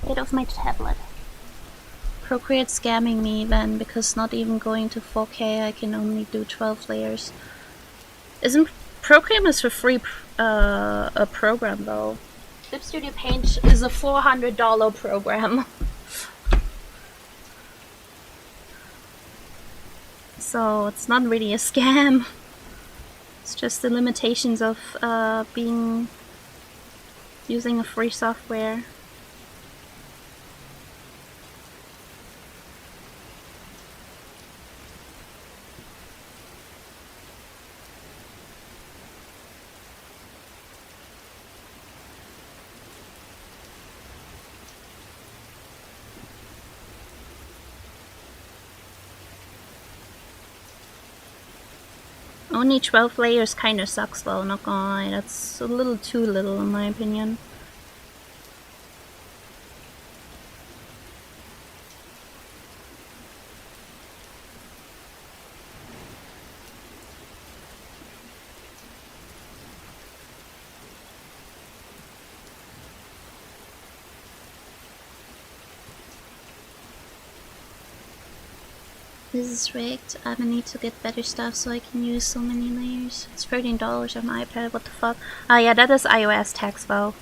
Get off my tablet. Procreate's scamming me then, because not even going to 4K I can only do 12 layers. Isn't Procreate is a free a program though. Clip Studio Paint is a $400 program. So it's not really a scam. It's just the limitations of using a free software. Only 12 layers kinda sucks though, not gonna lie. That's a little too little in my opinion. This is rigged. I need to get better stuff so I can use so many layers. It's $13 on my iPad. What the fuck? Ah, yeah, that is iOS tax though.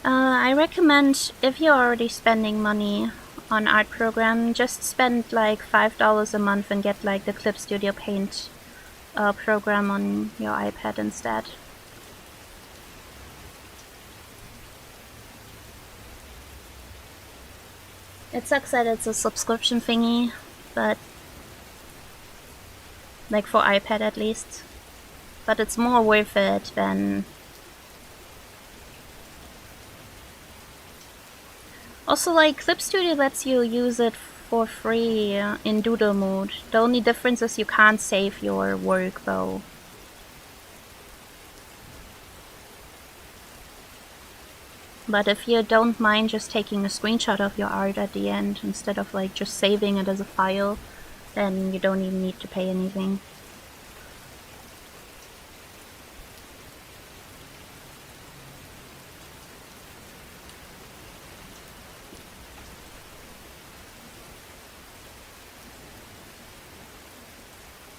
I recommend if you're already spending money on art program, just spend like $5 a month and get like the Clip Studio Paint program on your iPad instead. It sucks that it's a subscription thingy, but like for iPad at least. But it's more worth it than. Also, like, Clip Studio lets you use it for free in doodle mode. The only difference is you can't save your work though. But if you don't mind just taking a screenshot of your art at the end instead of like just saving it as a file, then you don't even need to pay anything.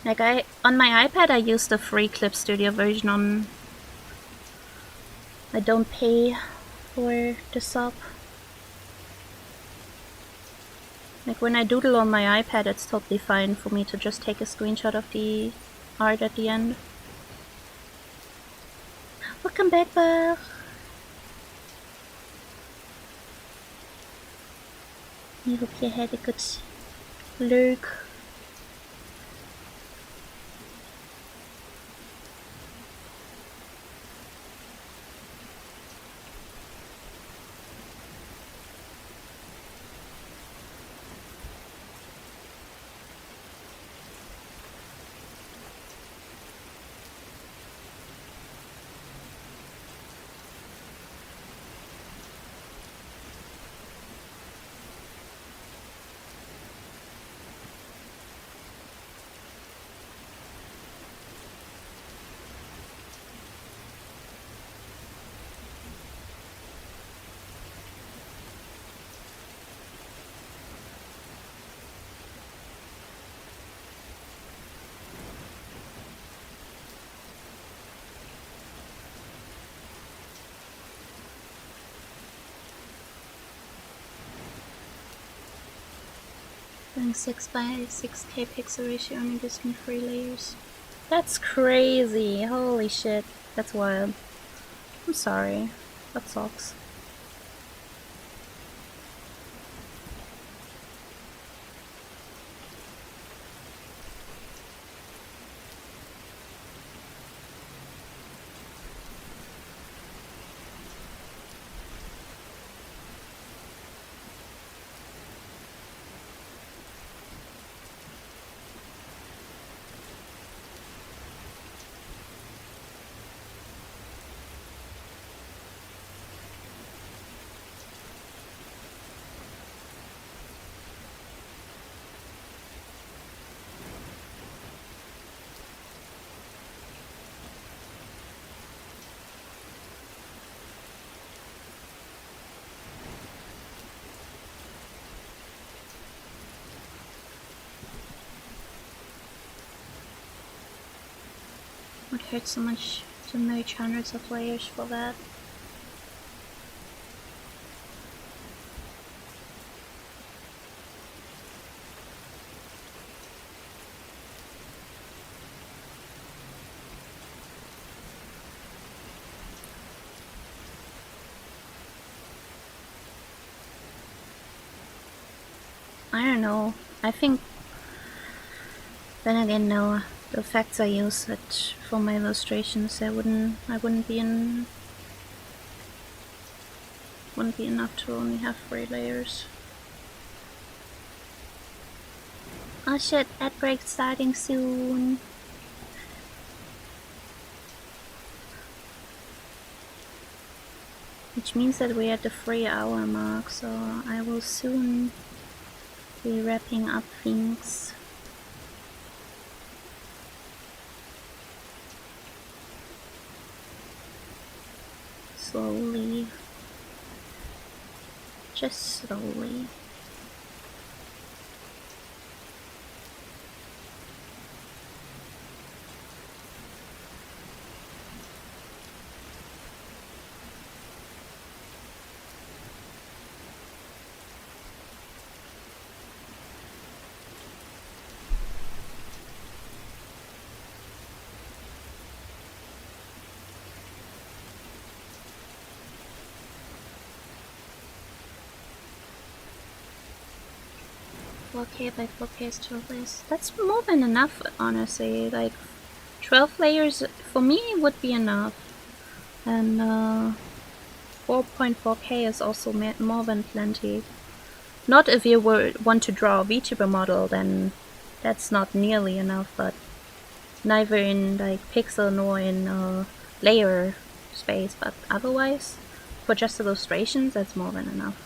Like on my iPad I use the free Clip Studio version on. I don't pay for the sub. Like when I doodle on my iPad, it's totally fine for me to just take a screenshot of the art at the end. Welcome back, Bach. I hope you had a good lurk. Doing 6 by 6K pixel ratio only gives me 3 layers. That's crazy. Holy shit. That's wild. I'm sorry. That sucks. Would hurt so much to merge hundreds of layers for that. I don't know. I think. Then again, no. The effects I use it for my illustrations, I wouldn't be enough to only have 3 layers. Oh shit! Ad break starting soon. Which means that we're at the 3-hour mark, so I will soon be wrapping up things. Slowly. Just slowly. 4K by 4K is 12 layers. That's more than enough, honestly. Like, 12 layers for me would be enough. And 4.4K is also more than plenty. Not if you want to draw a VTuber model, then that's not nearly enough, but neither in like pixel nor in layer space, but otherwise, for just illustrations, that's more than enough.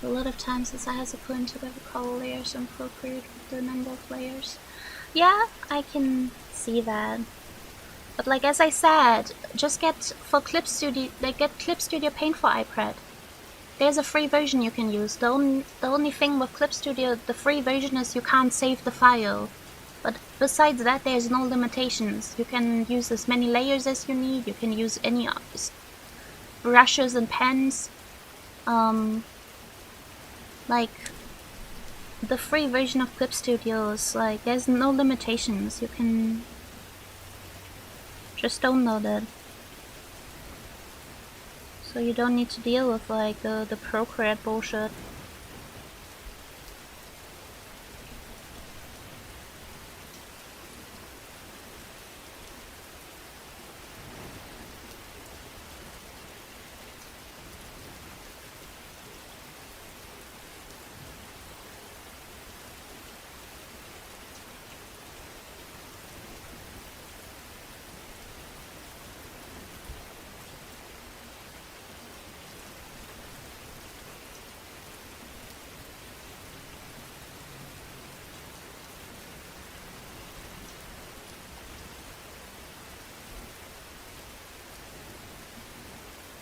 A lot of times since I have to put together color layers and procreate with the number of layers. Yeah, I can see that. But like as I said, just get for Clip Studio, get Clip Studio Paint for iPad. There's a free version you can use. The only thing with Clip Studio, the free version is you can't save the file. But besides that, there's no limitations. You can use as many layers as you need. You can use any brushes and pens. Like, the free version of Clip Studio is like, there's no limitations. You can just download it. So you don't need to deal with like the Procreate bullshit.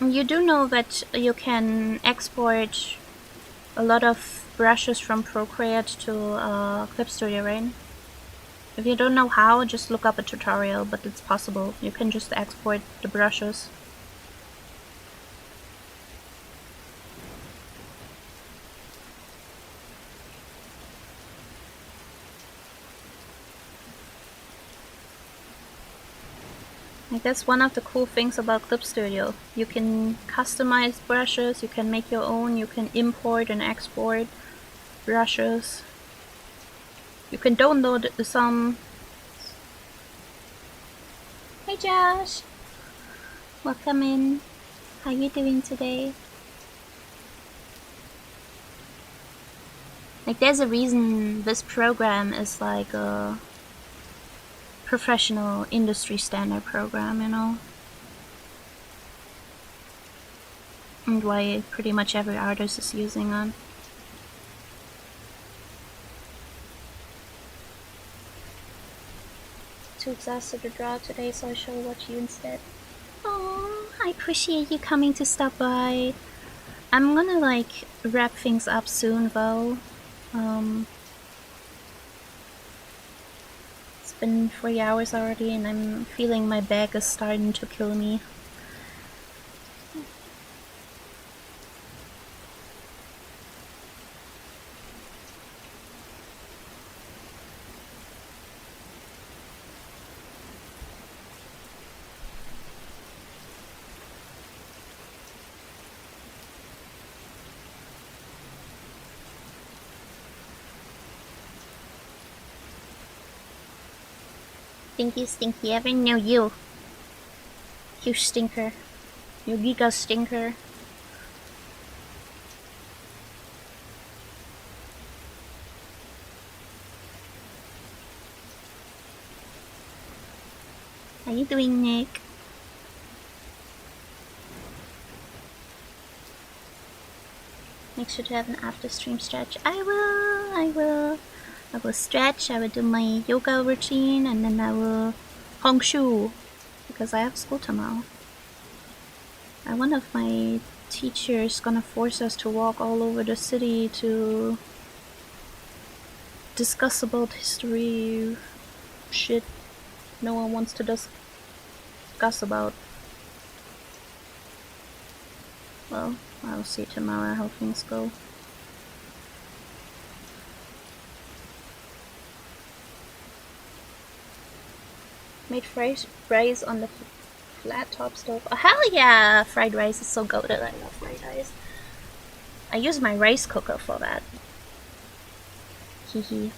You do know that you can export a lot of brushes from Procreate to Clip Studio, right? If you don't know how, just look up a tutorial, but it's possible. You can just export the brushes. Like, that's one of the cool things about Clip Studio. You can customize brushes, you can make your own, you can import and export brushes. You can download some. Hey Josh! Welcome in. How you doing today? Like, there's a reason this program is like a professional industry standard program, you know? And why pretty much every artist is using it. Too exhausted to draw today, so I shall watch you instead. Oh, I appreciate you coming to stop by. I'm gonna like wrap things up soon though. It's been 3 hours already and I'm feeling my back is starting to kill me. Stinky, stinky, ever knew you. You stinker. You giga stinker. How you doing, Nick? Make sure to have an after stream stretch. I will. I will stretch, I will do my yoga routine, and then I will hongshu because I have school tomorrow. And one of my teachers gonna force us to walk all over the city to discuss about history shit no one wants to discuss about. Well, I'll see tomorrow how things go. Made fried rice on the flat top stove. Oh, hell yeah! Fried rice is so good. I love fried rice. I use my rice cooker for that. Hee.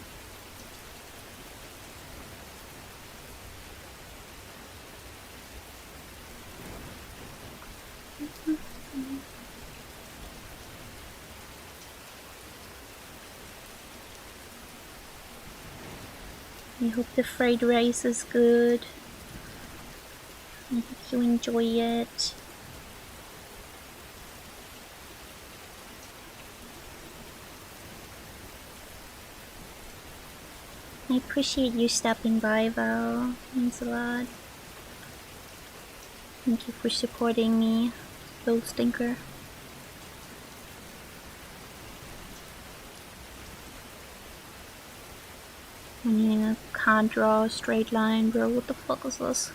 I hope the fried rice is good. I hope you enjoy it. I appreciate you stopping by, Val. Thanks a lot. Thank you for supporting me, little stinker. I can't draw a straight line, bro. What the fuck is this?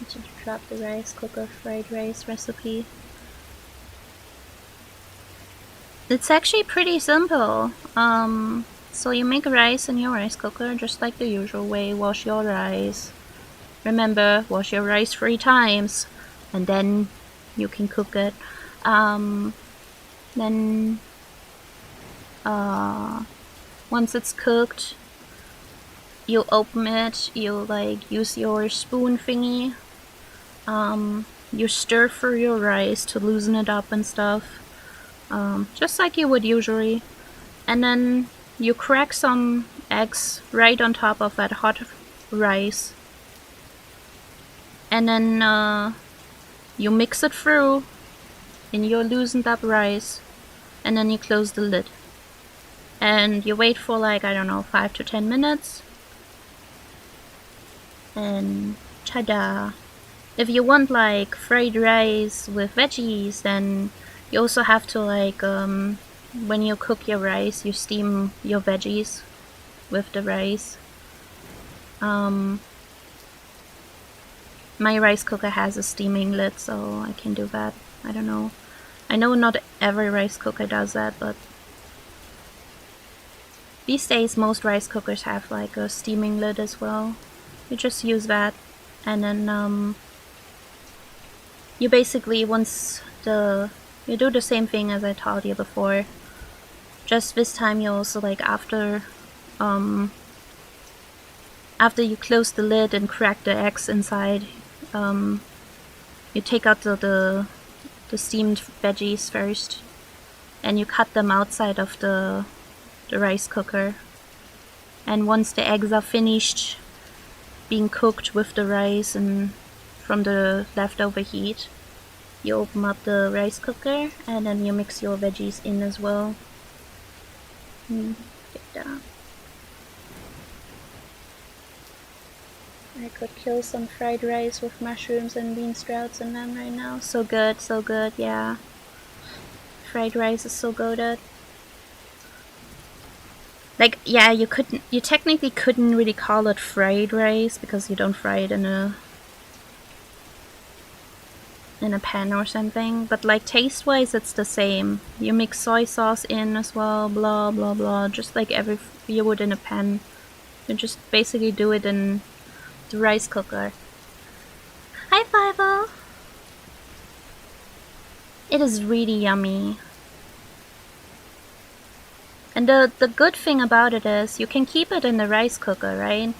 I should drop the rice cooker fried rice recipe. It's actually pretty simple. So you make rice in your rice cooker just like the usual way. Wash your rice. Remember, wash your rice 3 times, and then you can cook it. Then once it's cooked, you open it. You like use your spoon thingy. You stir for your rice to loosen it up and stuff. Just like you would usually. And then you crack some eggs right on top of that hot rice. And then you mix it through in your loosened up rice. And then you close the lid. And you wait for like, I don't know, 5 to 10 minutes. And ta-da! If you want like fried rice with veggies, then you also have to like, when you cook your rice, you steam your veggies with the rice. My rice cooker has a steaming lid, so I can do that. I don't know. I know not every rice cooker does that, but these days most rice cookers have like a steaming lid as well. You just use that, and then you basically, once you do the same thing as I told you before. Just this time you also like after you close the lid and crack the eggs inside, you take out the steamed veggies first, and you cut them outside of the rice cooker. And once the eggs are finished being cooked with the rice and from the leftover heat, you open up the rice cooker and then you mix your veggies in as well. Get that. I could kill some fried rice with mushrooms and bean sprouts in them right now. So good, yeah. Fried rice is so good. Like, yeah, you technically couldn't really call it fried rice because you don't fry it in a pan or something, but like taste wise it's the same. You mix soy sauce in as well, blah blah blah, just like you would in a pan. You just basically do it in the rice cooker. Hi Fivo! It is really yummy. And the good thing about it is you can keep it in the rice cooker, right?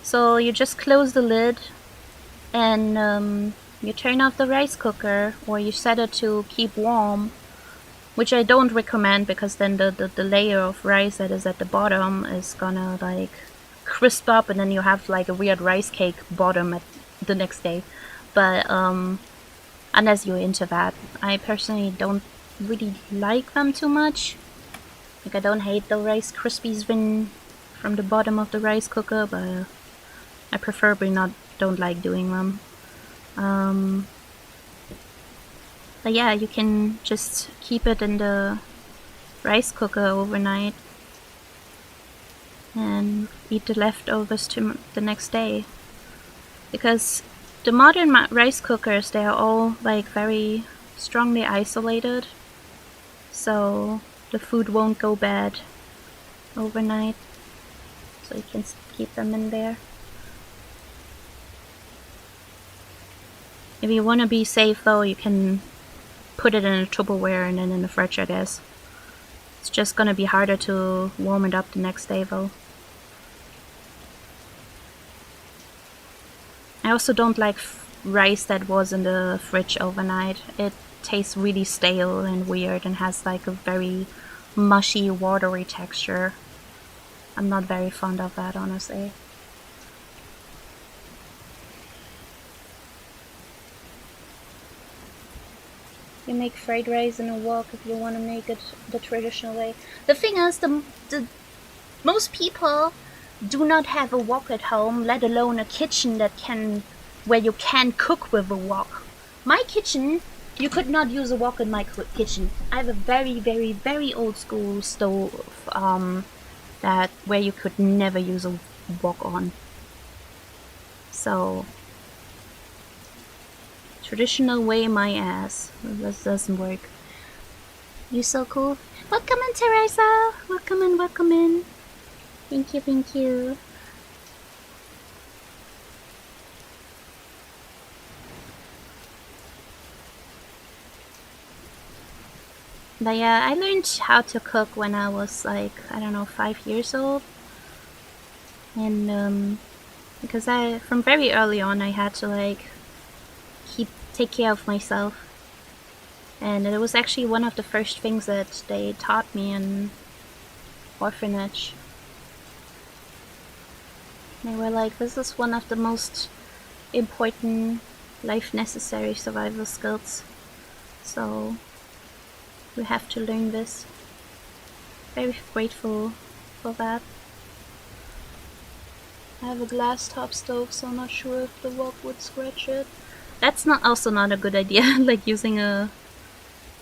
So you just close the lid and you turn off the rice cooker, or you set it to keep warm, which I don't recommend because then the layer of rice that is at the bottom is gonna like crisp up and then you have like a weird rice cake bottom at the next day. But unless you're into that, I personally don't really like them too much. Like, I don't hate the Rice Krispies when from the bottom of the rice cooker, but I preferably don't like doing them. But yeah, you can just keep it in the rice cooker overnight and eat the leftovers to the next day. Because the modern rice cookers, they are all like very strongly isolated, so the food won't go bad overnight. So you can keep them in there. If you want to be safe though, you can put it in a Tupperware and then in the fridge, I guess. It's just gonna be harder to warm it up the next day though. I also don't like rice that was in the fridge overnight. It tastes really stale and weird and has like a very mushy, watery texture. I'm not very fond of that, honestly. You make fried rice in a wok if you want to make it the traditional way. The thing is, the most people do not have a wok at home, let alone a kitchen where you can cook with a wok. My kitchen, you could not use a wok in my kitchen. I have a very, very, very old school stove that where you could never use a wok on. So traditional way, my ass. This doesn't work. You so cool. Welcome in, Teresa. Welcome in, welcome in. Thank you, thank you. But yeah, I learned how to cook when I was like, I don't know, 5 years old. And because from very early on, I had to like take care of myself. And it was actually one of the first things that they taught me in orphanage. They were like, this is one of the most important life necessary survival skills. So we have to learn this. Very grateful for that. I have a glass top stove, so I'm not sure if the wok would scratch it. That's also not a good idea, like using a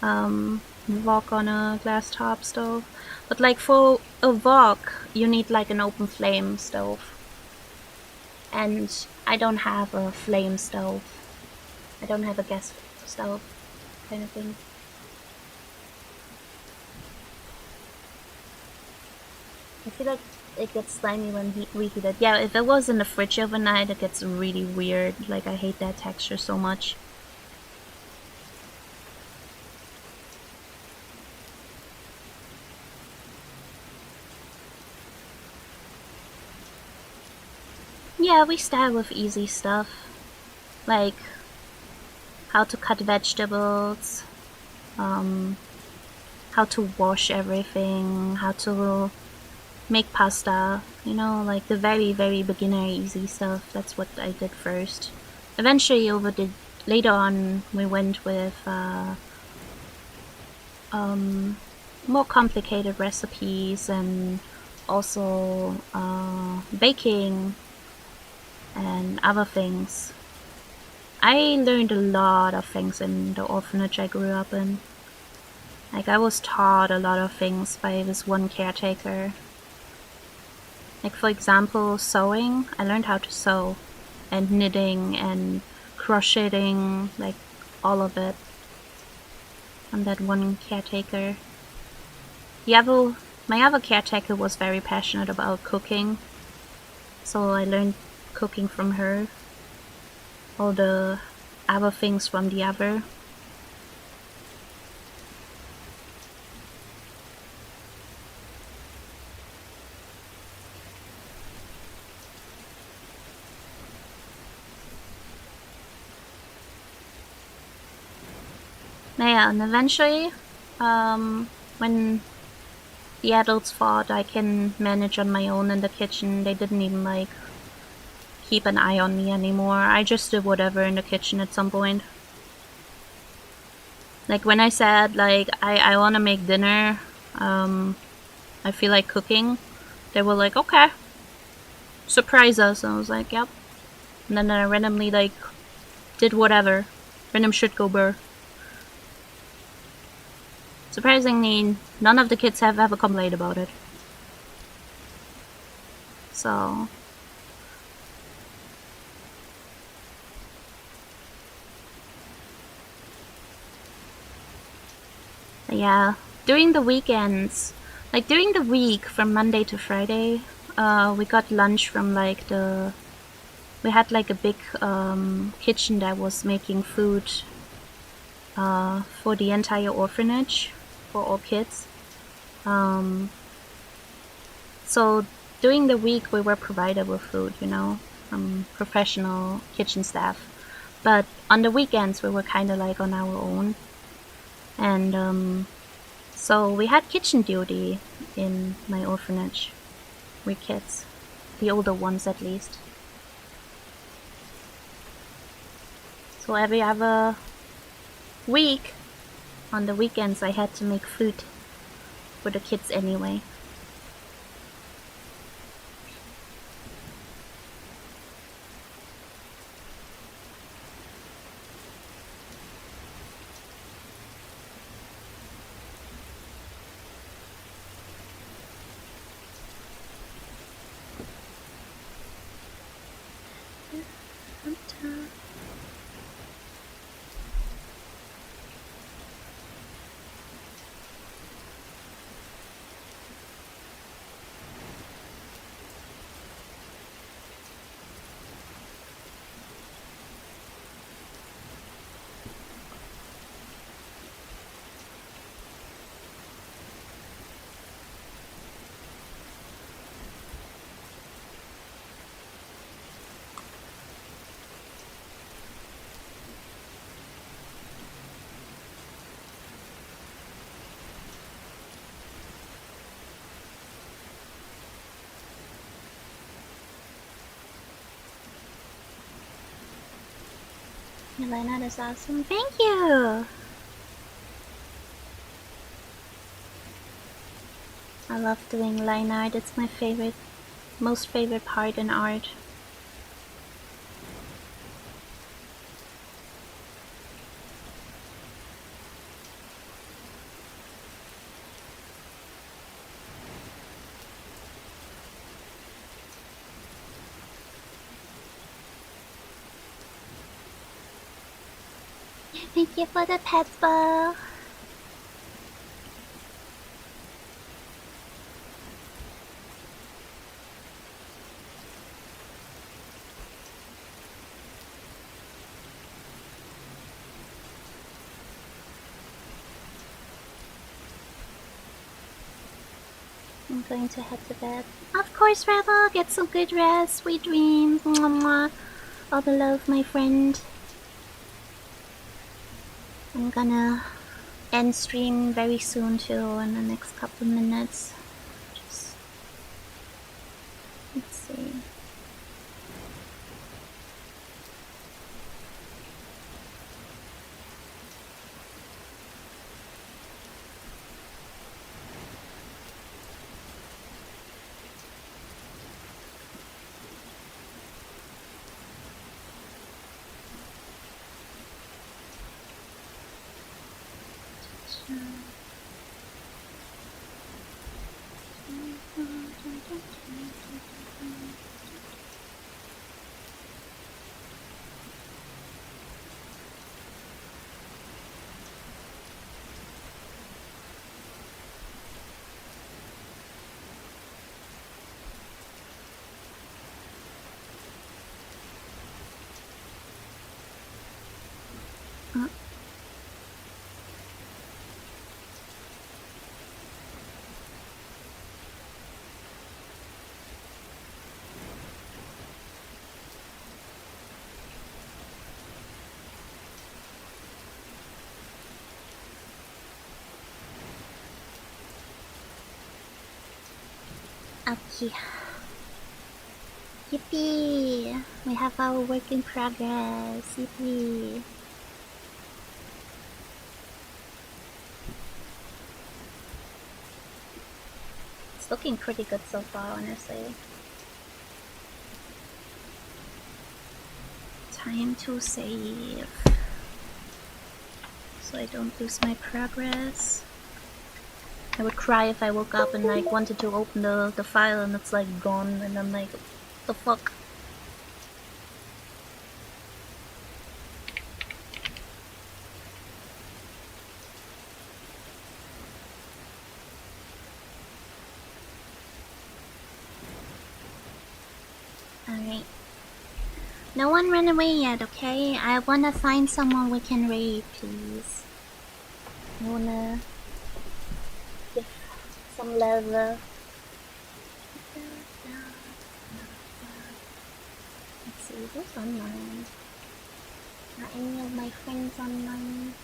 wok on a glass top stove. But like for a wok, you need like an open flame stove. And I don't have a flame stove. I don't have a gas stove kind of thing. I feel like it gets slimy when we heat it. Yeah, if it was in the fridge overnight, it gets really weird. Like, I hate that texture so much. Yeah, we start with easy stuff. Like, how to cut vegetables, how to wash everything, how to make pasta, you know, like the very, very beginner easy stuff. That's what I did first. Eventually, later on, we went with more complicated recipes and also baking and other things. I learned a lot of things in the orphanage I grew up in. Like, I was taught a lot of things by this one caretaker. Like, for example, sewing. I learned how to sew, and knitting and crocheting, like all of it, from that one caretaker. My other caretaker was very passionate about cooking, so I learned cooking from her. All the other things from the other. Yeah, and eventually, when the adults thought I can manage on my own in the kitchen, they didn't even like keep an eye on me anymore. I just did whatever in the kitchen at some point. Like when I said like I want to make dinner, I feel like cooking, they were like, okay, surprise us. And I was like, yep. And then I randomly like did whatever. Random shit go burr. Surprisingly, none of the kids have ever complained about it. So yeah, during the weekends, like during the week from Monday to Friday, we got lunch from like we had like a big kitchen that was making food for the entire orphanage for all kids. Um, so during the week we were provided with food, from professional kitchen staff. But on the weekends we were kind of like on our own, and so we had kitchen duty in my orphanage with kids, the older ones at least. So every other week, on the weekends, I had to make food for the kids anyway. Elena, that's awesome. Thank you! I love doing line art. It's my most favorite part in art. Thank you for the pet ball. I'm going to head to bed. Of course, Rebel. Get some good rest. Sweet dreams. Mwah, mwah. All the love, my friend. I'm gonna end stream very soon too, in the next couple minutes. Just let's see. Okay. Yippee! We have our work in progress. Yippee! It's looking pretty good so far, honestly. Time to save, so I don't lose my progress. I would cry if I woke up and like wanted to open the file and it's like gone, and I'm like, the fuck. Alright. No one run away yet, okay? I wanna find someone we can raid, please. I wanna give some love. Let's see, who's online? Are any of my friends online?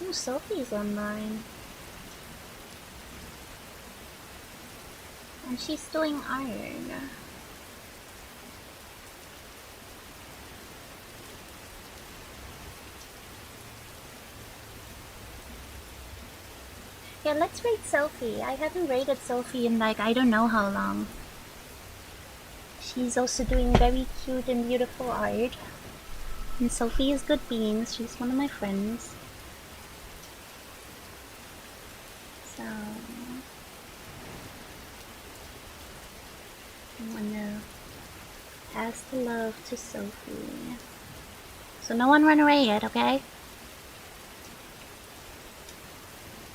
Oh, Sophie's online. And she's doing iron. Yeah, let's raid Sophie. I haven't raided Sophie in like I don't know how long. She's also doing very cute and beautiful art. And Sophie is good beans. She's one of my friends. So I wanna pass the love to Sophie. So no one run away yet, okay?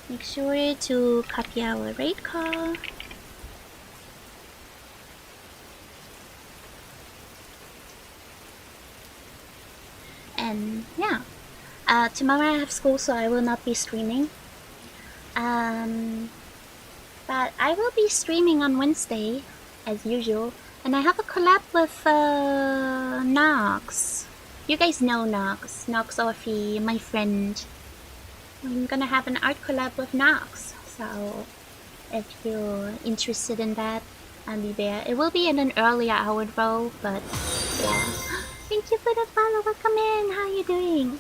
Make sure to copy our raid call. And yeah, tomorrow I have school, so I will not be streaming. But I will be streaming on Wednesday, as usual. And I have a collab with Nox. You guys know Nox. Nox Orphy, my friend. I'm gonna have an art collab with Nox. So if you're interested in that, I'll be there. It will be in an earlier hour though, but yeah. Thank you for the follow. Welcome in. How are you doing?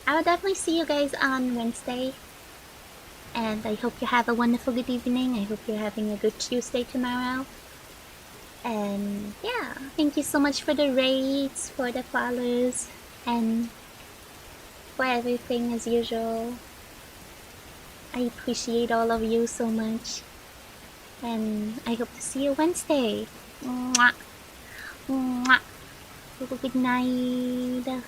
I'll definitely see you guys on Wednesday. And I hope you have a wonderful good evening. I hope you're having a good Tuesday tomorrow. And yeah, thank you so much for the raids, for the follows, and for everything as usual. I appreciate all of you so much. And I hope to see you Wednesday. Mwah. Mwah. Have a good night.